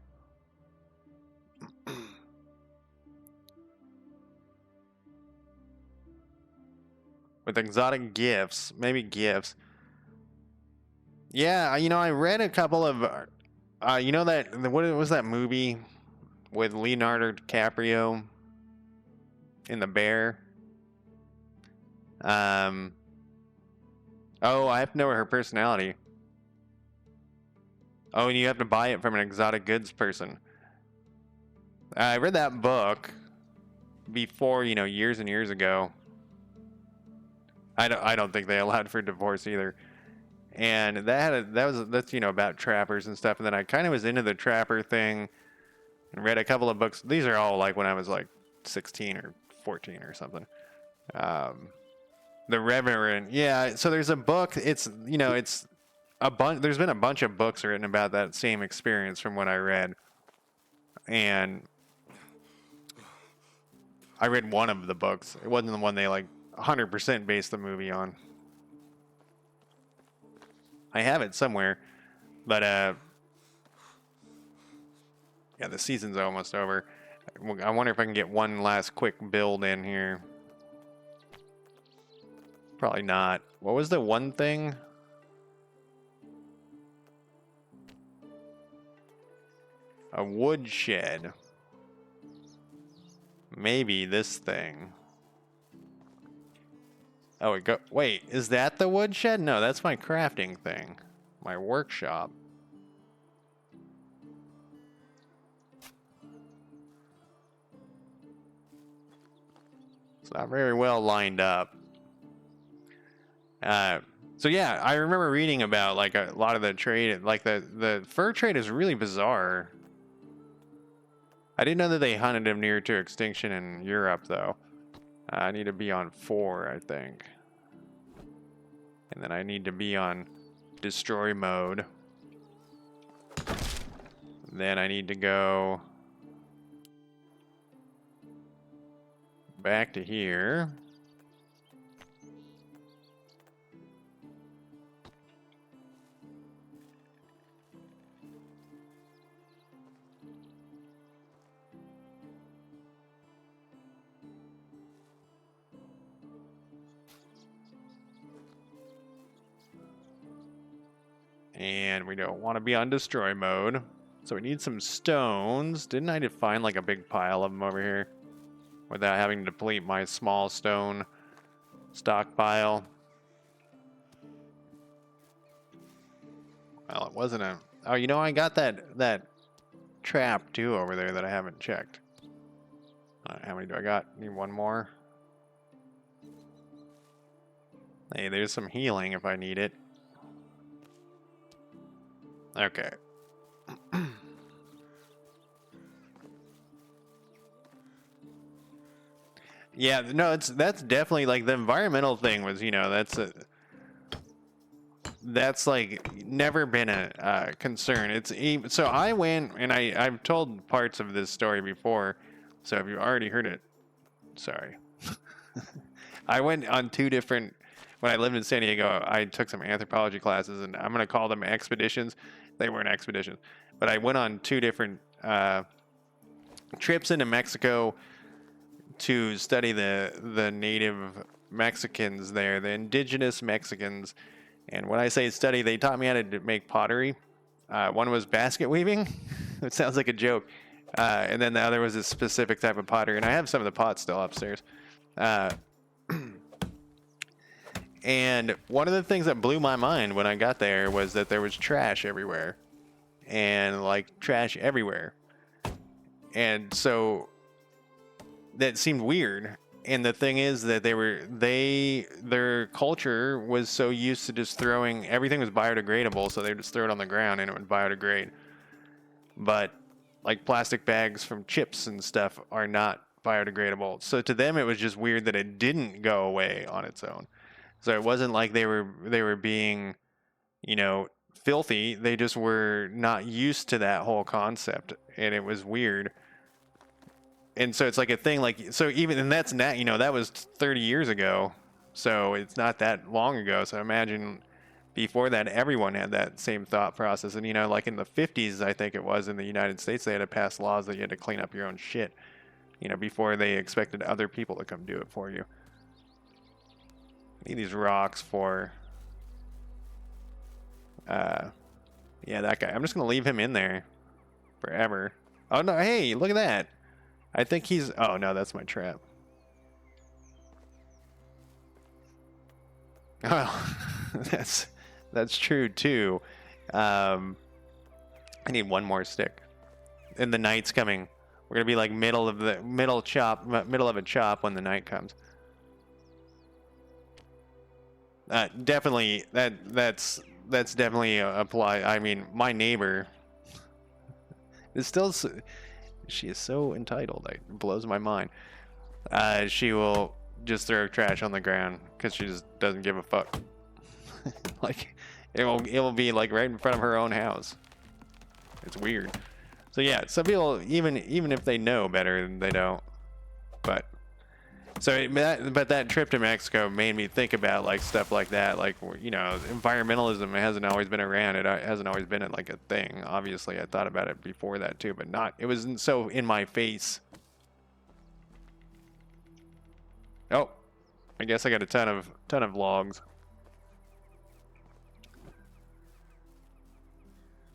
With exotic gifts, maybe gifts. Yeah, you know, I read a couple of, you know what was that movie with Leonardo DiCaprio in The Bear? Oh, I have to know her personality. Oh, and you have to buy it from an exotic goods person. I read that book before, you know, years and years ago. I don't think they allowed for divorce either. And that's you know, about trappers and stuff. And then I kind of was into the trapper thing and read a couple of books. These are all like when I was like 16 or 14 or something. The Reverend, yeah. So there's a book. It's, you know, it's a bunch. There's been a bunch of books written about that same experience from what I read, and I read one of the books. It wasn't the one they like 100% based the movie on. I have it somewhere, but yeah, the season's almost over. I wonder if I can get one last quick build in here. Probably not. What was the one thing? A wood shed. Maybe this thing. Oh, wait, is that the wood shed? No, that's my crafting thing. My workshop. It's not very well lined up. So yeah, I remember reading about like a lot of the trade, like the fur trade is really bizarre. I didn't know that they hunted them near to extinction in Europe though. I need to be on 4, I think. And then I need to be on destroy mode. Then I need to go back to here. And we don't want to be on destroy mode. So we need some stones. Didn't I just find like a big pile of them over here? Without having to deplete my small stone stockpile. Well, it wasn't a... Oh, you know, I got that trap too over there that I haven't checked. How many do I got? Need one more. Hey, there's some healing if I need it. Okay. Yeah, no, that's definitely like the environmental thing was, you know, that's like never been a concern. So I went and I've told parts of this story before, so if you already heard it, sorry. I went on 2 different, when I lived in San Diego, I took some anthropology classes, and I'm gonna call them expeditions. They weren't expeditions, but I went on 2 different trips into Mexico to study the native Mexicans there, the indigenous Mexicans. And when I say study, they taught me how to make pottery. One was basket weaving. It sounds like a joke. And then the other was a specific type of pottery. And I have some of the pots still upstairs. And one of the things that blew my mind when I got there was that there was trash everywhere. And like trash everywhere. And so that seemed weird. And the thing is that their culture was so used to just throwing, everything was biodegradable, so they would just throw it on the ground and it would biodegrade. But like plastic bags from chips and stuff are not biodegradable. So to them it was just weird that it didn't go away on its own. So it wasn't like they were being, you know, filthy. They just were not used to that whole concept, and it was weird. And so it's like a thing, like, so even, and that's not, you know, that was 30 years ago, so it's not that long ago. So imagine before that, everyone had that same thought process. And, you know, like in the 50s, I think it was, in the United States, they had to pass laws that you had to clean up your own shit, you know, before they expected other people to come do it for you. Need these rocks for, yeah, that guy. I'm just going to leave him in there forever. Oh, no, hey, look at that. I think he's... Oh, no, that's my trap. Oh, that's true, too. I need one more stick. And the night's coming. We're going to be like middle of a chop when the night comes. Definitely, that's definitely apply. I mean, my neighbor is still... She is so entitled. It blows my mind. She will just throw trash on the ground because she just doesn't give a fuck. Like, it will be like right in front of her own house. It's weird. So yeah, some people, even if they know better, they don't. But so but that trip to Mexico made me think about like stuff like that. Like, you know, environmentalism hasn't always been around. It hasn't always been like a thing. Obviously, I thought about it before that too, but not. It wasn't so in my face Oh, I guess I got a ton of logs.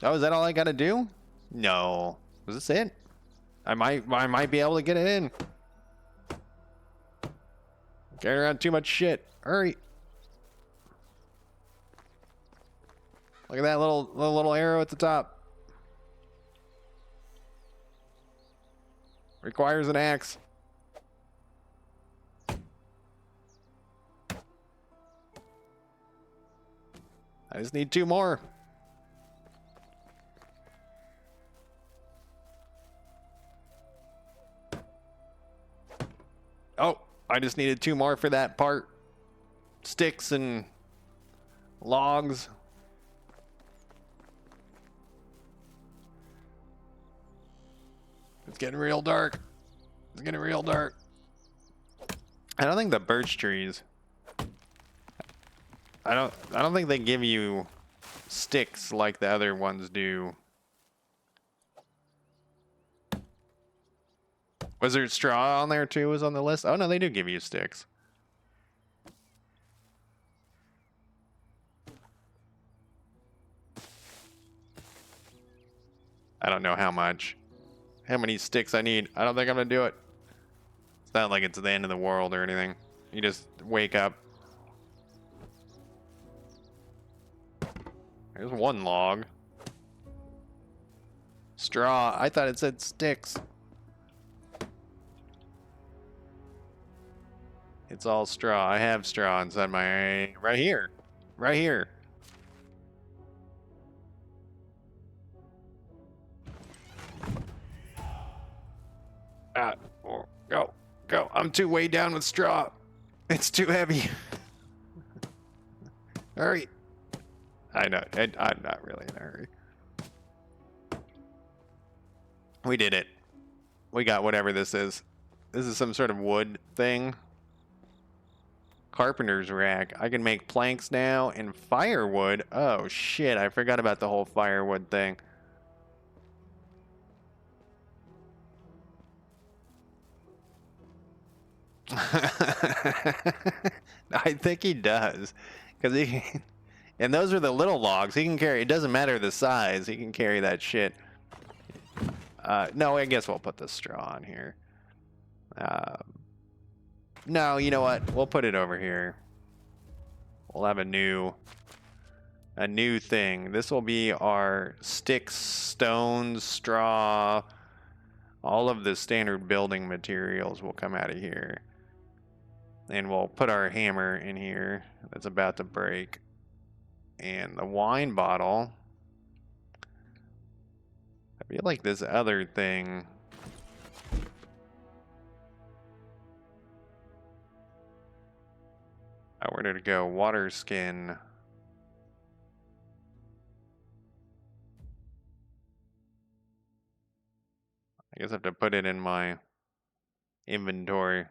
Oh, is that all I gotta do? No. Was this it? I might be able to get it in. Carrying around too much shit. Hurry. Look at that little arrow at the top. Requires an axe. I just need 2 more. Oh, I just needed 2 more for that part. Sticks and logs. It's getting real dark. It's getting real dark. I don't think the birch trees. I don't think they give you sticks like the other ones do. Was there straw on there too? Was on the list? Oh no, they do give you sticks. I don't know how much. How many sticks I need. I don't think I'm gonna do it. It's not like it's the end of the world or anything. You just wake up. There's 1 log. Straw. I thought it said sticks. It's all straw. I have straw inside my... Right here. Right here. Go. Go. I'm too way down with straw. It's too heavy. Hurry. I know. I'm not really in a hurry. We did it. We got whatever this is. This is some sort of wood thing. Carpenter's rack. I can make planks now and firewood. Oh shit, I forgot about the whole firewood thing. I think he does. Because he... And those are the little logs. He can carry... It doesn't matter the size. He can carry that shit. No, I guess we'll put the straw on here. No, you know what? We'll put it over here. We'll have a new thing. This will be our sticks, stones, straw. All of the standard building materials will come out of here. And we'll put our hammer in here that's about to break. And the wine bottle. I feel like this other thing. Where did it go? Water skin. I guess I have to put it in my inventory.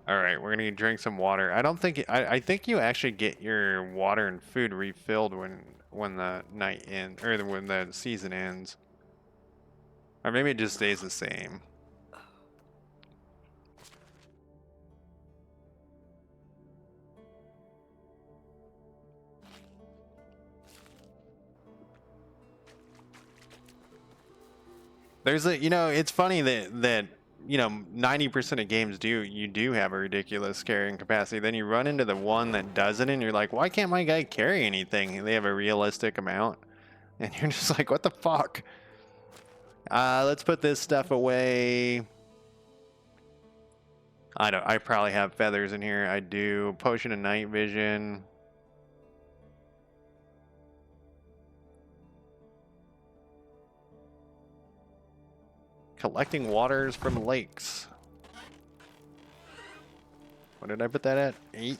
All right, we're gonna drink some water. I don't think I think you actually get your water and food refilled when the night ends or when the season ends, or maybe it just stays the same. There's a it's funny that 90% of games you do have a ridiculous carrying capacity. Then you run into the one that doesn't, and you're like, why can't my guy carry anything? They have a realistic amount, and you're just like, what the fuck? Let's put this stuff away. I probably have feathers in here. I do. Potion of night vision. Collecting waters from lakes. What did I put that at? 8.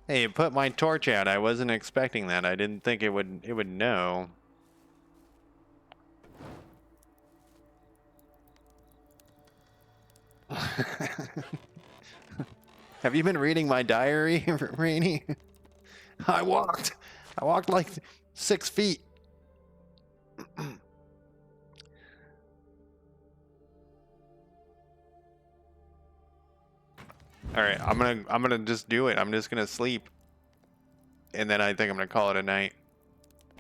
Hey, it put my torch out. I wasn't expecting that. I didn't think it would know. Have you been reading my diary, Rainy? I walked like 6 feet. All right, I'm gonna just do it. I'm just gonna sleep, and then I think I'm gonna call it a night.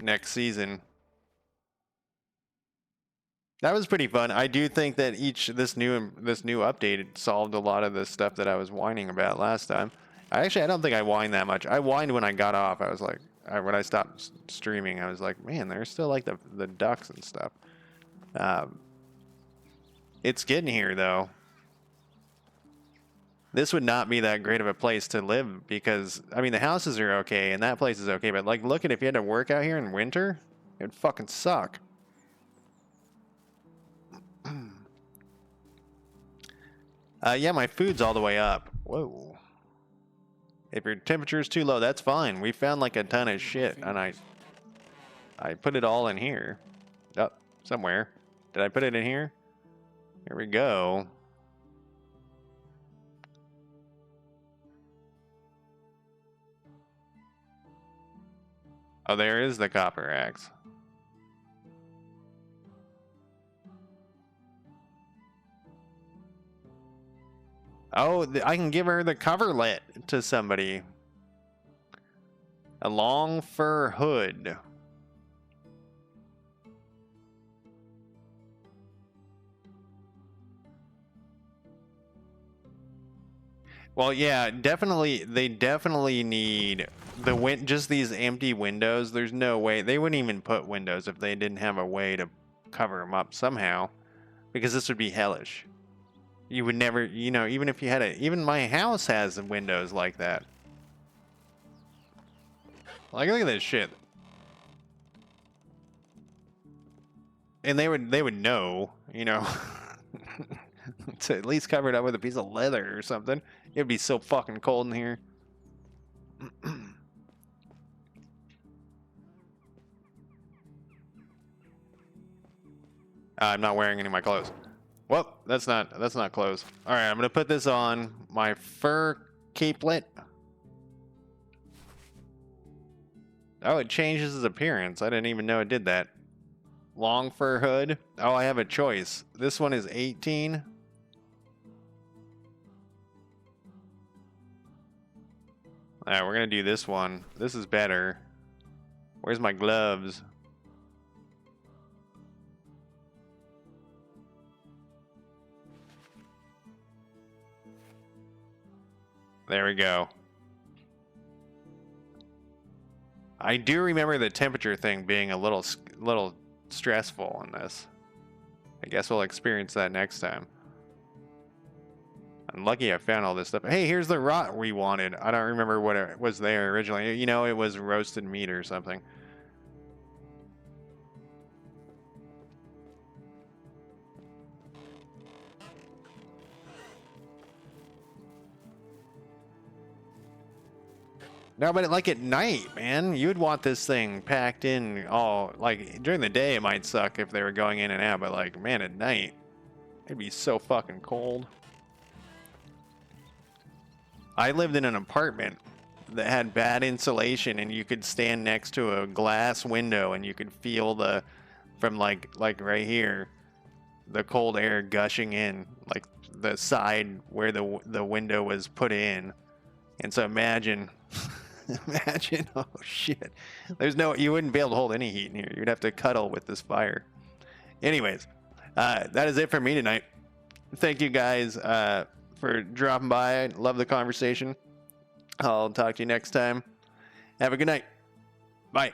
Next season. That was pretty fun. I do think that this new update solved a lot of the stuff that I was whining about last time. I don't think I whined that much. I whined when I got off. I was like, when I stopped streaming, I was like, man, there's still like the ducks and stuff. It's getting here though. This would not be that great of a place to live because I mean the houses are okay and that place is okay, but like look at if you had to work out here in winter, it'd fucking suck. Yeah, my food's all the way up. Whoa. If your temperature is too low, that's fine. We found like a ton of shit, and I put it all in here. Oh, somewhere. Did I put it in here? Here we go. Oh, there is the copper axe. Oh, I can give her the coverlet to somebody. A long fur hood. Well, yeah, definitely. They definitely need just these empty windows. There's no way they wouldn't even put windows if they didn't have a way to cover them up somehow, because this would be hellish. You would never, even if you had even my house has windows like that. Like, look at this shit. And they would know, to at least cover it up with a piece of leather or something. It'd be so fucking cold in here. I'm not wearing any of my clothes. Well, that's not clothes. All right, I'm gonna put this on my fur capelet. Oh, it changes its appearance. I didn't even know it did that. Long fur hood. Oh, I have a choice. This one is 18. All right, we're gonna do this one. This is better. Where's my gloves? There we go. I do remember the temperature thing being a little stressful in this. I guess we'll experience that next time. I'm lucky I found all this stuff. Hey, here's the rot we wanted. I don't remember what it was there originally. It was roasted meat or something. No, but like at night, man, you'd want this thing packed in all, like during the day it might suck if they were going in and out, but like, man, at night, it'd be so fucking cold. I lived in an apartment that had bad insulation and you could stand next to a glass window and you could feel from like right here, the cold air gushing in, like the side where the window was put in. And so imagine, oh shit. You wouldn't be able to hold any heat in here. You'd have to cuddle with this fire. Anyways, that is it for me tonight. Thank you guys for dropping by. Love the conversation. I'll talk to you next time. Have a good night. Bye.